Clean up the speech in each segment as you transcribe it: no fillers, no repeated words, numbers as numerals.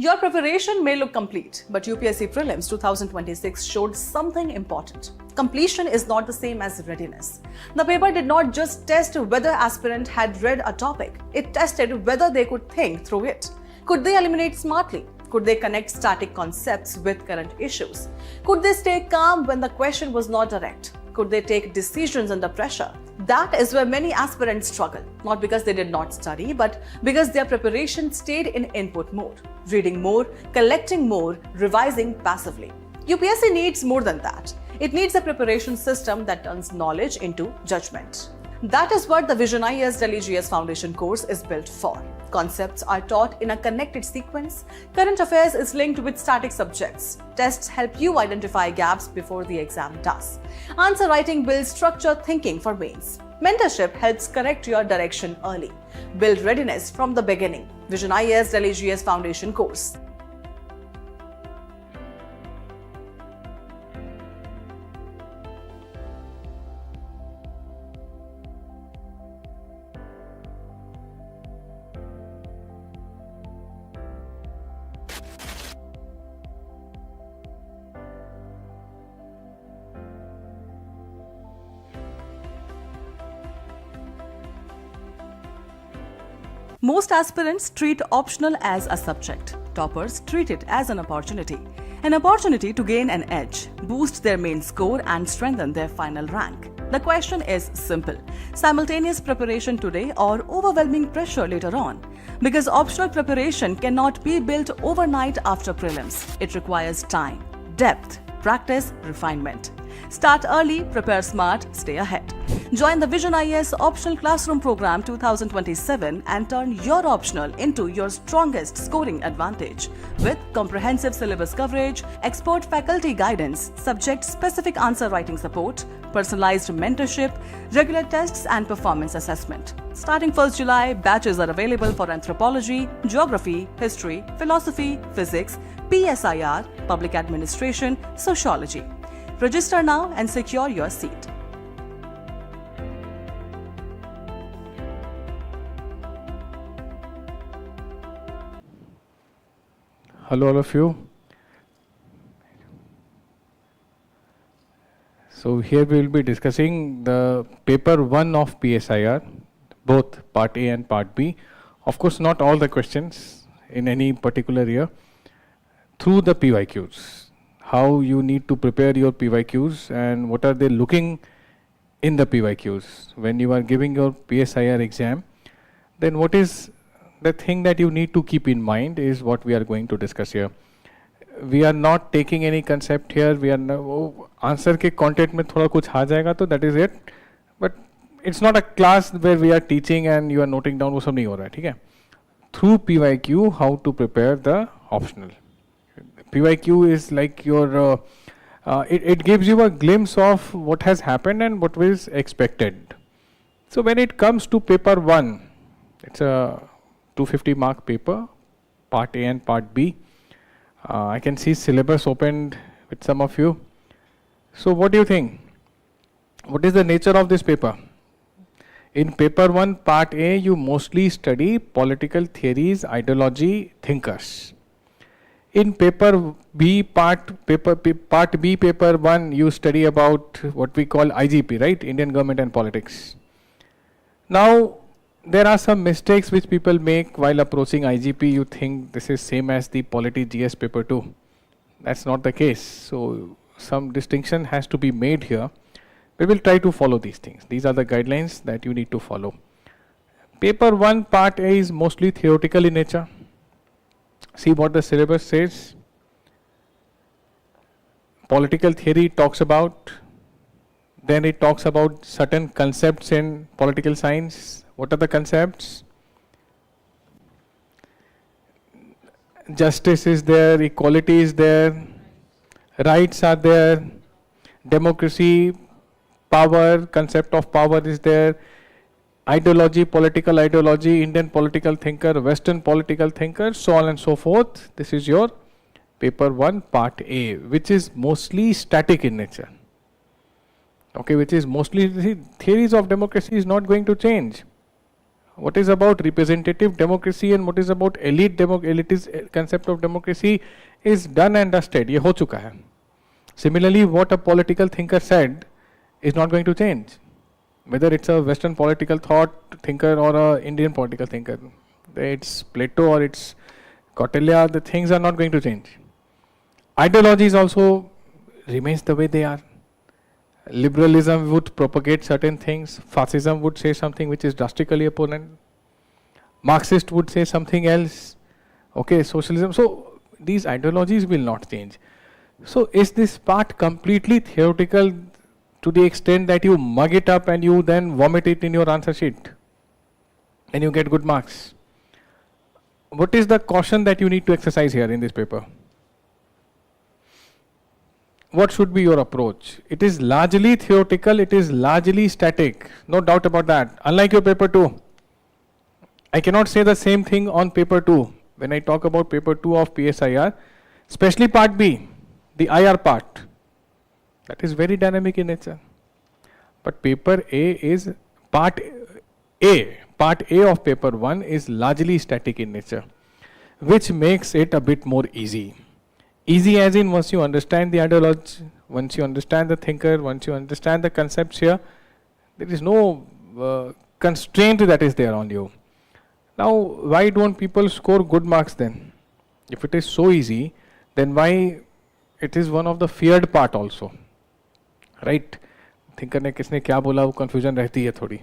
Your preparation may look complete, but UPSC Prelims 2026 showed something important. Completion is not the same as readiness. The paper did not just test whether aspirant had read a topic, it tested whether they could think through it. Could they eliminate smartly? Could they connect static concepts with current issues? Could they stay calm when the question was not direct? Could they take decisions under pressure? That is where many aspirants struggle, not because they did not study, but because their preparation stayed in input mode, reading more, collecting more, revising passively. UPSC needs more than that. It needs a preparation system that turns knowledge into judgment. That is what the VisionIAS Delhi GS Foundation course is built for. Concepts are taught in a connected sequence. Current affairs is linked with static subjects. Tests help you identify gaps before the exam does. Answer writing builds structured thinking for mains. Mentorship helps correct your direction early. Build readiness from the beginning. VisionIAS Delhi GS Foundation course. Most aspirants treat optional as a subject. Toppers treat it as an opportunity to gain an edge, boost their main score and strengthen their final rank. The question is simple: simultaneous preparation today or overwhelming pressure later on? Because optional preparation cannot be built overnight after prelims. It requires time, depth, practice, refinement. Start early, prepare smart, stay ahead. Join the VisionIAS Optional Classroom Program 2027 and turn your optional into your strongest scoring advantage with comprehensive syllabus coverage, expert faculty guidance, subject-specific answer writing support, personalized mentorship, regular tests and performance assessment. Starting 1st July, batches are available for Anthropology, Geography, History, Philosophy, Physics, PSIR, Public Administration, Sociology. Register now and secure your seat. Hello all of you. So here we will be discussing the paper 1 of PSIR, both part A and part B. Of course not all the questions in any particular year, through the PYQs. How you need to prepare your PYQs and what are they looking in the PYQs. When you are giving your PSIR exam, then what is the thing that you need to keep in mind is what we are going to discuss here. We are not taking any concept here. We are no, answer के content में थोड़ा कुछ आ जाएगा तो that is it. But it's not a class where we are teaching and you are noting down. वो सब नहीं हो रहा है, ठीक है? Through PYQ, how to prepare the optional. PYQ is like your, it gives you a glimpse of what has happened and what was expected. So when it comes to paper 1, it's a 250 mark paper, part A and part B. I can see syllabus opened with some of you. So what do you think? What is the nature of this paper? In paper 1, part A, you mostly study political theories, ideology, thinkers. In paper B, part B, paper 1, you study about what we call IGP, right? Indian Government and Politics. Now, there are some mistakes which people make while approaching IGP. You think this is same as the Polity GS paper 2. That's not the case. So, some distinction has to be made here. We will try to follow these things. These are the guidelines that you need to follow. Paper 1, part A is mostly theoretical in nature. See what the syllabus says. Political theory talks about, then it talks about certain concepts in political science. What are the concepts? Justice is there, equality is there, rights are there, democracy, power, concept of power is there, ideology, political ideology, Indian political thinker, Western political thinker, so on and so forth. This is your paper 1, part A, which is mostly static in nature. Okay, which is mostly, see, theories of democracy is not going to change. What is about representative democracy and what is about elitist concept of democracy is done and dusted. ये हो चुका है. Similarly, what a political thinker said is not going to change. Whether it's a Western political thought thinker or a Indian political thinker, it's Plato or it's Kautilya, the things are not going to change. Ideologies also remains the way they are. Liberalism would propagate certain things. Fascism would say something which is drastically opponent. Marxist would say something else. Okay, socialism. So these ideologies will not change. So is this part completely theoretical to the extent that you mug it up and you then vomit it in your answer sheet and you get good marks? What is the caution that you need to exercise here in this paper? What should be your approach? It is largely theoretical, it is largely static, no doubt about that. Unlike your paper 2, I cannot say the same thing on paper 2 when I talk about paper 2 of PSIR, especially part B, the IR part. That is very dynamic in nature. But paper A is part A of paper 1 is largely static in nature, which makes it a bit more easy. Easy as in once you understand the ideology, once you understand the thinker, once you understand the concepts here, there is no constraint that is there on you. Now, why don't people score good marks then? If it is so easy, then why it is one of the feared part also, right? Thinker ने किसने क्या बोला वो confusion रहती है थोड़ी.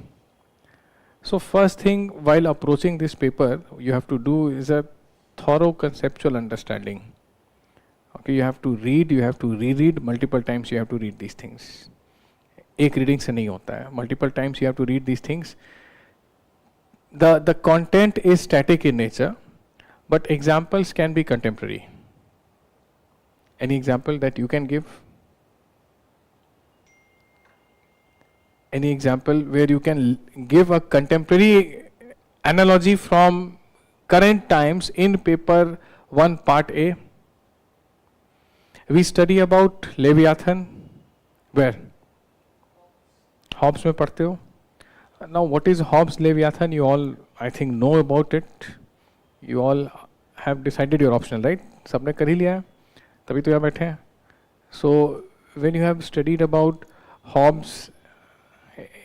So first thing while approaching this paper, you have to do is a thorough conceptual understanding. Okay, you have to read, you have to reread multiple times. You have to read these things. एक reading से नहीं होता है. Multiple times you have to read these things. The content is static in nature, but examples can be contemporary. Any example that you can give? Any example where you can give a contemporary analogy from current times in paper 1 part A? We study about Leviathan. Where? Hobbes में पढ़ते हो? Now what is Hobbes Leviathan? You all I think know about it. You all have decided your option, right? सबने कर ही लिया है, तभी तो यहाँ बैठे हैं. So when you have studied about Hobbes,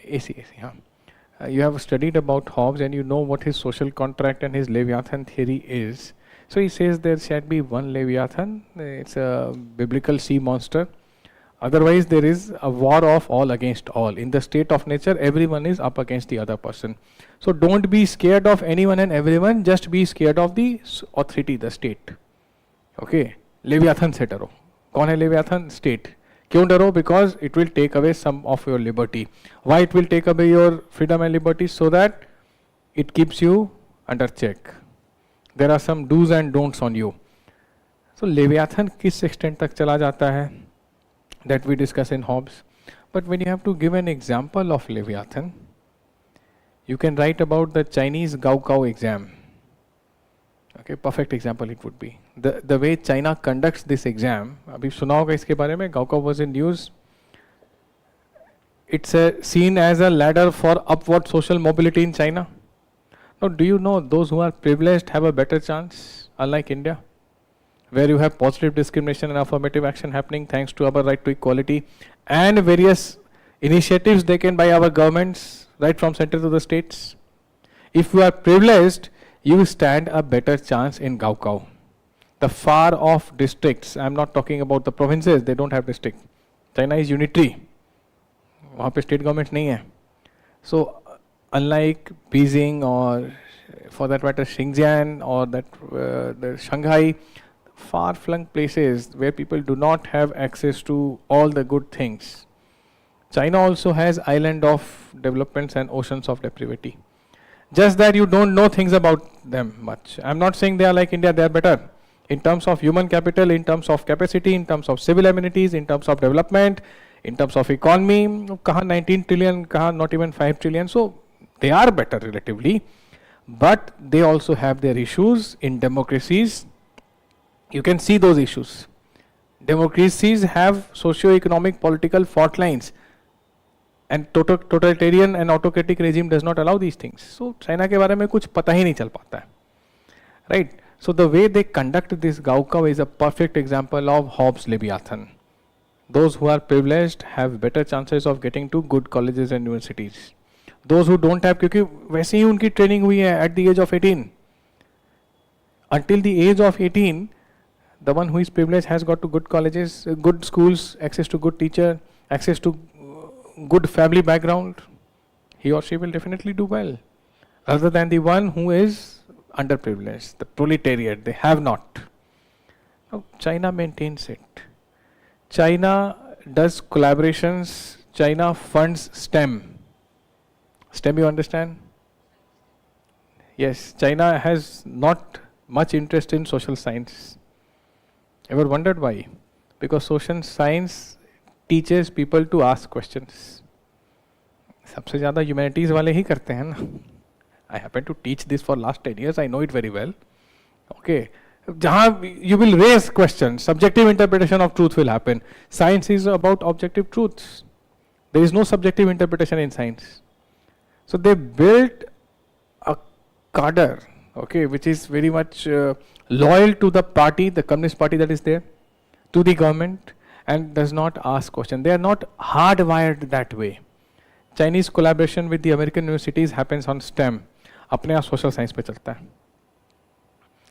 you have studied about Hobbes and you know what his social contract and his Leviathan theory is. So he says there should be one Leviathan, it's a biblical sea monster. Otherwise there is a war of all against all. In the state of nature, everyone is up against the other person. So don't be scared of anyone and everyone, just be scared of the authority, the state. Okay, Leviathan se डरो. कौन है Leviathan? State. क्यों डरो? Because it will take away some of your liberty. Why it will take away your freedom and liberty? So that it keeps you under check. There are some do's and don'ts on you. So Leviathan किस extent तक चला जाता है? That we discuss in Hobbes. But when you have to give an example of Leviathan, you can write about the Chinese Gaokao exam. Okay, perfect example it would be. The way China conducts this exam, अभी सुना होगा इसके बारे में, Gaokao was in news. It's seen as a ladder for upward social mobility in China. Now, do you know those who are privileged have a better chance, unlike India, where you have positive discrimination and affirmative action happening thanks to our right to equality and various initiatives taken by our governments, right from center to the states. If you are privileged, you stand a better chance in Gaokao. The far off districts, I am not talking about the provinces, they don't have district. China is unitary. वहाँ पे state governments नहीं है. So unlike Beijing or for that matter Xinjiang or that the Shanghai, far-flung places where people do not have access to all the good things. China also has island of developments and oceans of depravity. Just that you don't know things about them much. I'm not saying they are like India, they are better. In terms of human capital, in terms of capacity, in terms of civil amenities, in terms of development, in terms of economy, kahan 19 trillion, kahan not even 5 trillion. So they are better relatively, but they also have their issues. In democracies, you can see those issues. Democracies have socio-economic political fault lines. and totalitarian and autocratic regime does not allow these things. So China के बारे में कुछ पता ही नहीं चल पाता है, right? So the way they conduct this Gaokao is a perfect example of Hobbes' Leviathan. Those who are privileged have better chances of getting to good colleges and universities. Those who don't have, क्योंकि वैसे ही उनकी training हुई है at the age of 18. Until the age of 18, the one who is privileged has got to good colleges, good schools, access to good teacher, access to good family background. He or she will definitely do well. Rather than the one who is underprivileged, the proletariat, they have not. Now, China maintains it. China does collaborations. China funds STEM. STEM, you understand? Yes, China has not much interest in social science. Ever wondered why? Because social science teaches people to ask questions. सबसे ज़्यादा humanities वाले ही करते हैं ना. I happen to teach this for last 10 years. I know it very well. Okay. जहाँ you will raise questions, subjective interpretation of truth will happen. Science is about objective truths. There is no subjective interpretation in science. So they built a cadre, okay, which is very much loyal to the party, the Communist Party that is there, to the government, and does not ask questions. They are not hardwired that way. Chinese collaboration with the American universities happens on STEM. अपने आप social science पे चलता है.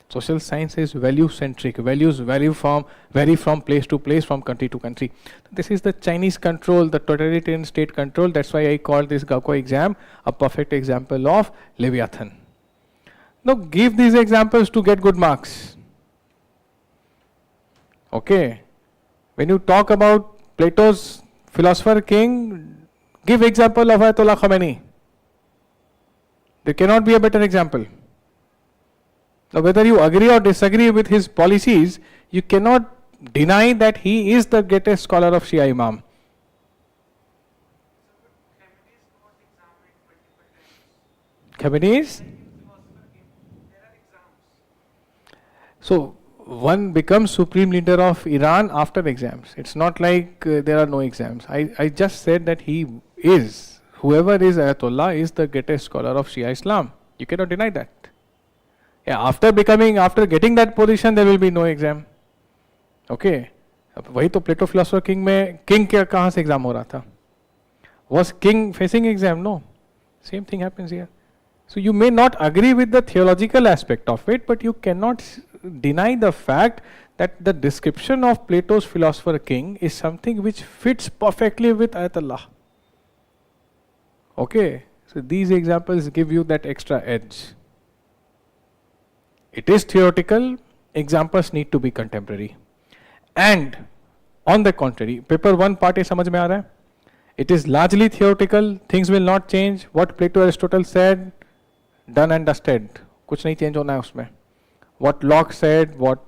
Social science is value centric. Values vary from place to place, from country to country. This is the Chinese control, the totalitarian state control. That's why I call this Gaokao exam a perfect example of Leviathan. Now give these examples to get good marks. Okay. When you talk about Plato's philosopher king, give example of Ayatollah Khomeini. There cannot be a better example. Now whether you agree or disagree with his policies, you cannot deny that he is the greatest scholar of Shia Imam. Khamenei's? So one becomes supreme leader of Iran after exams. It's not like there are no exams. I just said that he is, whoever is Ayatollah is the greatest scholar of Shia Islam. You cannot deny that. Yeah, after getting that position, there will be no exam. Okay. अब वही तो Plato philosopher king में king क्या कहाँ से exam हो रहा था? Was king facing exam? No. Same thing happens here. So you may not agree with the theological aspect of it, but you cannot deny the fact that the description of Plato's philosopher king is something which fits perfectly with Ayatollah. Okay. So these examples give you that extra edge. It is theoretical, examples need to be contemporary. And on the contrary, paper 1 part is समझ में आ रहा है? It is largely theoretical, things will not change. What Plato Aristotle said, done and dusted. कुछ नहीं change होना है उसमें. What Locke said, what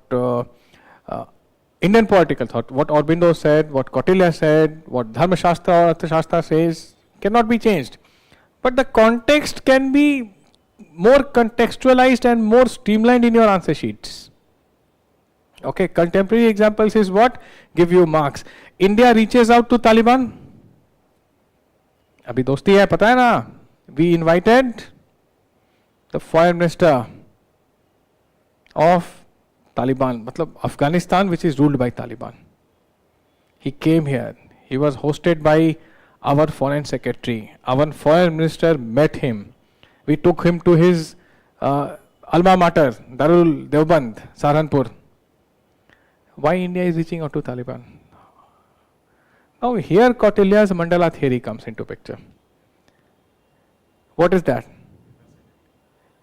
Indian political thought, what Aurobindo said, what Kautilya said, what Dharma Shastra or Arthashastra says, cannot be changed. But the context can be more contextualized and more streamlined in your answer sheets. Okay, contemporary examples is what? Give you marks. India reaches out to Taliban. अभी दोस्ती है, पता है ना? We invited the foreign minister of Taliban, मतलब Afghanistan, which is ruled by Taliban. He came here. He was hosted by our foreign secretary. Our foreign minister met him. We took him to his alma mater, Darul Deoband, Saharanpur. Why India is reaching out to Taliban? Now here Kautilya's mandala theory comes into picture. What is that?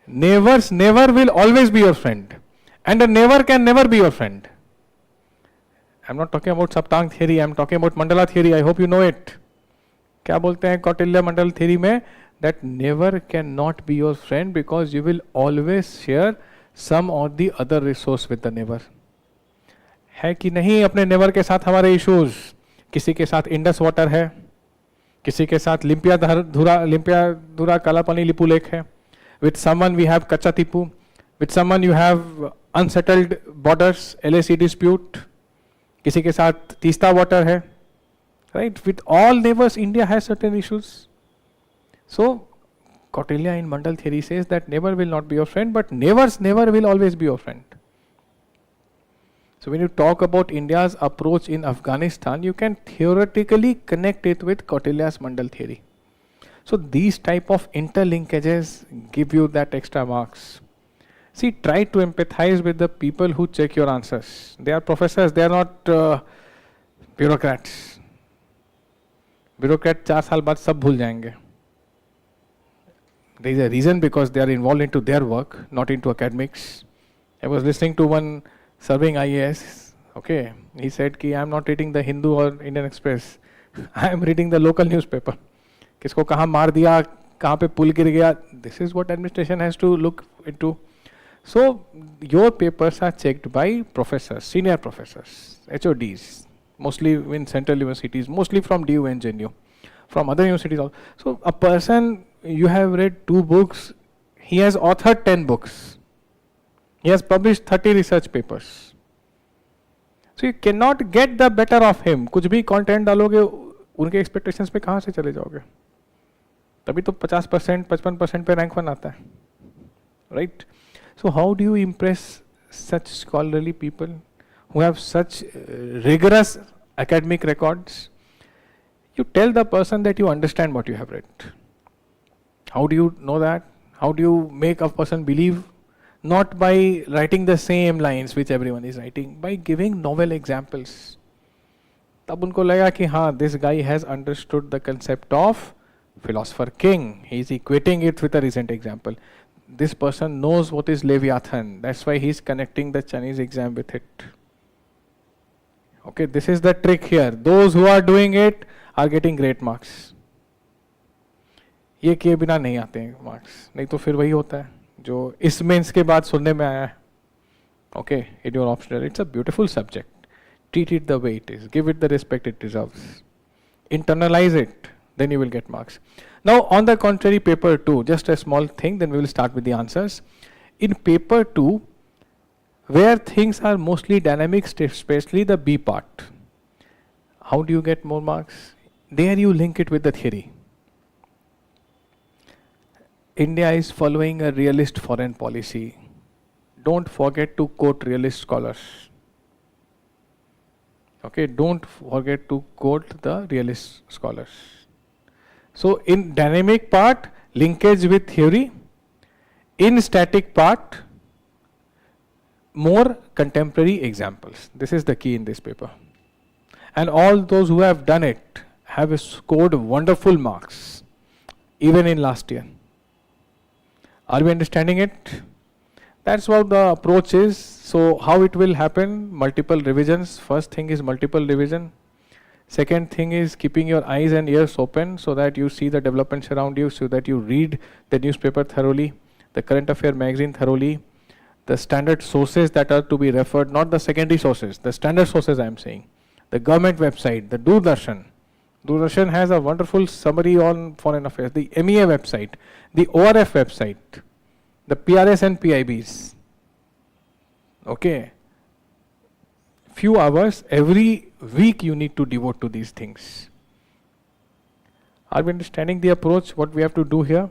Neighbors never will always be your friend. And a neighbor can never be your friend. I'm not talking about Saptang theory, I'm talking about mandala theory. I hope you know it. क्या बोलते हैं Kautilya mandala theory में? That neighbor cannot be your friend because you will always share some or the other resource with the neighbor. है कि नहीं अपने neighbor के साथ हमारे issues? किसी के साथ इंडस वाटर है, किसी के साथ लिम्पिया धुरा काला पानी लिपू लेक है. With someone we have कच्चा Tipu. With someone you have unsettled borders, LAC dispute. किसी के साथ तीस्ता वाटर है. right? With all neighbors, India has certain issues. So Kautilya in Mandal theory says that neighbor will not be your friend, but neighbors never will always be your friend. So when you talk about India's approach in Afghanistan, you can theoretically connect it with Kautilya's Mandal theory. So these type of interlinkages give you that extra marks. See, try to empathize with the people who check your answers. They are professors, they are not bureaucrats. Bureaucrat 4 साल बाद सब भूल जाएंगे. There is a reason, because they are involved into their work, not into academics. I was listening to one serving IAS. Okay, he said कि I am not reading the Hindu or Indian Express. I am reading the local newspaper. किसको कहाँ मार दिया, कहाँ पे पुल गिर गया. This is what administration has to look into. So your papers are checked by professors, senior professors, HODs, mostly in central universities, mostly from DU and JNU, from other universities also. So a person, you have read 2 books, he has authored 10 books. He has published 30 research papers. So you cannot get the better of him. कुछ भी content डालोगे, उनके expectations पे कहाँ से चले जाओगे? तभी तो 50%, 55% पे rank 1 आता है, right? So how do you impress such scholarly people who have such rigorous academic records? You tell the person that you understand what you have read. How do you know that? How do you make a person believe? Not by writing the same lines which everyone is writing, by giving novel examples. तब उनको लगा कि हाँ, this guy has understood the concept of philosopher king. He is equating it with a recent example. This person knows what is Leviathan. That's why he is connecting the Chinese exam with it. Okay, this is the trick here. Those who are doing it are getting great marks. ये किए बिना नहीं आते हैं marks. नहीं तो फिर वही होता है जो इस मेंस के बाद सुनने में आया है. Okay, in your optional, it's a beautiful subject. Treat it the way it is. Give it the respect it deserves. Internalize it. Then you will get marks. Now, on the contrary, paper 2, just a small thing, then we will start with the answers. In paper 2, where things are mostly dynamic, especially the B part, how do you get more marks? There you link it with the theory. India is following a realist foreign policy. Don't forget to quote realist scholars. Okay, don't forget to quote the realist scholars. So in dynamic part, linkage with theory. In static part, more contemporary examples. This is the key in this paper. And all those who have done it have scored wonderful marks, even in last year. Are we understanding it? That's what the approach is. So how it will happen? Multiple revisions. First thing is multiple revision. Second thing is keeping your eyes and ears open so that you see the developments around you, so that you read the newspaper thoroughly, the current affair magazine thoroughly, the standard sources that are to be referred, not the secondary sources, the standard sources I am saying, the government website, the Doordarshan. Doordarshan has a wonderful summary on foreign affairs, the MEA website, the ORF website, the PRS and PIBs. Okay. Few hours every week you need to devote to these things. Are we understanding the approach, what we have to do here?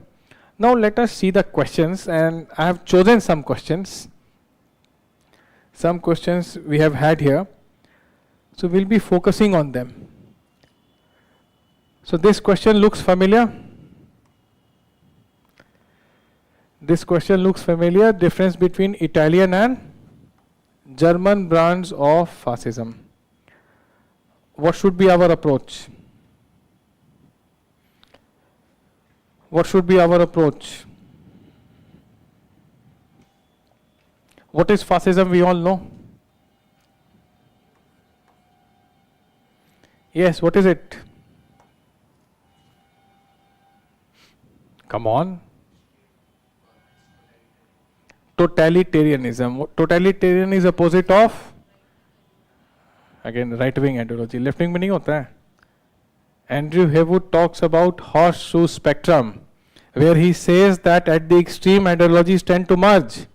Now let us see the questions, and I have chosen some questions. Some questions we have had here. So we'll be focusing on them. So this question looks familiar. This question looks familiar. Difference between Italian and German brands of fascism. What should be our approach? What should be our approach? What is fascism? We all know. Yes, what is it? Come on. Totalitarianism. Totalitarian is opposite of, again, right-wing ideology. Left-wing में नहीं होता है. Andrew Haywood talks about horseshoe spectrum, where he says that at the extreme ideologies tend to merge.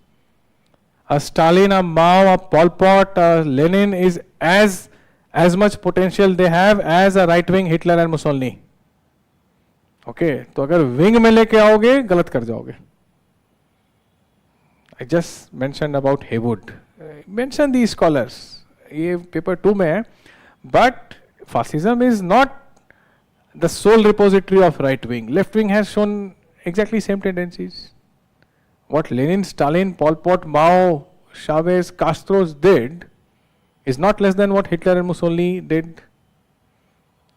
A Stalin, a Mao, a Pol Pot, a Lenin is as as much potential they have as a right wing Hitler and Mussolini. Okay, तो अगर wing में लेके आओगे गलत कर जाओगे. I just mentioned about Haywood. Mention these scholars. ये paper 2 में है. But fascism is not the sole repository of right wing. Left wing has shown exactly same tendencies. What Lenin, Stalin, Pol Pot, Mao, Chavez, Castro did is not less than what Hitler and Mussolini did.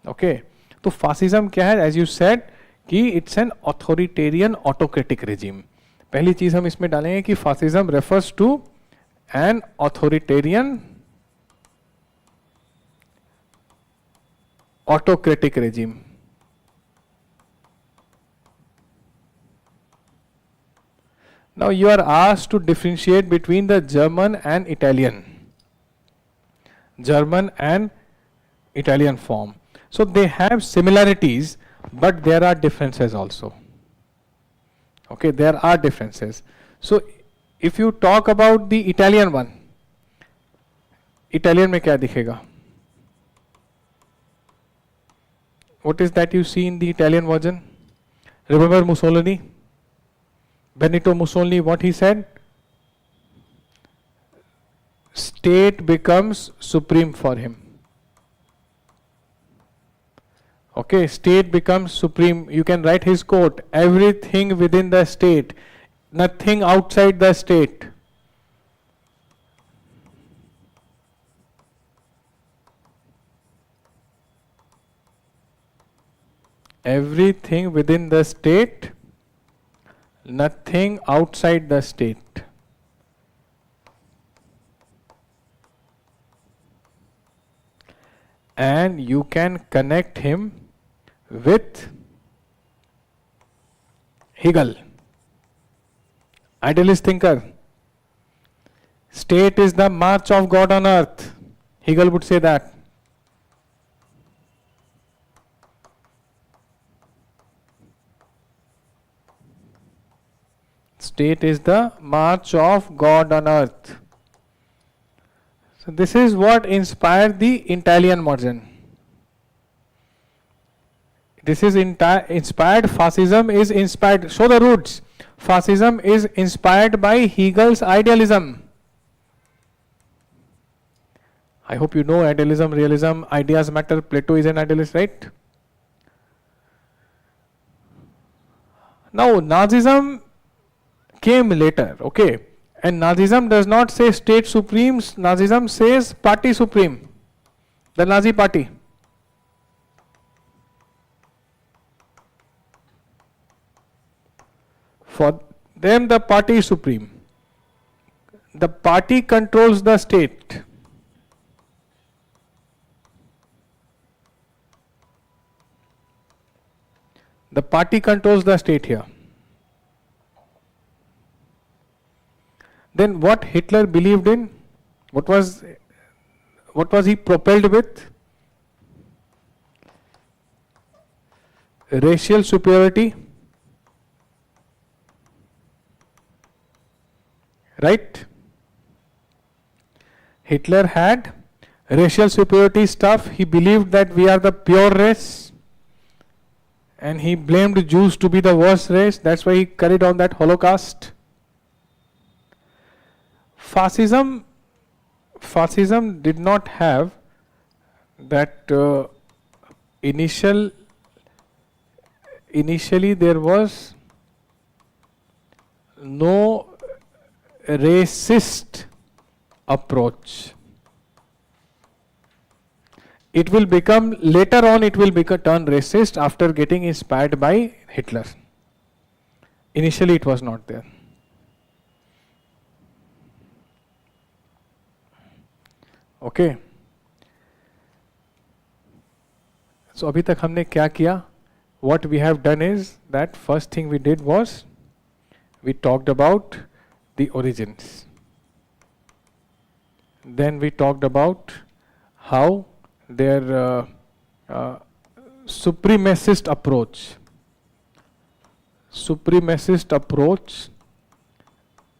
Okay. तो fascism क्या है? As you said कि it's an authoritarian autocratic regime. पहली चीज हम इसमें डालेंगे कि fascism refers to an authoritarian autocratic regime. Now you are asked to differentiate between the German and Italian form. So they have similarities, but there are differences also. Okay, there are differences. So if you talk about the Italian one, Italian में क्या दिखेगा? What is that you see in the Italian version? Remember Mussolini? Benito Mussolini, what he said? State becomes supreme for him. Okay, state becomes supreme. You can write his quote, everything within the state, nothing outside the state. Everything within the state, nothing outside the state. And you can connect him with Hegel, idealist thinker. State is the march of God on earth. Hegel would say that. State is the march of God on earth. So this is what inspired the Italian version. This is inspired, fascism is inspired, show the roots. Fascism is inspired by Hegel's idealism. I hope you know idealism, realism, ideas matter, Plato is an idealist, right? Now Nazism came later, okay? And Nazism does not say state supreme, Nazism says party supreme, the Nazi party. For them the party is supreme. The party controls the state. The party controls the state here. Then what Hitler believed in? What was he propelled with? Racial superiority. Right? Hitler had racial superiority stuff. He believed that we are the pure race. And he blamed Jews to be the worst race. That's why he carried on that Holocaust. Fascism did not have that initially there was no racist approach. It will become, later on it will become turn racist after getting inspired by Hitler. Initially it was not there. Okay. So अभी तक हमने क्या किया? What we have done is that first thing we did was we talked about the origins. Then we talked about how their supremacist approach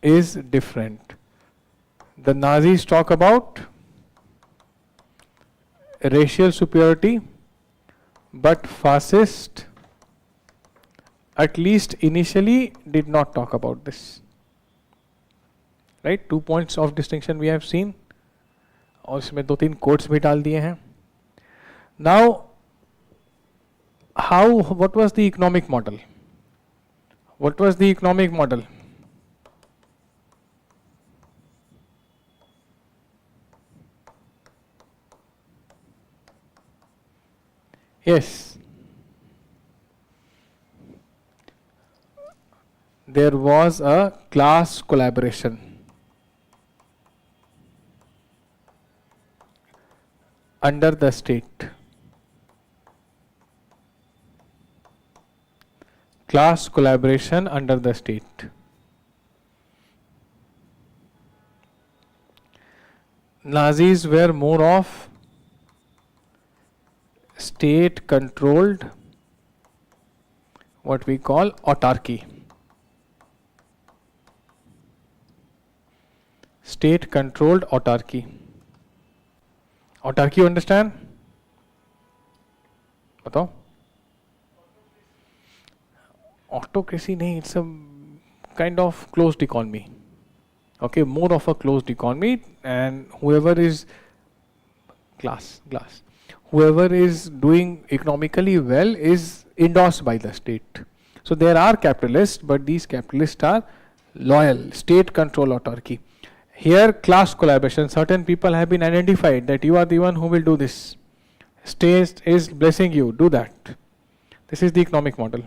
is different. The Nazis talk about racial superiority, but fascist, at least initially, did not talk about this. Right? 2 points of distinction we have seen. और इसमें 2-3 quotes भी डाल दिए हैं. Now, what was the economic model? What was the economic model? Yes. There was a class collaboration under the state. Class collaboration under the state. Nazis were more of state controlled, what we call autarky. State controlled autarky. Autarky, you understand? बताओ. Autocracy नहीं, it's a kind of closed economy. Okay, more of a closed economy, and whoever is whoever is doing economically well is endorsed by the state. So there are capitalists, but these capitalists are loyal, state control autarky. Here, class collaboration, certain people have been identified that you are the one who will do this. State is blessing you, do that. This is the economic model.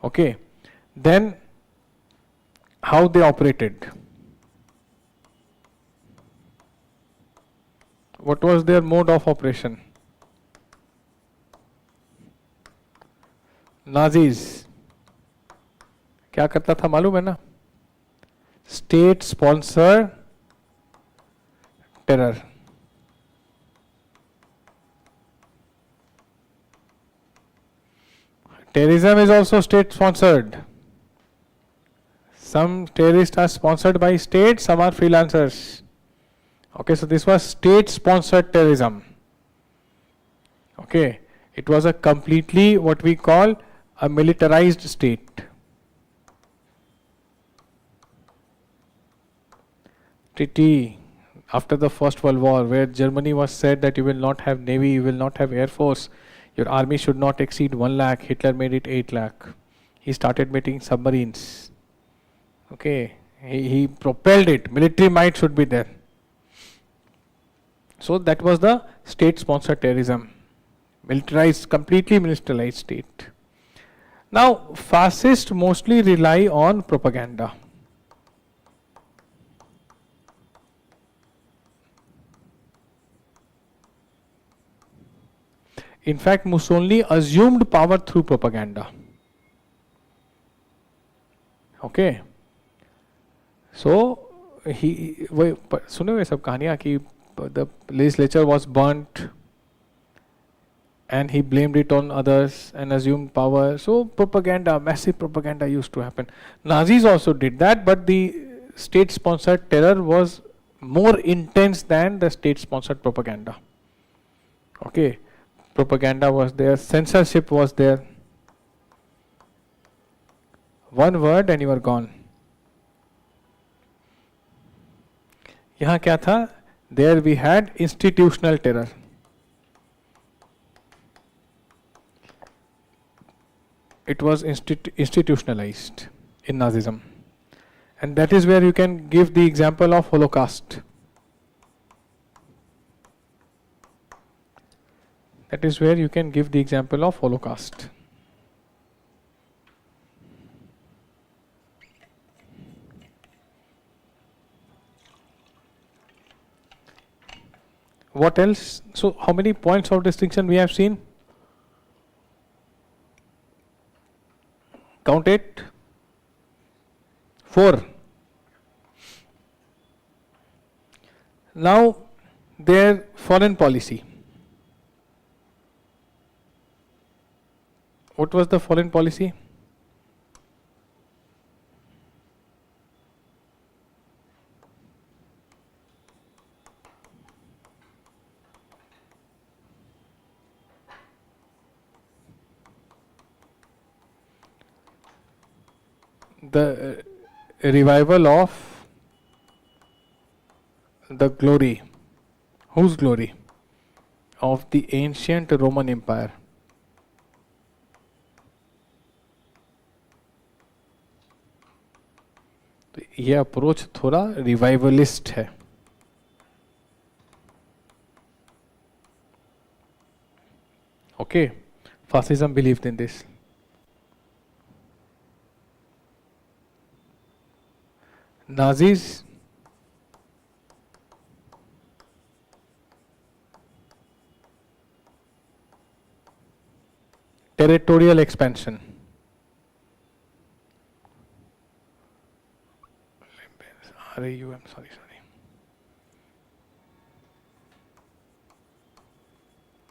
Okay. Then, how they operated. What was their mode of operation? Nazis. क्या करता था मालूम है ना? State sponsor terror. Terrorism is also state sponsored. Some terrorists are sponsored by state, some are freelancers. Okay, so this was state sponsored terrorism. Okay, it was a completely what we call a militarized state. Treaty after the First World War, where Germany was said that you will not have navy, you will not have air force, your army should not exceed 1 lakh. Hitler made it 8 lakh. He started making submarines. Okay, he propelled it. Military might should be there. So that was the state-sponsored terrorism, militarized, completely militarized state. Now, fascists mostly rely on propaganda. In fact, Mussolini assumed power through propaganda. Okay. So, सुने हुए सब कहानियाँ कि the legislature was burnt and he blamed it on others and assumed power. So, propaganda, massive propaganda used to happen. Nazis also did that, but the state-sponsored terror was more intense than the state-sponsored propaganda. Okay. Propaganda was there, censorship was there. One word and you are gone. यहाँ क्या था? There we had institutional terror. It was institutionalized in Nazism. And that is where you can give the example of Holocaust. That is where you can give the example of Holocaust. What else? So, how many points of distinction we have seen? Count it. 4. Now, their foreign policy. What was the foreign policy? the revival of the glory. Whose glory? Of the ancient Roman Empire. तो ये approach थोड़ा revivalist है. Okay, Fascism believed in this. Nazis territorial expansion. RAUM, sorry.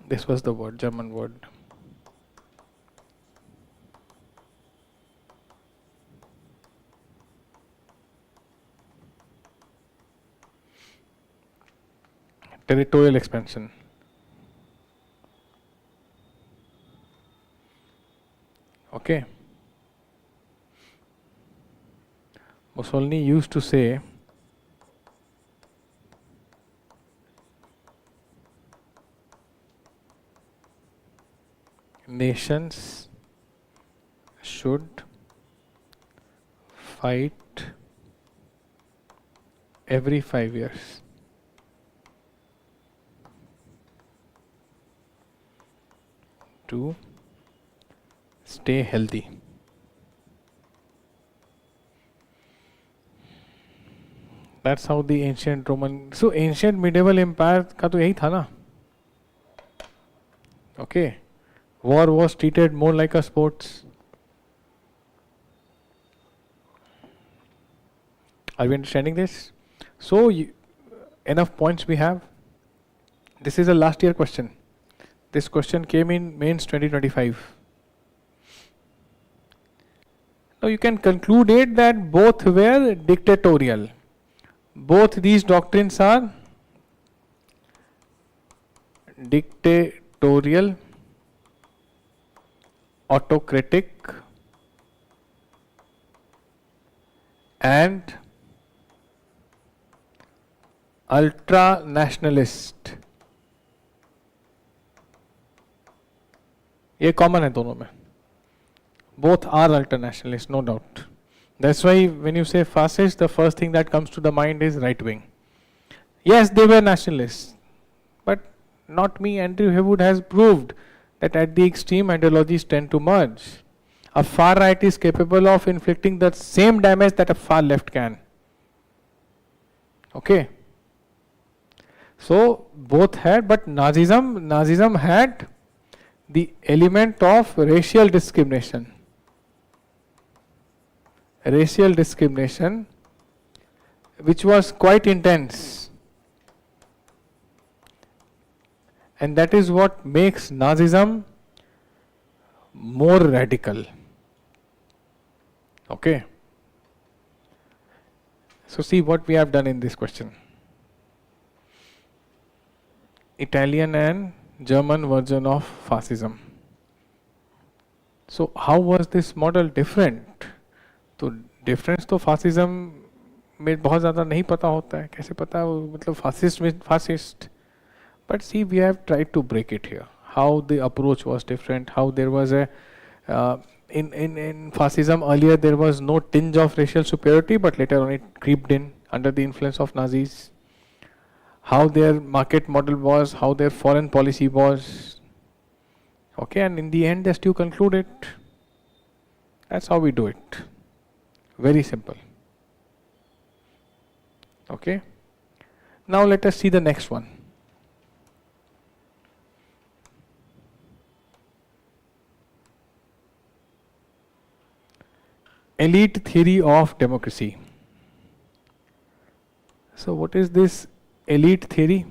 This was the word, German word. Territorial expansion. Okay. Mussolini used to say, nations should fight every 5 years. To stay healthy. That's how the ancient Roman, so ancient medieval empire का तो यही था ना. Okay, war was treated more like a sports. Are we understanding this? So enough points we have. This is a last year question. This question came in mains 2025. Now you can conclude it that both were dictatorial. Both these doctrines are dictatorial, autocratic, and ultra nationalist. ये common है दोनों में. Both are ultra nationalists, no doubt. That's why when you say fascist, the first thing that comes to the mind is right wing. Yes, they were nationalists, but not me. Andrew Haywood has proved that at the extreme, ideologies tend to merge. A far right is capable of inflicting the same damage that a far left can. Okay. So both had, but Nazism had the element of racial discrimination. Racial discrimination, which was quite intense. And that is what makes Nazism more radical. Okay. So see what we have done in this question. Italian and German version of fascism. So how was this model different? तो difference तो fascism में बहुत ज़्यादा नहीं पता होता है. कैसे पता है मतलब fascist. But see we have tried to break it here. How the approach was different, how there was a in fascism earlier there was no tinge of racial superiority, but later on it creeped in under the influence of Nazis. How their market model was, how their foreign policy was. Okay, and in the end they still conclude it. That's how we do it. Very simple. Okay. Now let us see the next one. Elite theory of democracy. So what is this elite theory?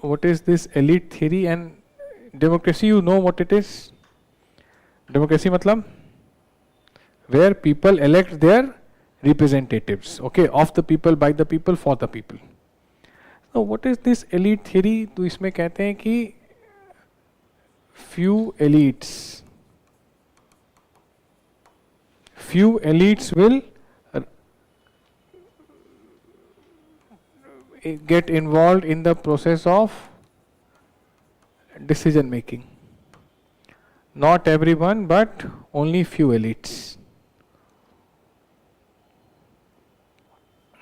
What is this elite theory? And democracy, you know what it is? Democracy matlab where people elect their representatives, okay, of the people, by the people, for the people. So what is this elite theory? तो इसमें कहते हैं कि few elites will get involved in the process of decision making. Not everyone, but only few elites.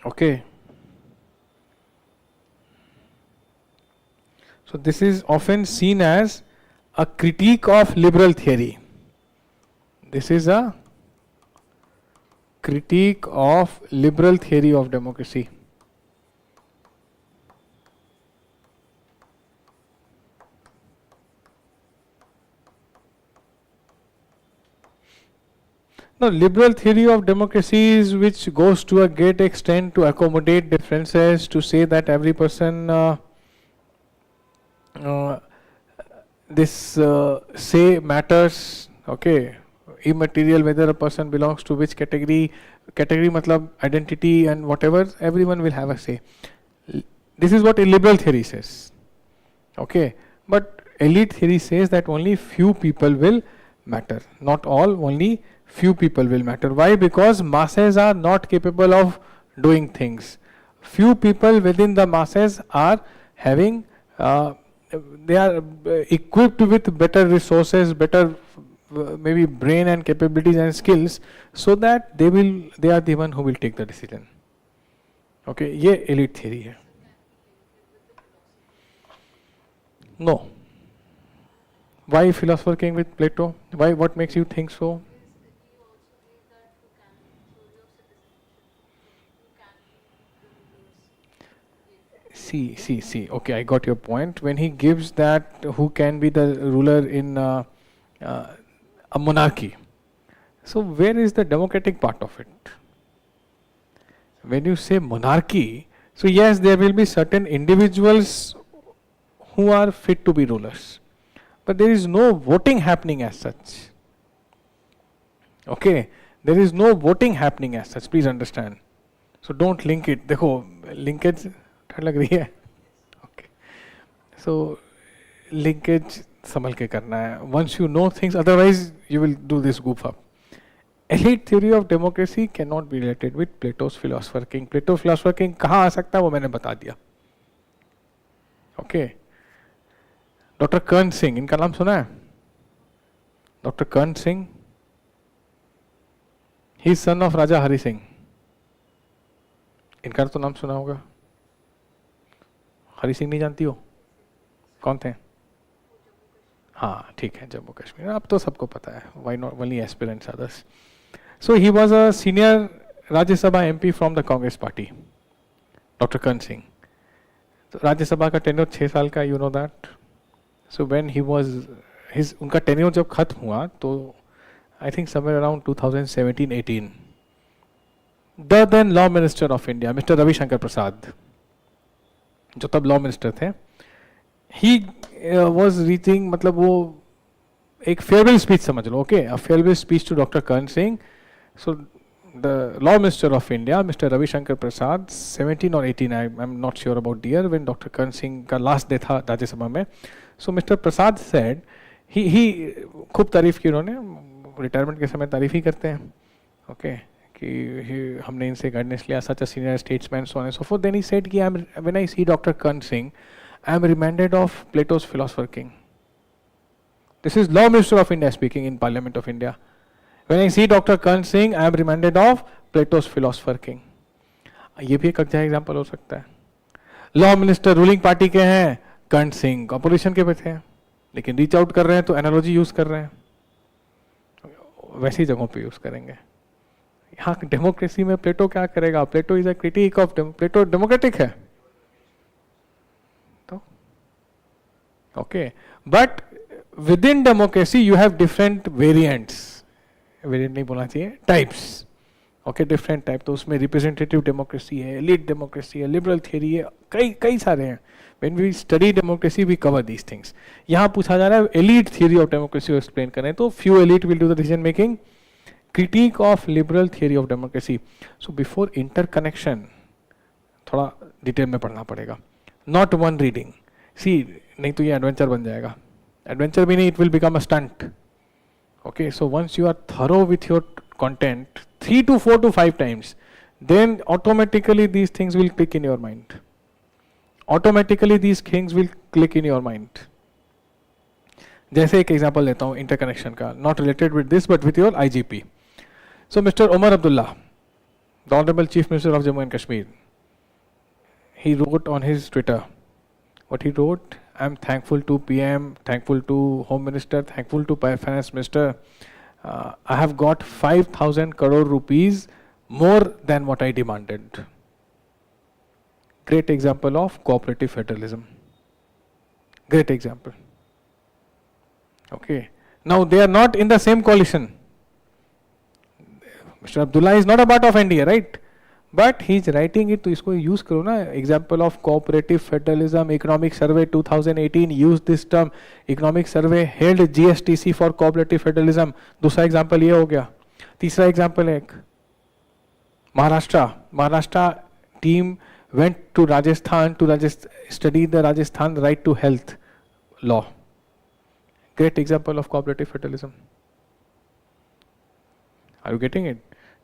Okay. So this is often seen as a critique of liberal theory. This is a critique of liberal theory of democracy. Now, liberal theory of democracy is which goes to a great extent to accommodate differences, to say that every person this say matters, okay, immaterial whether a person belongs to which category matlab identity and whatever, everyone will have a say. This is what a liberal theory says, okay, but elite theory says that only few people will matter, not all, only few people will matter. Why? Because masses are not capable of doing things. Few people within the masses are having they are equipped with better resources, better maybe brain and capabilities and skills, so that they are the one who will take the decision. Okay, ये elite theory है. No. Why philosopher king with Plato? Why? What makes you think so? See. Okay, I got your point. When he gives that, who can be the ruler in a monarchy? So where is the democratic part of it? When you say monarchy, so yes, there will be certain individuals who are fit to be rulers, but there is no voting happening as such. Okay, there is no voting happening as such. Please understand. So don't link it. देखो linkage लग रही है. Okay. So linkage संभल के करना है. Once you know things, otherwise you will do this goof up. Elite theory of democracy cannot be related with Plato's philosopher king. Plato philosopher king कहाँ आ सकता है वो मैंने बता दिया. Okay. डॉक्टर कर्ण सिंह, इनका नाम सुना है? Doctor Karan Singh, he is son of Raja Hari Singh. इनका तो नाम सुना होगा. हरि सिंह नहीं जानती हो? कौन थे? हाँ ठीक है, जम्मू कश्मीर. अब तो सबको पता है. Why not only aspirants others. So he was a senior Rajya Sabha MP from the Congress party, doctor Karan Singh. तो राज्यसभा का टेन्योर 6 साल का, you know that. So when he was उनका टेन्योर जब खत्म हुआ तो I think somewhere around 2017-18, the then law minister of India mister Ravishankar Prasad, जो तब लॉ मिनिस्टर थे, ही वाज रीचिंग, मतलब वो एक फेयरवेल स्पीच समझ लो. Okay, a farewell speech to doctor Karan Singh. So the law minister of India mister Ravishankar Prasad, 17 और 18, I am not sure about the year, when doctor Karan Singh का लास्ट डे था राज्यसभा में. सो मिस्टर प्रसाद सेड, ही खूब तारीफ की उन्होंने, रिटायरमेंट के समय तारीफ ही करते हैं. ओके, कि हमने इनसे गाइडेंस लिया, such a senior statesman, so on and so forth. Then he said कि when I see doctor Karan Singh, I am reminded of Plato's philosopher king. This is Law Minister of India speaking in Parliament of India. When I see Dr. Karn Singh, I am reminded of Plato's philosopher king. ये भी एक अच्छा example हो सकता है. Law minister ruling party के हैं, कर्ण Singh opposition के पे थे, लेकिन रीच आउट कर रहे हैं तो एनालॉजी यूज कर रहे हैं. वैसी जगहों पे यूज करेंगे. यहाँ डेमोक्रेसी में प्लेटो क्या करेगा? Plato is a critic of, Plato democratic है तो okay, but within democracy you have different variants, variant नहीं बोलना चाहिए, types. Okay, different type. तो उसमें representative democracy है, elite democracy है, liberal theory है, कई सारे हैं. When we study democracy we cover these things. यहाँ पूछा जा रहा है elite theory of democracy को explain करें, तो few elite will do the decision making. Critique of liberal theory of democracy. So before interconnection थोड़ा डिटेल में पढ़ना पड़ेगा. not one reading. See, नहीं तो ये adventure बन जाएगा. Adventure भी नहीं, it will become a stunt. Okay, so once you are thorough with your content 3 to 4 to 5 times, then automatically these things will click in your mind. Automatically these things will click in your mind. जैसे एक example लेता हूँ interconnection का, not related with this but with your IGP. So Mr. Omar Abdullah, the Honorable Chief Minister of Jammu and Kashmir, he wrote on his Twitter, what he wrote, I'm thankful to PM, thankful to Home Minister, thankful to Finance Minister. I have got 5,000 crore rupees more than what I demanded. Great example of cooperative federalism. Great example. Okay. Now they are not in the same coalition. Mr. Abdullah is not a part of NDA, right? But he is writing it, तो इसको use करो ना. Example of cooperative federalism, economic survey 2018 use this term. Economic survey held GSTC for cooperative federalism. दूसरा example ये हो गया. तीसरा example एक Maharashtra team went to Rajasthan to study the Rajasthan right to health law. Great example of cooperative federalism. Are you getting it?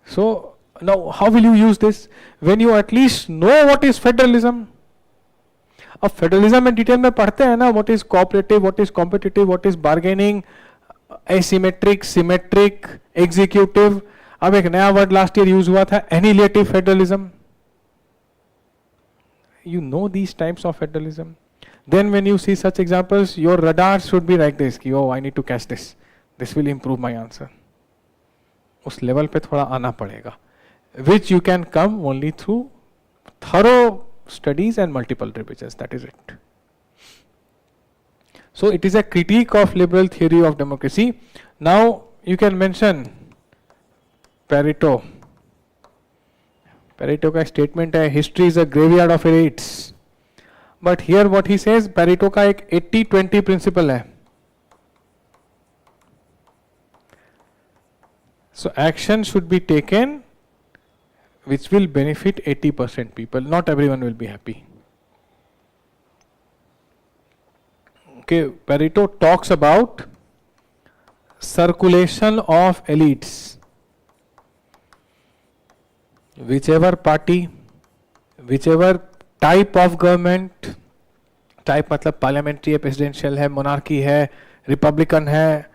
So now how will you use this? When you at least know what is federalism. अब federalism में detail में पढ़ते हैं ना, what is cooperative, what is competitive, what is bargaining, asymmetric, symmetric, executive. अब एक नया word last year use हुआ था, annihilative federalism. You know these types of federalism. Then when you see such examples, your radar should be like this, कि oh I need to catch this. This will improve my answer. उस level पे थोड़ा आना पड़ेगा, which you can come only through thorough studies and multiple revisions. That is it. So it is a critique of liberal theory of democracy. Now you can mention Pareto. Pareto का statement है, history is a graveyard of elites. But here what he says, Pareto का एक 80-20 principle है. So action should be taken which will benefit 80% people. Not everyone will be happy. Okay, Pareto talks about circulation of elites. Whichever party, whichever type of government, type मतलब parliamentary है, presidential है, monarchy है, republican है,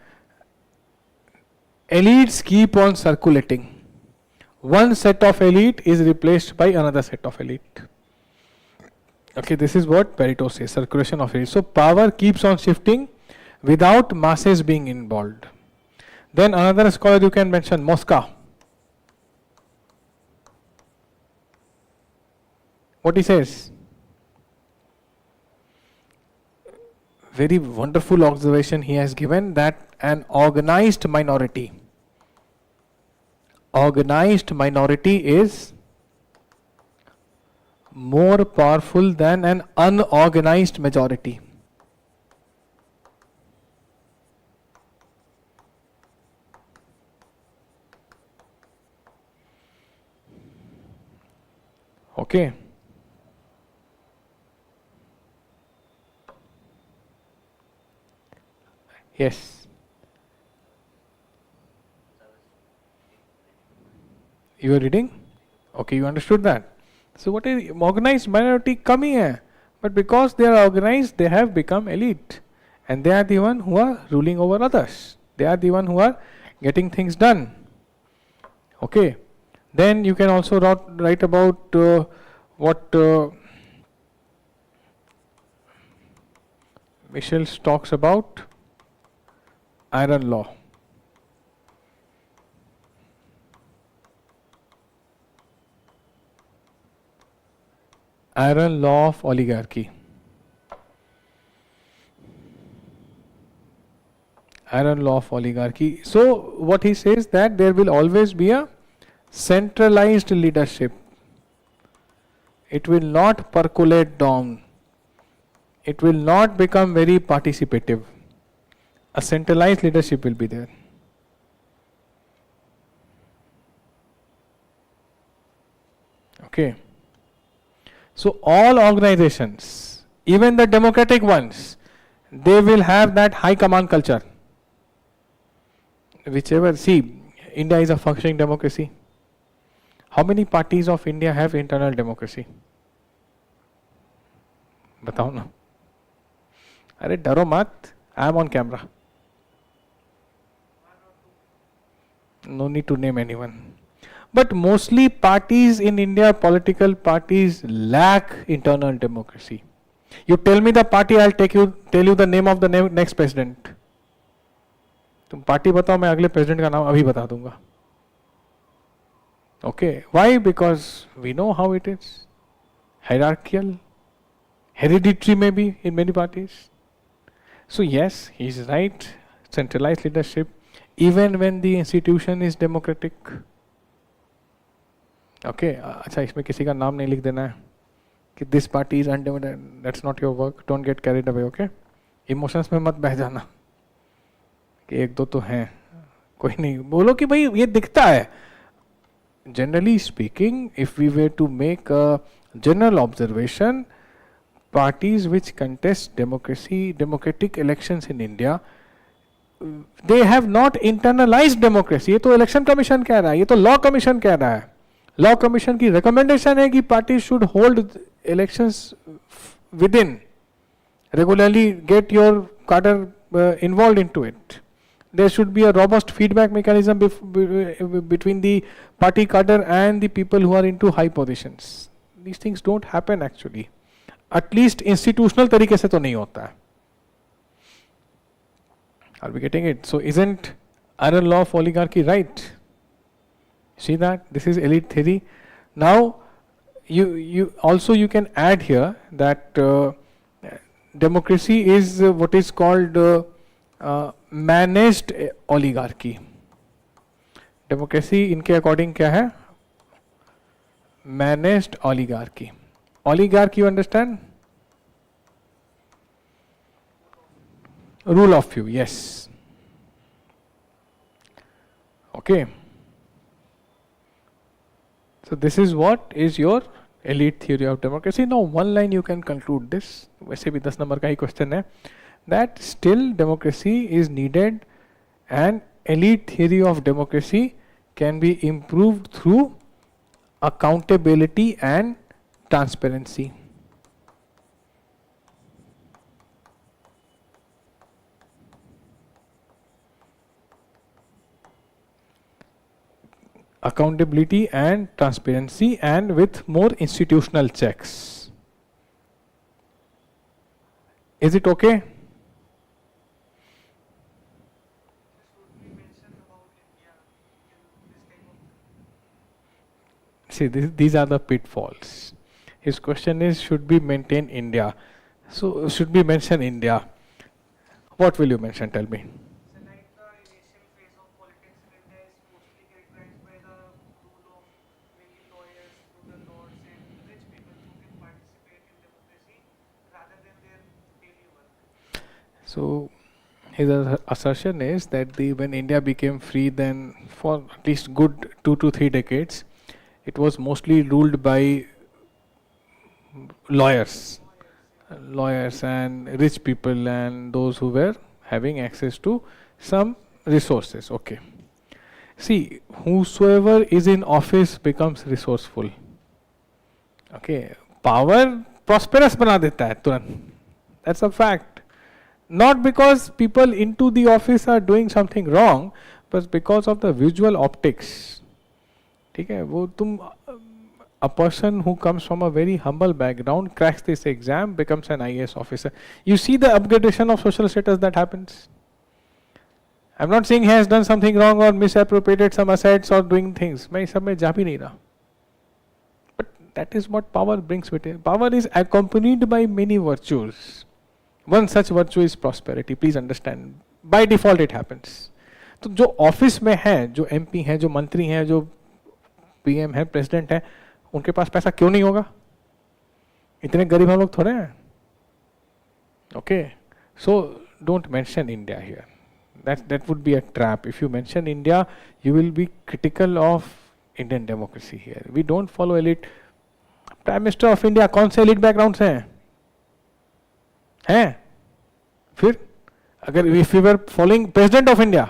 elites keep on circulating. One set of elite is replaced by another set of elite. Okay, this is what Pareto says, circulation of elite. So power keeps on shifting without masses being involved. Then another scholar you can mention, Mosca. What he says? Very wonderful observation he has given, that an organized minority is more powerful than an unorganized majority. Okay. Yes. You are reading? Okay, you understood that. So what is organized minority? कमी है, but because they are organized, they have become elite, and they are the one who are ruling over others. They are the one who are getting things done. Okay. Then you can also write about what Michel talks about iron law. Iron law of oligarchy. Iron law of oligarchy. So what he says, that there will always be a centralized leadership. It will not percolate down. It will not become very participative. A centralized leadership will be there. Okay. So all organizations Even the democratic ones, they will have that high command culture. Whichever, see, India is a functioning democracy. How many parties of India have internal democracy? बताओ ना. अरे डरो मत, I am on camera. No need to name anyone. But mostly parties in India, political parties lack internal democracy. You tell me the party, I'll tell you the name of the next president. तुम party बताओ, मैं अगले president का नाम अभी बता दूंगा. Okay, why? Because we know how it is. Hierarchical, hereditary maybe in many parties. So yes, he is right. Centralized leadership, even when the institution is democratic. Okay, अच्छा इसमें किसी का नाम नहीं लिख देना है कि this party is undemocratic. That's not your work. Don't get carried away. Okay, emotions में मत बह जाना कि एक दो तो हैं, कोई नहीं. बोलो कि भाई ये दिखता है. Generally speaking, if we were to make a general observation, parties which contest democratic elections in India, they have not internalized democracy. ये तो इलेक्शन कमीशन कह रहा है, ये तो लॉ कमीशन कह रहा है. लॉ कमीशन की रिकमेंडेशन है कि party should hold elections within, regularly get your cadre involved into it. There should be a robust feedback mechanism between the party cadre and the people who are into high positions. These things don't happen actually. At least institutional तरीके से तो नहीं होता है. Are we getting it? So isn't iron law of oligarchy right? See that? This is elite theory. Now you also you can add here that democracy is what is called managed oligarchy. Democracy इनके according क्या है? Managed oligarchy. Oligarchy, you understand? Rule of few, yes. Okay. So this is what is your elite theory of democracy. Now one line you can conclude this. वैसे भी 10 number का ही question है. That still democracy is needed and elite theory of democracy can be improved through accountability and transparency. Accountability and transparency, and with more institutional checks. Is it okay? See, these are the pitfalls. His question is, should we maintain India? So, should we mention India? What will you mention? Tell me. So like the initial phase of politics in India is mostly characterized by the rule of many lawyers, rural lords and rich people who can participate in democracy rather than their daily work. So, his assertion is that when India became free, then for at least good 2 to 3 decades, it was mostly ruled by lawyers and rich people and those who were having access to some resources. Okay. See, whosoever is in office becomes resourceful. Okay. Power prosperous बना देता है तुरंत. That's a fact. Not because people into the office are doing something wrong, but because of the visual optics. ठीक है, वो तुम a person who comes from a very humble background cracks this exam, becomes an IAS officer. You see the upgradation of social status that happens. I'm not saying he has done something wrong or misappropriated some assets or doing things. मैं सब में जा भी नहीं रहा. But that is what power brings with it. Power is accompanied by many virtues. One such virtue is prosperity. Please understand. By default it happens. तो जो office में है, जो MP हैं, जो मंत्री हैं, जो PM है, प्रेसिडेंट है, उनके पास पैसा क्यों नहीं होगा? इतने गरीब हम लोग थोड़े हैं. Okay, so don't mention India here. That would be a trap. If you mention India, you will be critical of Indian democracy here. We don't follow elite. Prime Minister of India कौन से elite background से हैं? हैं? फिर अगर if we were following president of India,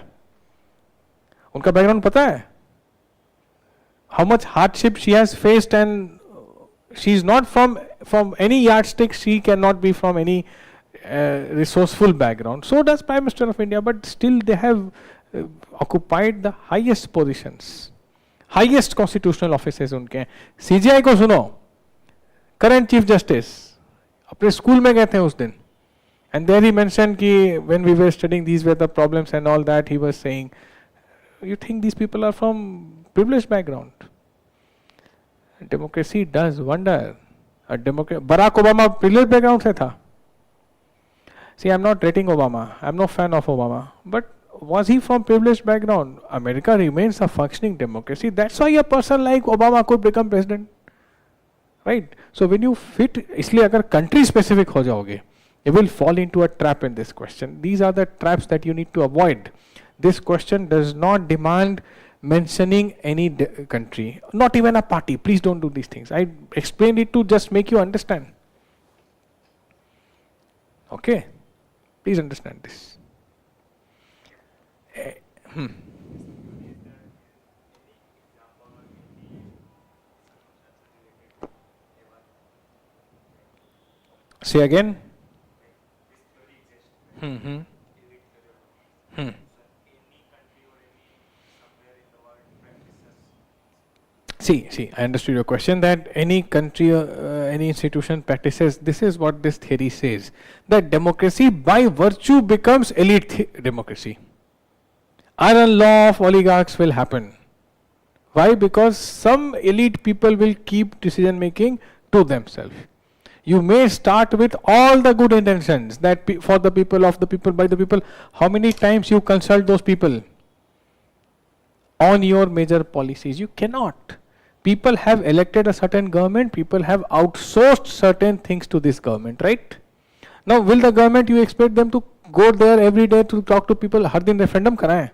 उनका background पता है? How much hardship she has faced, and she is not from any yardstick, she can not be from any resourceful background. So does Prime Minister of India, but still they have occupied the highest positions, highest constitutional offices उनके. CGI को सुनो, current Chief Justice अपने school में गए थे उस दिन, and there he mentioned कि when we were studying these were the problems and all that, he was saying, you think these people are from privileged background? Democracy does wonder. Barack Obama privileged background से था. See, I'm not rating Obama. I'm no fan of Obama. But was he from privileged background? America remains a functioning democracy. That's why a person like Obama could become president. Right? So when you fit, इसलिए अगर country specific हो जाओगे, you will fall into a trap in this question. These are the traps that you need to avoid. This question does not demand mentioning any country, not even a party. Please don't do these things. I explained it to just make you understand. Okay? Please understand this. Say again. See, I understood your question that any country, any institution practices, this is what this theory says, that democracy by virtue becomes elite democracy. Iron law of oligarchs will happen. Why? Because some elite people will keep decision making to themselves. You may start with all the good intentions, that for the people, of the people, by the people. How many times you consult those people on your major policies? You cannot. People have elected a certain government, people have outsourced certain things to this government, right? Now, will the government, you expect them to go there every day to talk to people? हर दिन referendum कराएं,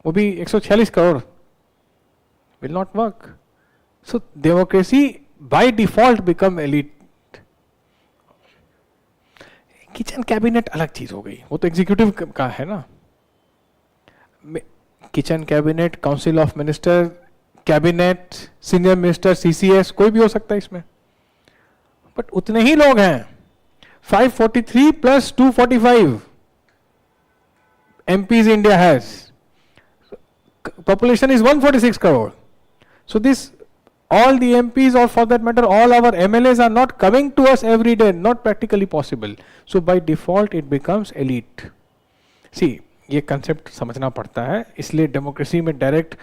वो भी 146 crore, will not work. So, democracy by default become elite. Kitchen cabinet अलग चीज हो गई, वो तो एग्जीक्यूटिव का है ना. Kitchen cabinet, council of minister, cabinet, senior minister, CCS, कोई भी हो सकता है इसमें, बट उतने ही लोग हैं. 543 plus 245 MPs India has. Population is 146 crore. So this, all the MPs, or for that matter all our MLAs, are not coming to us every day, not practically possible. So by default it becomes elite. See, ये concept समझना पड़ता है, इसलिए democracy में direct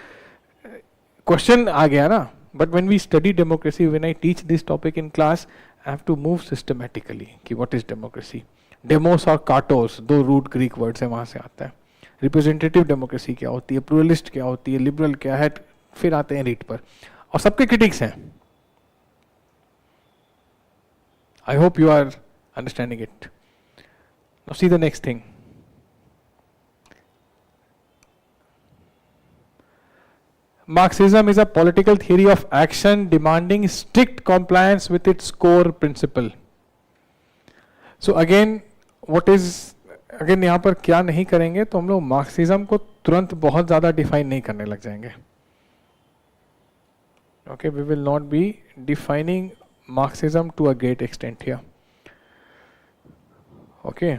question आ गया ना. But when we study democracy, when I teach this topic in class, I have to move systematically कि what is democracy. Demos और काटोस, दो root Greek words है, वहाँ से आता है. Representative democracy क्या होती है, pluralist क्या होती है, liberal क्या है, फिर आते हैं elite पर, और सबके critics हैं. I hope you are understanding it. Now see the next thing. Marxism is a political theory of action demanding strict compliance with its core principle. So again, what is, again यहाँ पर क्या नहीं करेंगे, तो हम लोग Marxism को तुरंत बहुत ज़्यादा डिफाइन नहीं करने लग जाएंगे. Okay, we will not be defining Marxism to a great extent here. Okay,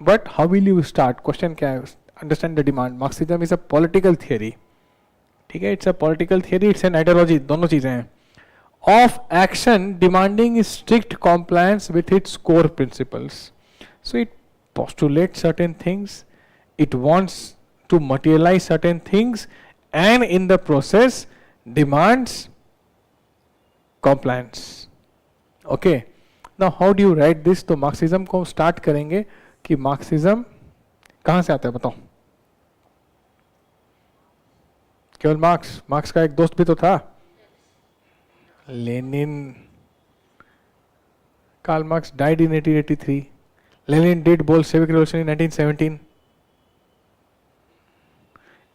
but how will you start? Question क्या है? Understand the demand. Marxism is a political theory. ठीक है, it's a political theory, it's an ideology, दोनों चीजें हैं. Of action demanding strict compliance with its core principles. So it postulates certain things, it wants to materialize certain things, and in the process demands compliance. Okay. Now how do you write this? तो Marxism को start करेंगे कि Marxism कहाँ से आता है बताओ. केवल मार्क्स का एक दोस्त भी तो था, Lenin. Karl Marx died in 1883. Lenin did Bolshevik Revolution in 1917.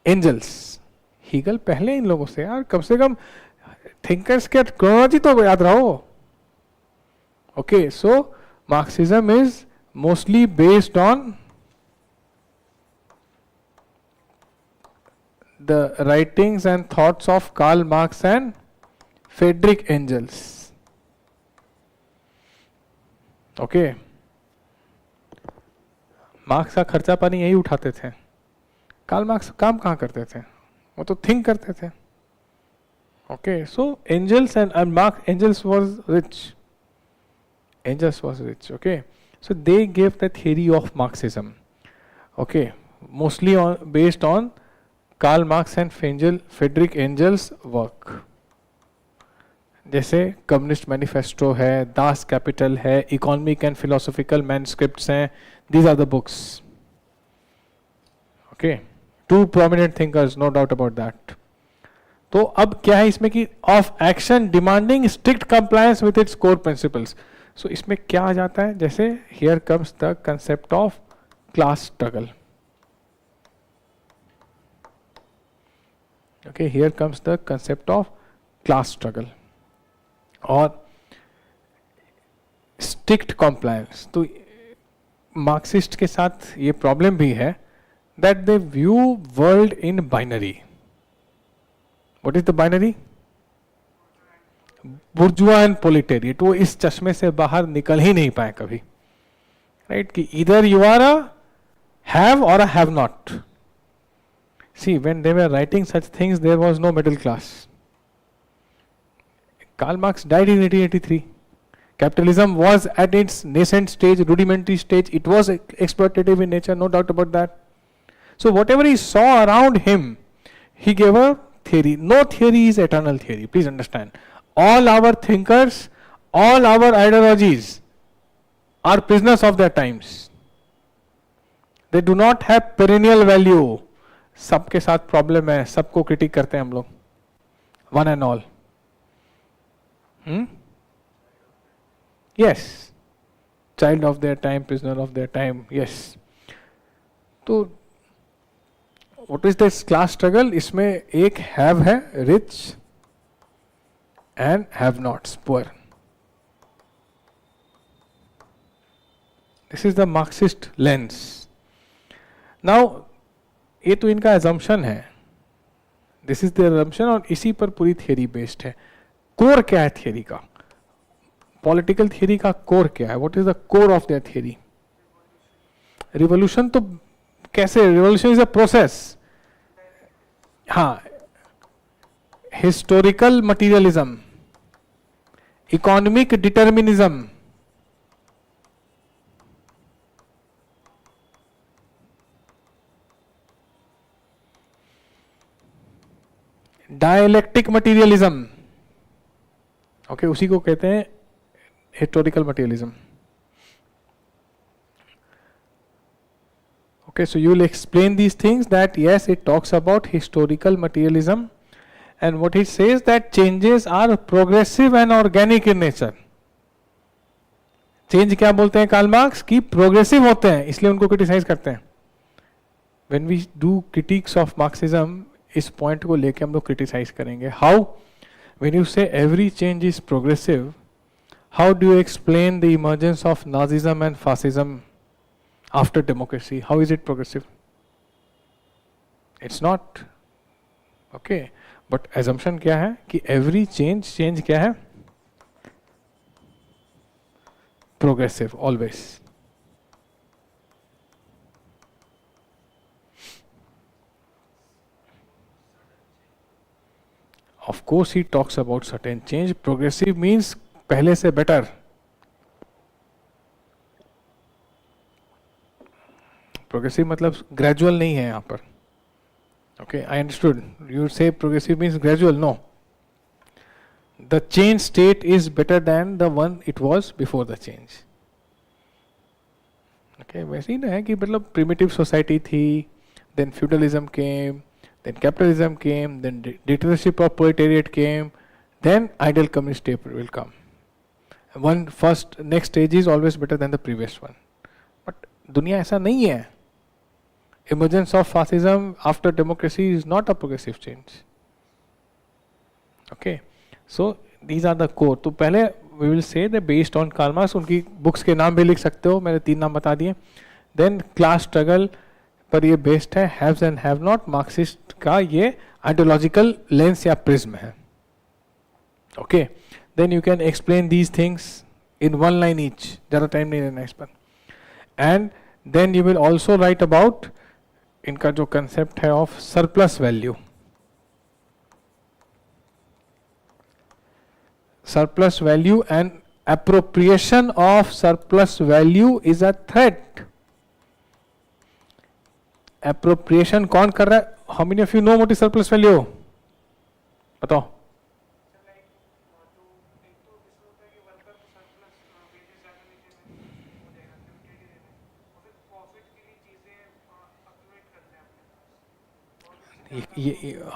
Engels, Hegel पहले इन लोगों से. यार कम से कम थिंकर्स के क्रोनोलॉजी तो याद रहो. Okay, so Marxism is mostly based on the writings and thoughts of Karl Marx and Friedrich Engels. Okay, marks का खर्चा पानी यही उठाते थे. कार्ल मार्क्स काम कहाँ करते थे? वो तो थिंक करते थे. Okay, so Engels and Marx, Engels was rich. Engels was rich. Okay, so they gave the theory of Marxism. Okay, mostly based on Karl Marx and Friedrich Engels' work. जैसे communist manifesto है, Das Kapital है, economic and philosophical manuscripts हैं. These are the books. Okay, two prominent thinkers, no doubt about that. तो अब क्या है इसमें कि of action demanding strict compliance with its core principles. So इसमें क्या आ जाता है? जैसे here comes the concept of class struggle. Okay, here comes the concept of class struggle और स्ट्रिक्ट कॉम्प्लायंस. तो मार्क्सिस्ट के साथ ये प्रॉब्लम भी है that they view world in binary. What is the binary? बुर्जुआ and proletariat. वो इस चश्मे से बाहर निकल ही नहीं पाए कभी, राइट? कि इधर यू आर अ हैव और a have not. See, when they were writing such things there was no middle class. Karl Marx died in 1883. Capitalism was at its nascent stage, rudimentary stage. It was exploitative in nature, no doubt about that. So whatever he saw around him, he gave a theory. No theory is eternal theory. Please understand. All our thinkers, all our ideologies are prisoners of their times. They do not have perennial value. सबके साथ problem है, सबको critic करते हैं हम लोग, one and all. Yes, child of their time, prisoner of their time. Yes. तो what is this class struggle? इसमें एक have है rich and have nots poor. This is the Marxist lens. Now ये तो इनका assumption है. This is the assumption और इसी पर पूरी theory based है. कोर क्या है थियरी का? पॉलिटिकल थियरी का कोर क्या है? What is the core of their theory? Revolution. तो कैसे? Revolution is a process. हाँ, historical materialism, economic determinism, dialectic materialism. Okay, उसी को कहते हैं historical materialism. Okay, so you will explain these things that yes it talks about historical materialism and what it says that changes are progressive and organic in nature. Change क्या बोलते हैं Karl Marx? की progressive होते हैं, इसलिए उनको criticize करते हैं. When we do critics of Marxism, इस पॉइंट को लेके हम लोग क्रिटिसाइज करेंगे. How? When you say every change is progressive, how do you explain the emergence of Nazism and Fascism after democracy? How is it progressive? It's not. Okay, but assumption क्या है कि every change क्या है? Progressive always. Of course he talks about certain change. Progressive means पहले से better. Progressive मतलब gradual नहीं है यहाँ पर. Okay, I understood. You say progressive means gradual. No. The change state is better than the one it was before the change. Okay, वैसे ही ना है कि मतलब primitive society थी, then feudalism came, then capitalism came, then dictatorship of proletariat came, then ideal communist state will come. Next stage is always better than the previous one. But दुनिया ऐसा नहीं है. Emergence of fascism after democracy is not a progressive change. Okay, so these are the core. तो पहले we will say the based on Karl Marx, उनकी books के नाम भी लिख सकते हो, मैंने 3 नाम बता दिए. देन क्लास स्ट्रगल पर ये बेस्ड है, haves and have not, Marxist का ये आइडियोलॉजिकल लेंस या प्रिज्म है. Okay, then you can explain these things in 1 line each, ज़्यादा टाइम नहीं लेना इस पर. And then you will also write about इनका जो कंसेप्ट है of surplus value. Surplus value and appropriation of surplus value is a threat. Appropriation कौन कर रहा है? How many of you know what is surplus value? बताओ.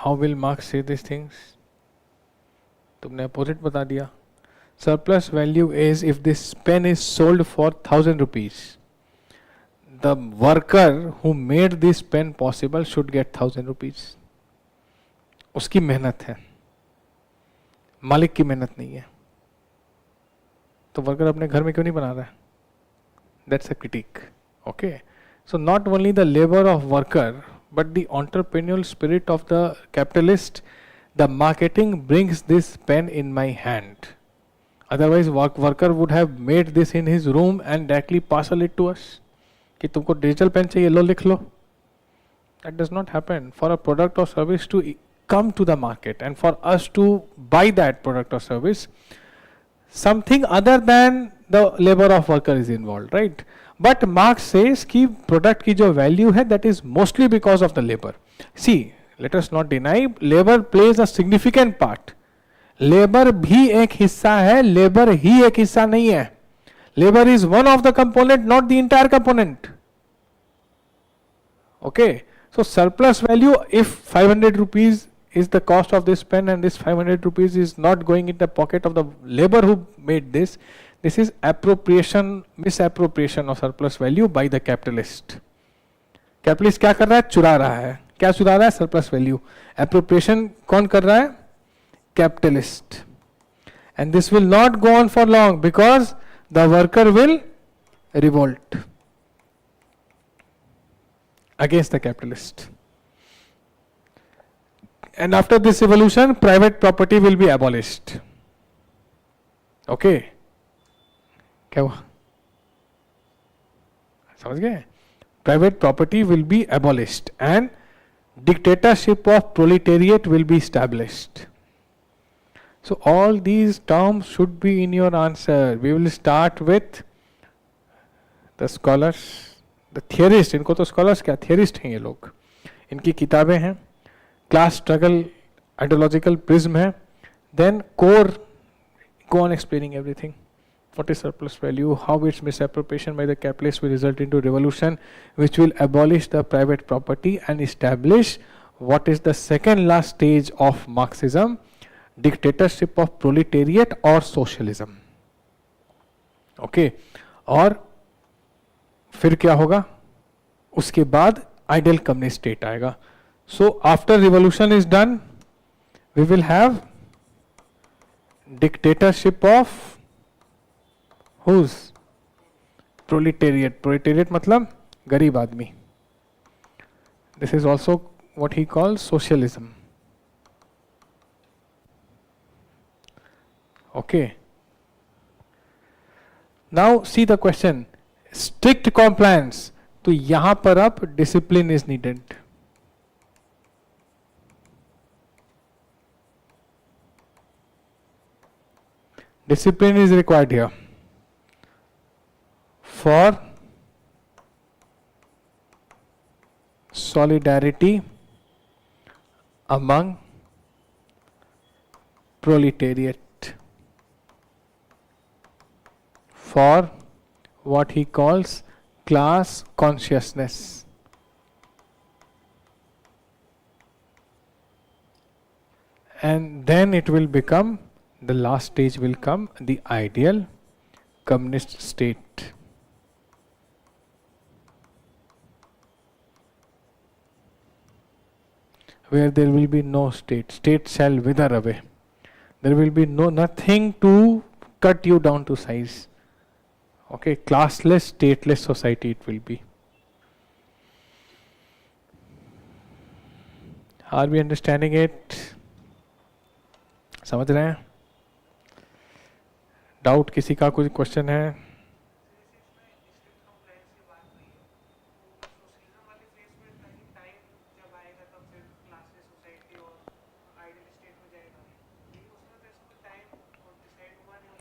How will Marx say these things? तुमने opposite बता दिया. Surplus value is if this pen is sold for 1000 rupees, the worker who made this pen possible should get 1000 rupees. उसकी मेहनत है, मालिक की मेहनत नहीं है. तो वर्कर अपने घर में क्यों नहीं बना रहा है? That's a critic. Okay, so not only the labour of worker but the entrepreneurial spirit of the capitalist. The marketing brings this pen in my hand. Otherwise, worker would have made this in his room and directly parcel it to us. कि तुमको digital pen चाहिए, लो लिख लो. That does not happen. For a product or service to come to the market and for us to buy that product or service, something other than the labor of worker is involved, right? But Marx says कि product की जो value है, that is mostly because of the labor. See, let us not deny, labor plays a significant part. Labor भी एक हिस्सा है, labor ही एक हिस्सा नहीं है. Labor is one of the component, not the entire component. Okay, so surplus value, if 500 rupees is the cost of this pen and this 500 rupees is not going in the pocket of the labor who made this, this is appropriation, misappropriation of surplus value by the capitalist. Capitalist क्या कर रहा है? चुरा रहा है. क्या चुरा रहा है? Surplus value. एप्रोप्रिएशन कौन कर रहा है? Capitalist. And this will not go on for long because the worker will revolt against the capitalist. And after this revolution private property will be abolished. Okay, क्या हुआ? समझ गए? Private property will be abolished and dictatorship of proletariat will be established. So all these terms should be in your answer. We will start with the scholars, the theorists. इनको तो scholars क्या, theorists हैं ये लोग. इनकी किताबें हैं. Class struggle, ideological prism है. Then core, go on explaining everything. What is surplus value? How its misappropriation by the capitalists will result into revolution, which will abolish the private property and establish what is the second last stage of Marxism, dictatorship of proletariat or socialism. Okay, और फिर क्या होगा? उसके बाद ideal communist state आएगा. So after revolution is done, we will have dictatorship of whose? Proletariat. Proletariat मतलब गरीब आदमी. This is also what he calls socialism. Okay. Now see the question. Strict compliance. तो यहां पर अब discipline is needed. Discipline is required here. For solidarity among proletariat, for what he calls class consciousness. And then it will become, the last stage will come, the ideal communist state. Where there will be no state. State shall wither away. There will be nothing to cut you down to size. Okay, classless, stateless society it will be. Are we understanding it? समझ रहे हैं? Doubt किसी का कोई question है?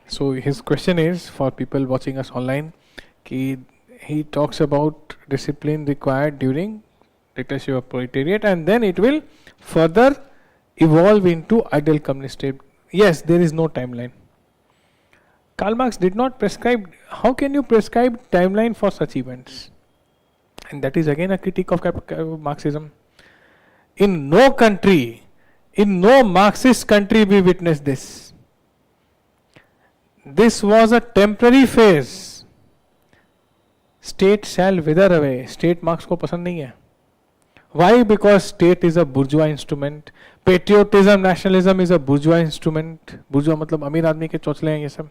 So his question is for people watching us online, he talks about discipline required during dictatorship of proletariat, and then it will further evolve into ideal communist state. Yes, there is no timeline. Karl Marx did not prescribe. How can you prescribe timeline for such events? And that is again a critique of Marxism. In no country, in no Marxist country we witness this. This was a temporary phase. State shall wither away. State Marx को पसंद नहीं है. Why? Because state is a bourgeois instrument. Patriotism, nationalism is a bourgeois instrument. Bourgeois मतलब अमीर आदमी के चौचले हैं ये सब.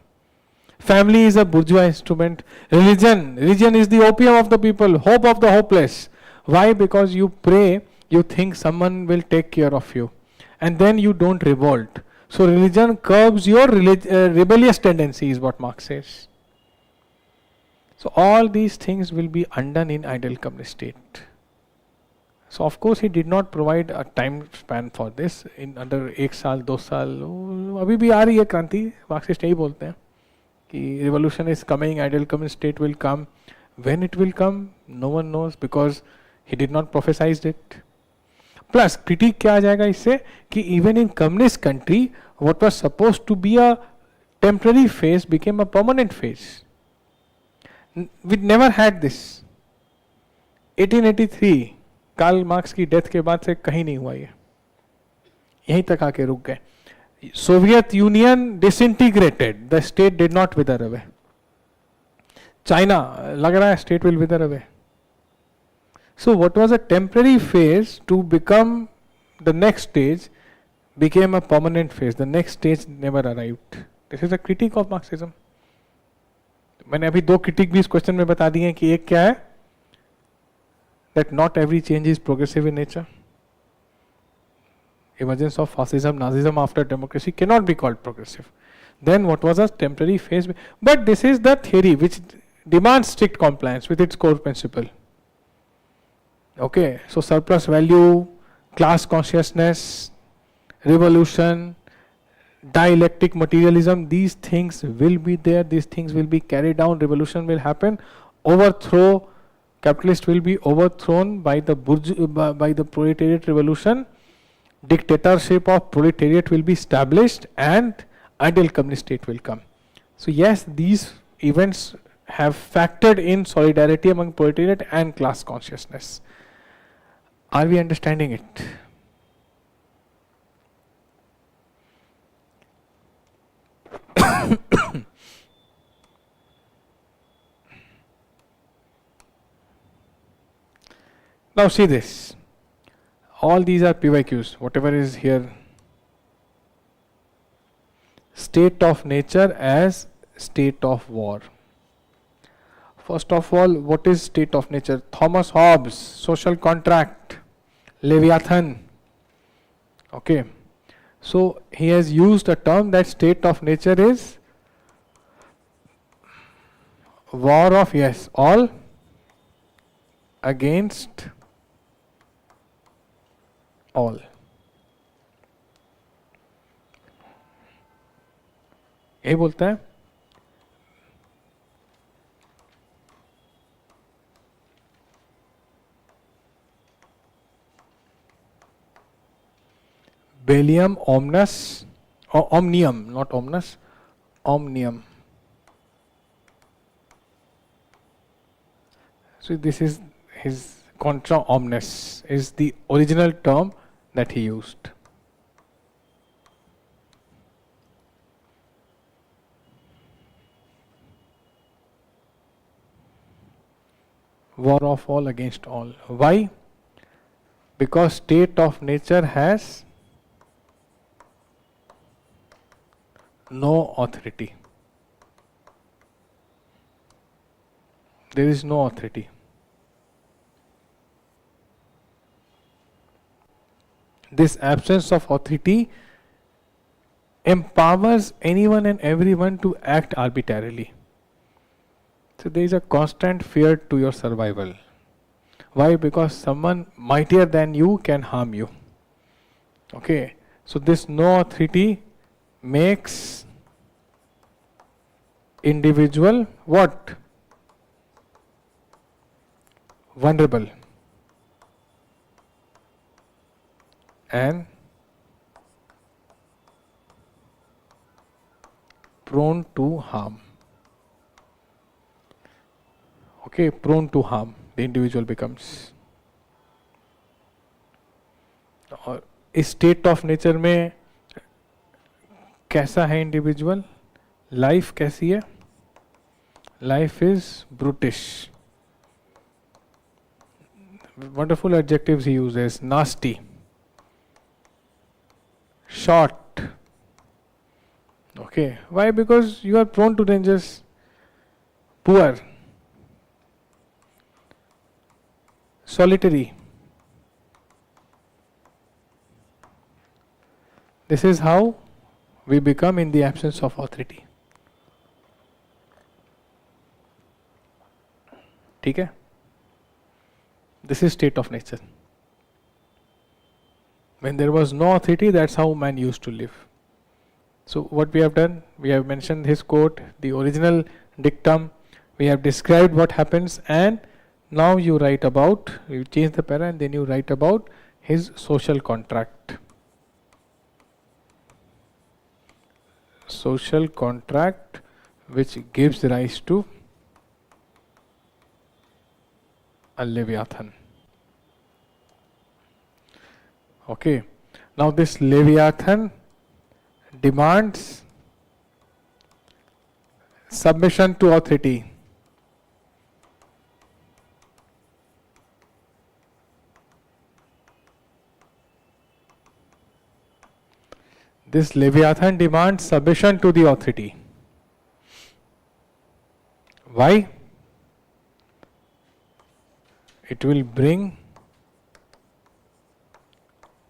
Family is a bourgeois instrument. Religion is the opium of the people, hope of the hopeless. Why? Because you pray, you think someone will take care of you, and then you don't revolt. So religion curbs your rebellious tendency, is what Marx says. So all these things will be undone in ideal communist state. So of course he did not provide a time span for this. In under 1 साल 2 साल अभी भी आ रही है क्रांति. Marxist यही बोलते हैं कि revolution is coming, ideal communist state will come. When it will come, no one knows, because he did not prophesize it. Plus critique क्या आ जाएगा इससे कि even in communist country what was supposed to be a temporary phase became a permanent phase. We never had this. 1883 Karl Marx की death के बाद से कहीं नहीं हुआ ये, यहीं तक आके रुक गए. Soviet Union disintegrated, the state did not wither away. China लग रहा है state will wither away. So what was a temporary phase to become the next stage became a permanent phase. The next stage never arrived. This is a critique of Marxism. मैंने अभी 2 critique भी इस question में बता दी हैं कि एक क्या है, that not every change is progressive in nature. Emergence of fascism, Nazism after democracy cannot be called progressive. Then what was a temporary phase? But this is the theory which demands strict compliance with its core principle. Okay, so surplus value, class consciousness, revolution, dialectic materialism, these things will be there, these things will be carried down, revolution will happen, overthrow, capitalist will be overthrown by the by the proletariat revolution, dictatorship of proletariat will be established, and ideal communist state will come. So yes, these events have factored in solidarity among proletariat and class consciousness. Are we understanding it? Now see this. All these are PYQs, whatever is here. State of nature as state of war. First of all, what is state of nature? Thomas Hobbes, social contract, Leviathan. Okay. So he has used a term that state of nature is war of, yes, all against all. यही बोलता है. Belium omnes, omnium, not omnes, omnium. So this is his contra omnes, is the original term that he used. War of all against all. Why? Because state of nature has no authority. there is no authority. This absence of authority empowers anyone and everyone to act arbitrarily. So there is a constant fear to your survival. Why? Because someone mightier than you can harm you. Okay, so this no authority makes individual what? Vulnerable and prone to harm. Okay, prone to harm the individual becomes. और इस state of nature में कैसा है individual? Life कैसी है? Life is brutish. Wonderful adjectives he uses: nasty, short. Okay, why? Because you are prone to dangers. Poor, solitary. This is how we become in the absence of authority. ठीक है? This is state of nature. When there was no authority, that's how man used to live. So what we have done, we have mentioned his quote, the original dictum, we have described what happens, and now you write about, you change the para and then you write about his social contract. Social contract which gives rise to a Leviathan. Okay, now this Leviathan demands submission to authority. This Leviathan demands submission to the authority. Why? It will bring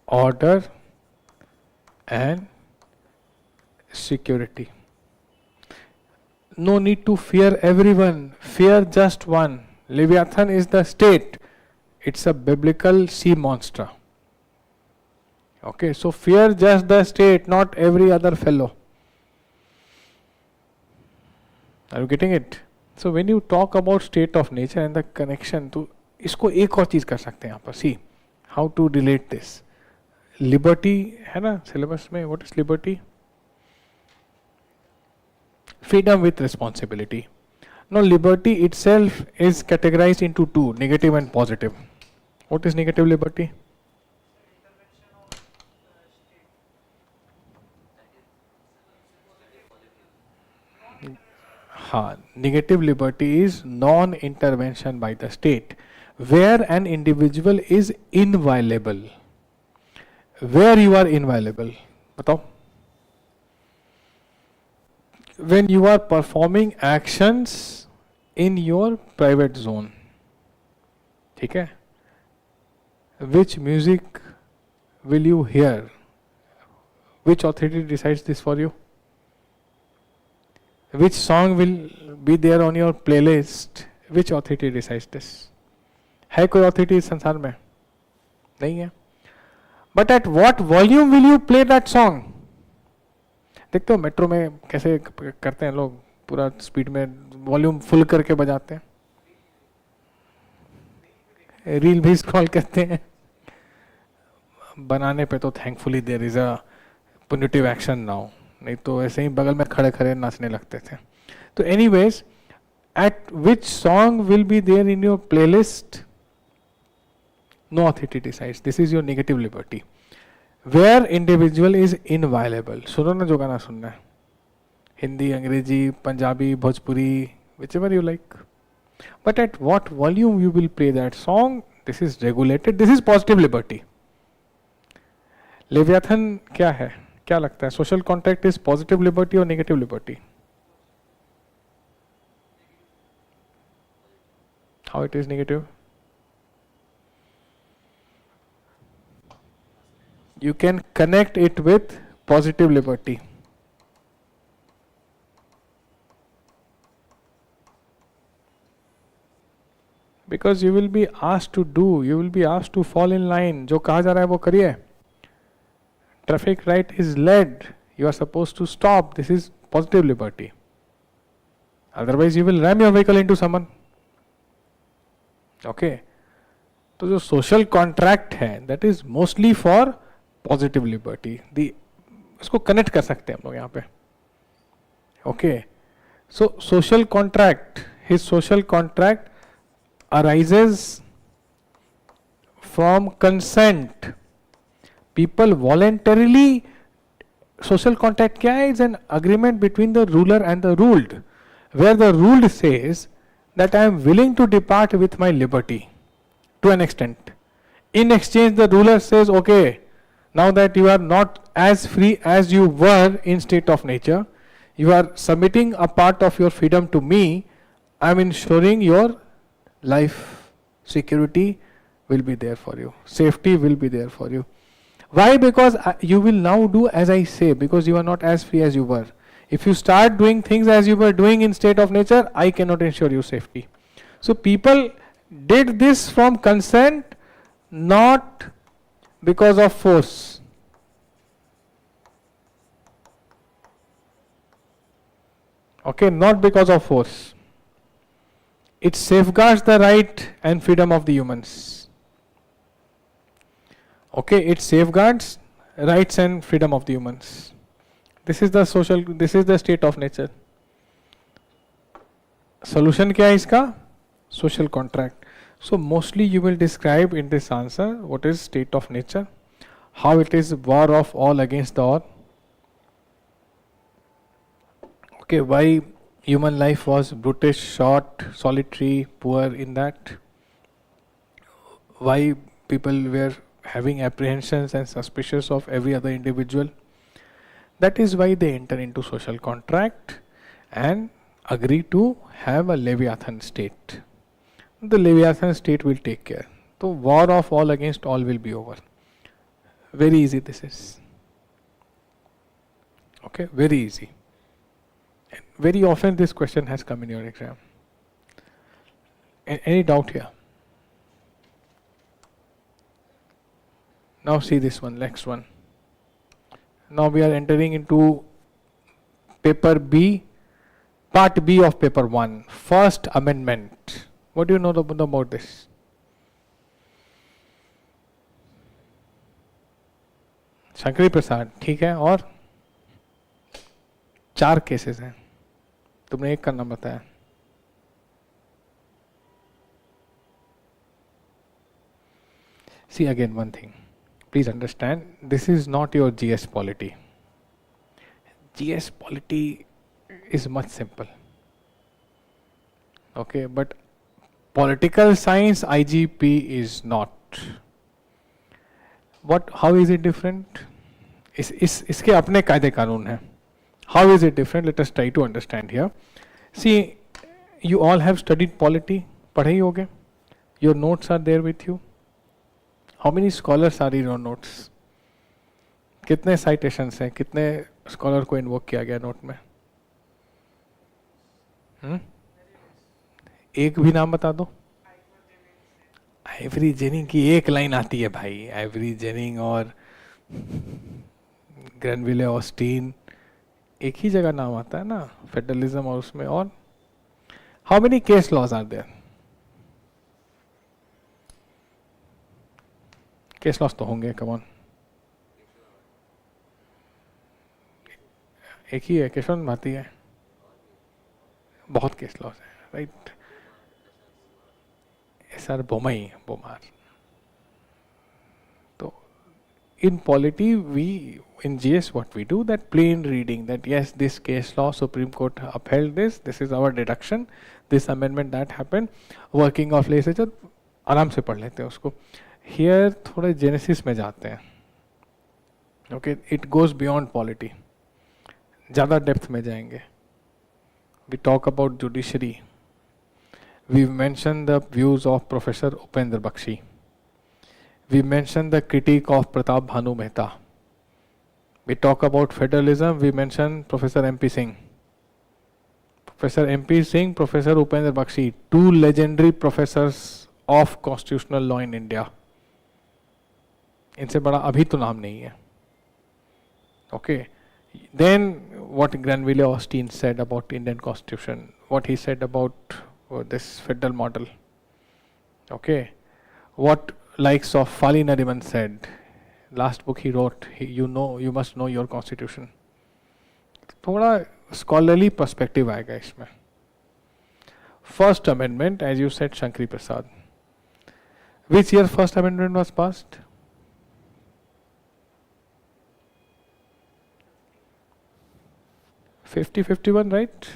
order and security. No need to fear everyone, fear just one. Leviathan is the state. It's a biblical sea monster. Okay, so fear just the state, not every other fellow. Are you getting it? So when you talk about state of nature and the connection, तो इसको एक और चीज कर सकते हैं यहाँ पर. See how to relate this. Liberty है ना syllabus में. What is liberty? Freedom with responsibility. Now liberty itself is categorized into two, negative and positive. What is negative liberty? Negative liberty is non-intervention by the state, where an individual is inviolable. Where you are inviolable? बताओ. When you are performing actions in your private zone. ठीक है? Which music will you hear? Which authority decides this for you? Which song will be there on your playlist? Which authority decides this? है कोई authority इस संसार में? नहीं है. But at what volume will you play that song? देखते हो metro में कैसे करते हैं लोग, पूरा स्पीड में वॉल्यूम फुल करके बजाते हैं, रील भी स्क्रॉल करते हैं. बनाने पे तो thankfully there is a punitive action now, नहीं तो ऐसे ही बगल में खड़े खड़े नाचने लगते थे. तो anyways, at which song will be there in your playlist? No authority decides. This is your negative liberty, where individual is inviolable. सुनो ना जो गाना सुनना है, हिंदी, अंग्रेजी, Punjabi, Bhojpuri, whichever you like. But at what volume you will play that song, this is regulated. This is positive liberty. Leviathan क्या है? क्या लगता है? Social contract is positive liberty or negative liberty? How it is negative? You can connect it with positive liberty. Because you will be asked to do, you will be asked to fall in line. जो कहा जा रहा है वो करिए. Traffic light is led. You are supposed to stop. This is positive liberty. Otherwise, you will ram your vehicle into someone. Okay. तो जो social contract है, that is mostly for positive liberty. इसको connect कर सकते हैं हम लोग यहाँ पे. Okay. So social contract, his social contract arises from consent. People voluntarily, social contract क्या है? Is an agreement between the ruler and the ruled, where the ruled says that I am willing to depart with my liberty to an extent. In exchange, the ruler says, okay, now that you are not as free as you were in state of nature, you are submitting a part of your freedom to me, I am ensuring your life security will be there for you, safety will be there for you. Why? Because you will now do as I say, because you are not as free as you were. If you start doing things as you were doing in state of nature, I cannot ensure you safety. So people did this from consent, not because of force. Okay, not because of force. It safeguards the right and freedom of the humans. Okay, it safeguards rights and freedom of the humans. This is the social, this is the state of nature. Solution क्या है इसका? Social contract. So mostly you will describe in this answer what is state of nature, how it is war of all against the all. Okay, why human life was brutish, short, solitary, poor in that. Why people were having apprehensions and suspicious of every other individual. That is why they enter into social contract and agree to have a Leviathan state. The Leviathan state will take care. So war of all against all will be over. Very easy this is. Okay, very easy. And very often this question has come in your exam. Any doubt here? Now see this one, next one. Now we are entering into paper B, part B of paper 1, First Amendment. What do you know about this? Shankari प्रसाद, ठीक है, और 4 cases हैं, तुमने एक का नाम बताया. See again one thing. Please understand, this is not your GS polity. GS polity is much simple. Okay, but political science IGP is not. What? How is it different? इसके अपने कायदे कानून हैं. How is it different? Let us try to understand here. See, you all have studied polity. पढ़े ही होगे. Your notes are there with you. How many scholars are in your notes? कितने citations हैं? कितने scholar को invoke किया गया note में? एक भी नाम बता दो. आइवरी जेनिंग की एक लाइन आती है भाई. आइवरी जेनिंग और ग्रेनविले ऑस्टीन, एक ही जगह नाम आता है ना, फेडरलिज्म और उसमें. और how many case laws are there? Case laws तो होंगे, कम ऑन. एक ही है, केशवन भाती है. बहुत केस लॉस है, राइट. सर बोमार. तो in polity in GS what we do, that plain reading, that yes, this case law, Supreme Court upheld this is our deduction, this amendment that happened, working of legislature, आराम से पढ़ लेते हैं उसको. Here थोड़े genesis में जाते हैं. Okay, it goes beyond polity. ज़्यादा depth में जाएंगे. We talk about judiciary. We mentioned the views of Professor Upendra Bakshi. We mentioned the critique of Pratap Bhanu Mehta. We talk about federalism, we mention Professor MP Singh. Professor MP Singh, Professor Upendra Bakshi, two legendary professors of constitutional law in India. इनसे बड़ा अभी तो नाम नहीं है. Okay. Then what Granville Austin said about Indian Constitution, what he said about this federal model. Okay. What likes of Fali Nariman said. Last book he wrote, you must know your constitution. थोड़ा scholarly perspective आएगा इसमें. First Amendment, as you said, Shankari Prasad. Which year First Amendment was passed? 50-51, right?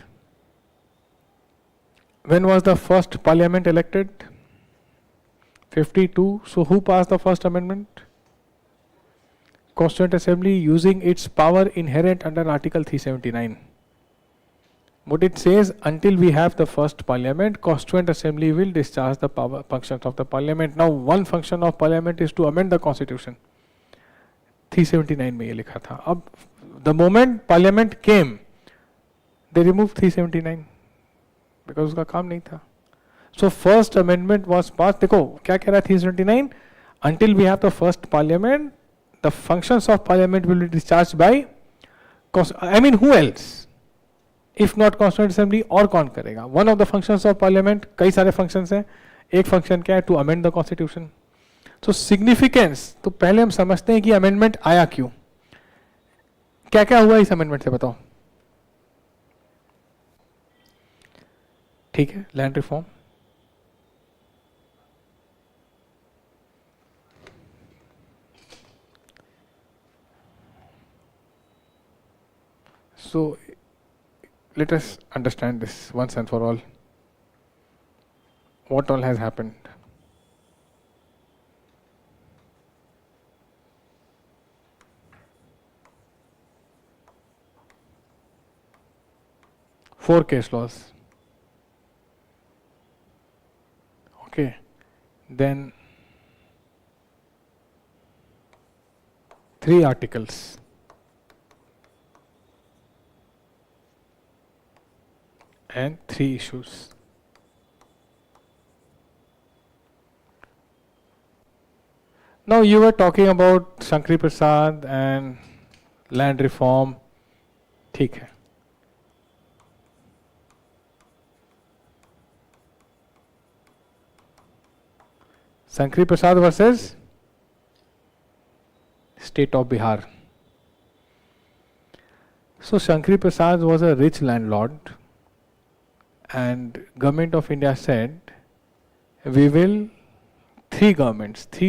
When was the first parliament elected? 52. So who passed the First Amendment? Constituent Assembly, using its power inherent under Article 379. What it says, until we have the first parliament, Constituent Assembly will discharge the power functions of the parliament. Now one function of parliament is to amend the constitution. 379 में ये लिखा था. अब the moment parliament came, they removed 379 because उसका काम नहीं था. So first amendment was passed. देखो क्या कह रहा है 379? Until we have the first parliament, the functions of parliament will be discharged by, I mean who else? If not Constituent Assembly, और कौन करेगा? One of the functions of parliament, कई सारे functions हैं. एक function क्या है? To amend the constitution. So significance, तो पहले हम समझते हैं कि amendment आया क्यों? क्या क्या हुआ इस amendment से बताओ? ठीक है, land reform. So let us understand this once and for all. What all has happened? Four case laws. Okay. Then 3 articles. And 3 issues. Now you were talking about Shankari Prasad and land reform. ठीक है. Shankari Prasad versus state of Bihar. So Shankari Prasad was a rich landlord. And government of India said, we will 3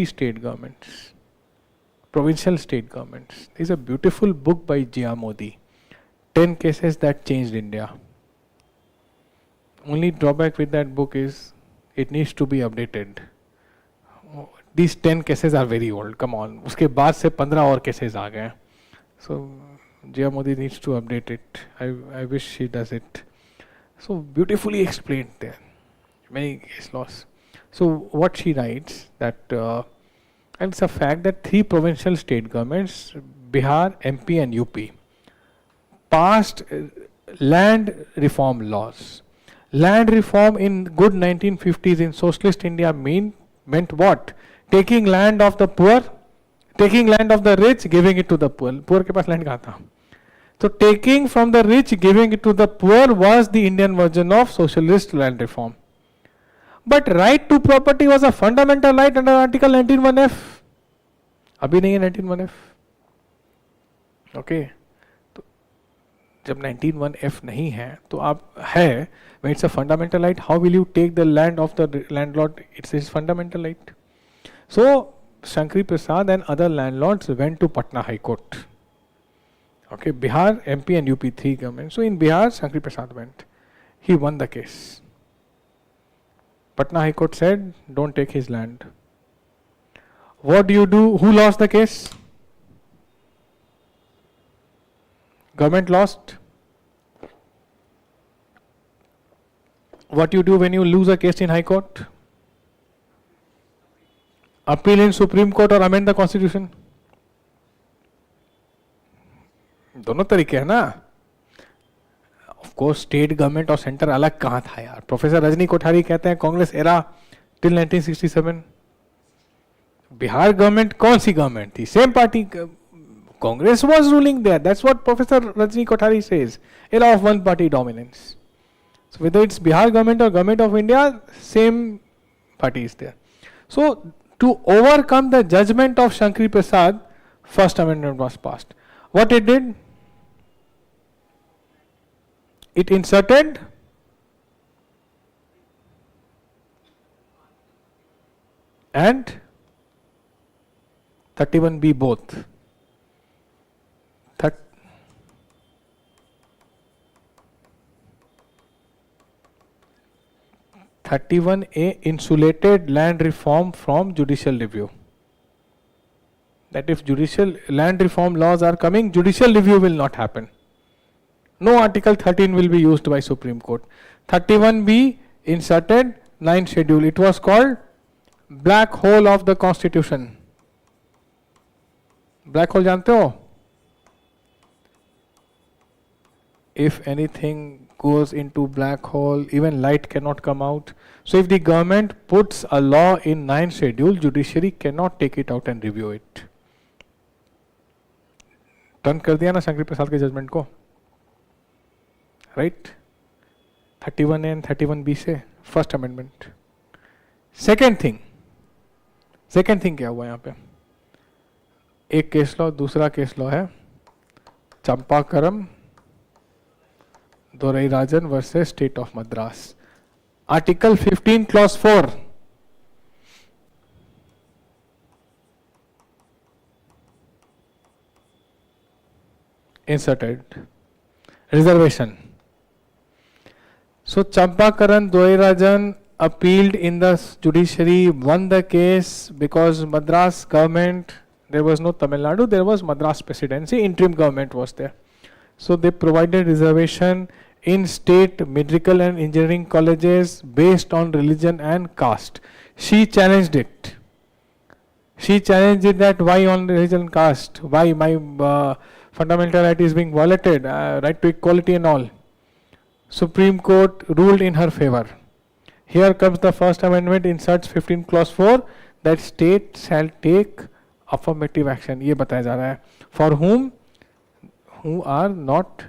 state governments, provincial state governments. There's a beautiful book by G.R. Modi, 10 cases that changed India. Only drawback with that book is it needs to be updated. These 10 cases are very old, come on. उसके बाद से 15 और cases आ गए. So G.R. Modi needs to update it. I wish he does it. So beautifully explained there, many case laws. So what she writes that, and it's a fact that 3 provincial state governments, Bihar, MP and UP, passed land reform laws. Land reform in good 1950s in socialist India meant what? Taking land of the poor, taking land of the rich, giving it to the poor. Poor के पास land कहाँ था? So taking from the rich, giving it to the poor was the Indian version of socialist land reform. But right to property was a fundamental right under Article 19(1)(f). अभी नहीं है 19(1)(f). Okay. तो जब 19(1)(f) नहीं है, तो आप है, when it's a fundamental right, how will you take the land of the landlord? It's his fundamental right. So Shankari Prasad and other landlords went to Patna High Court. Okay, Bihar, MP and UP 3 governments. So in Bihar, Shankari Prasad went. He won the case. Patna High Court said, don't take his land. What do you do? Who lost the case? Government lost. what you do when you lose a case in High Court? Appeal in Supreme Court or amend the Constitution. दोनों तरीके हैं ना. Of course, state government और centre अलग कहाँ था यार. Professor Rajni Kothari कहते हैं Congress era till 1967. Bihar government कौन सी गवर्नमेंट थी? Same party. Congress was ruling there. That's what professor Rajni Kothari says. Era of one party dominance. So whether it's Bihar government or government of India, same party is there. So to overcome the judgment of Shankari Prasad, First Amendment was passed. What it did? It inserted and 31B both. 31A insulated land reform from judicial review. That if judicial land reform laws are coming, judicial review will not happen. No Article 13 will be used by Supreme Court. 31B inserted 9th schedule. It was called black hole of the Constitution. Black hole जानते हो? If anything goes into black hole, even light cannot come out. So if the government puts a law in 9th schedule, judiciary cannot take it out and review it. Turn कर दिया ना शंकरी प्रसाद के judgement को, right? 31A and 31B से first amendment. Second thing क्या हुआ यहाँ पे? एक केस लॉ, दूसरा केस लॉ है Champakam Dorairajan versus state of Madras. Article 15 clause 4 inserted reservation. So Champakaran Doirajan appealed in the judiciary, won the case because Madras government, there was no Tamil Nadu, there was Madras presidency, interim government was there. So they provided reservation in state medical and engineering colleges based on religion and caste. She challenged it. She challenged it that why on religion and caste? Why my fundamental right is being violated, right to equality and all. Supreme Court ruled in her favor. Here comes the First Amendment, inserts 15 clause 4 that state shall take affirmative action. ये बताया जा रहा है. For whom? Who are not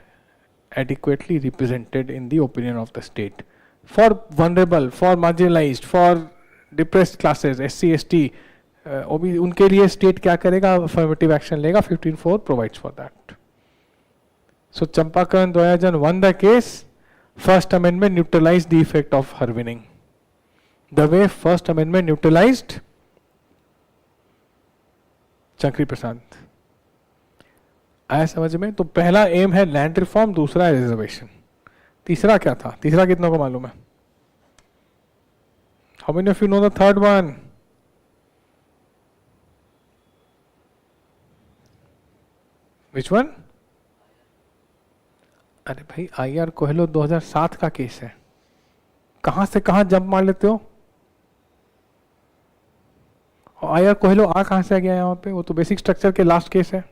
adequately represented in the opinion of the state. For vulnerable, for marginalized, for depressed classes, SC, ST, उनके लिए state क्या करेगा? Affirmative action लेगा. 15(4) provides for that. So Champakam Dorairajan won the case. First amendment neutralize the effect of her winning the way first amendment neutralized Shankari Prasad. आया समझ में? तो पहला एम है लैंड रिफॉर्म, दूसरा है रिजर्वेशन. तीसरा क्या था? तीसरा कितनों को मालूम है? How many of you know the third one? Which one? अरे भाई IR कोहेलो 2007 का केस है. कहां से कहां जंप मार लेते हो? और IR कोहेलो आ कहां से आ गया यहां पे? वो तो बेसिक स्ट्रक्चर के लास्ट केस है.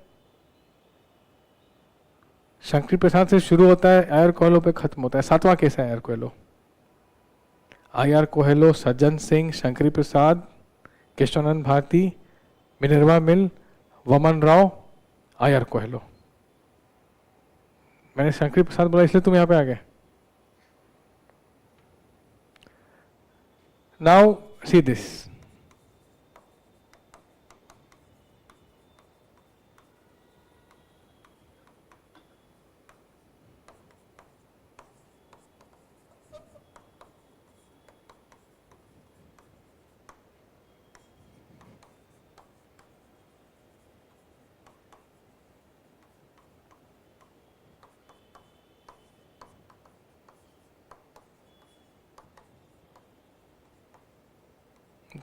शंकरी प्रसाद से शुरू होता है, IR कोहेलो पे खत्म होता है. 7वां केस है IR Coelho. IR Coelho, Sajjan Singh, Shankari प्रसाद, केशवानंद भारती, मिनर्वा मिल, वमन राव, IR कोहेलो. मैंने शंकरी प्रसाद बोला इसलिए तुम यहां पे आ गए. Now see this.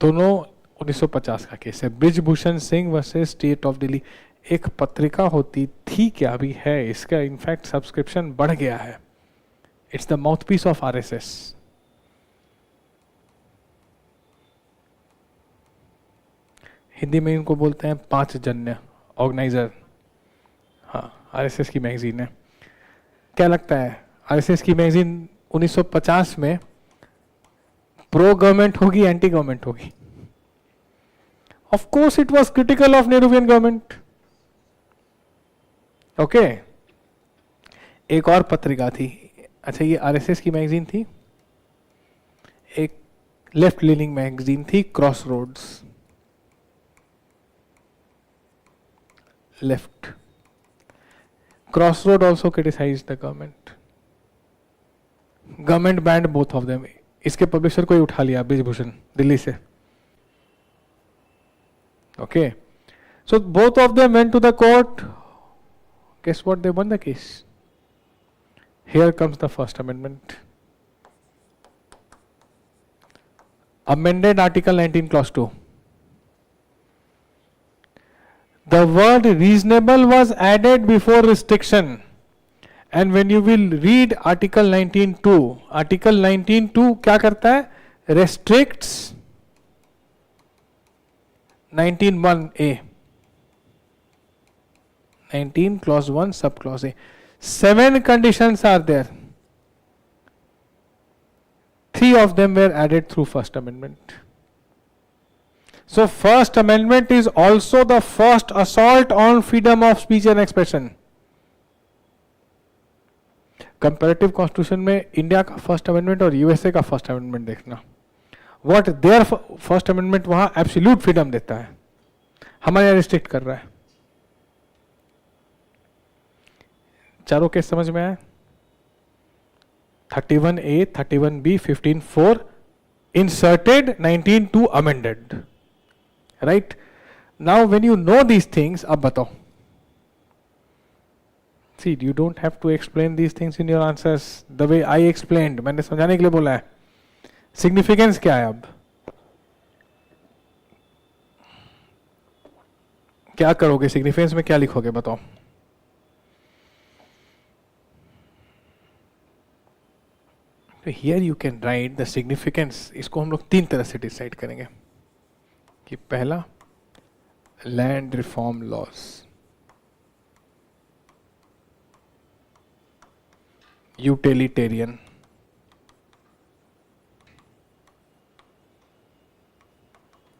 दोनों 1950 का केस है. Brijbhushan Singh versus state of Delhi. एक पत्रिका होती थी, क्या अभी है? इसका इनफैक्ट सब्सक्रिप्शन बढ़ गया है. It's the mouthpiece of RSS. Hindi में इनको बोलते हैं पांच जन्य ऑर्गेनाइजर। हाँ, आरएसएस की मैगजीन है। क्या लगता है आरएसएस की मैगजीन 1950 में प्रो गवर्नमेंट होगी एंटी गवर्नमेंट होगी? Of course it was critical of Nehruvian government. Okay, एक और पत्रिका थी, अच्छा ये आरएसएस की मैगजीन थी, एक लेफ्ट लीनिंग मैगजीन थी, Crossroads, left. Crossroad also criticized the government. Government banned both of them. इसके पब्लिशर को ही उठा लिया, ब्रिजभूषण दिल्ली से। Okay. So both of them went to the court. Guess what? They won the case. Here comes the First Amendment. Amended Article 19, Clause 2. The word reasonable was added before restriction, and when you will read Article 19(2), Article 19(2) क्या करता है? Restricts 19(1)(a), 19 Clause 1 sub Clause A. 7 conditions are there. 3 of them were added through First Amendment. So First Amendment is also the first assault on freedom of speech and expression. Comparative Constitution में India का first amendment और USA का first amendment देखना, what there first amendment वहां absolute freedom देता है, हमारे यहाँ रिस्ट्रिक्ट कर रहा है। चारों केस समझ में आया? 31A, 31B, 15(4) inserted, 19(2) amended. Right? Now when you know these things, अब बताओ। See, you don't have to explain these things in your answers the way I explained. मैंने समझाने के लिए बोला है। Significance क्या है अब? क्या करोगे? Significance में क्या लिखोगे बताओ? So here you can write the significance. इसको हम लोग 3 तरह से डिसाइड करेंगे कि पहला, land reform laws, utilitarian,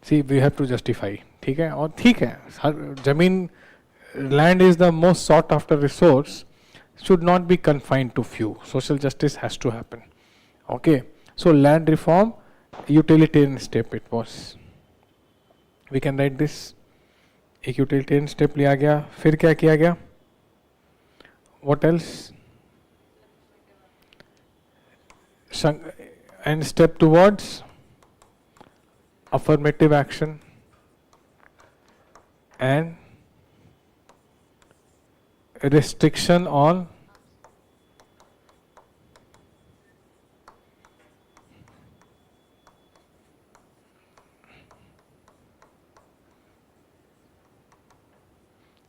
see we have to justify, ठीक है। और ठीक है, हर जमीन, land is the most sought after resource, should not be confined to few. Social justice has to happen. Okay, so land reform, utilitarian step it was. We can write this. एक utilitarian step लिया गया, फिर क्या किया गया? What else? And step towards affirmative action and restriction on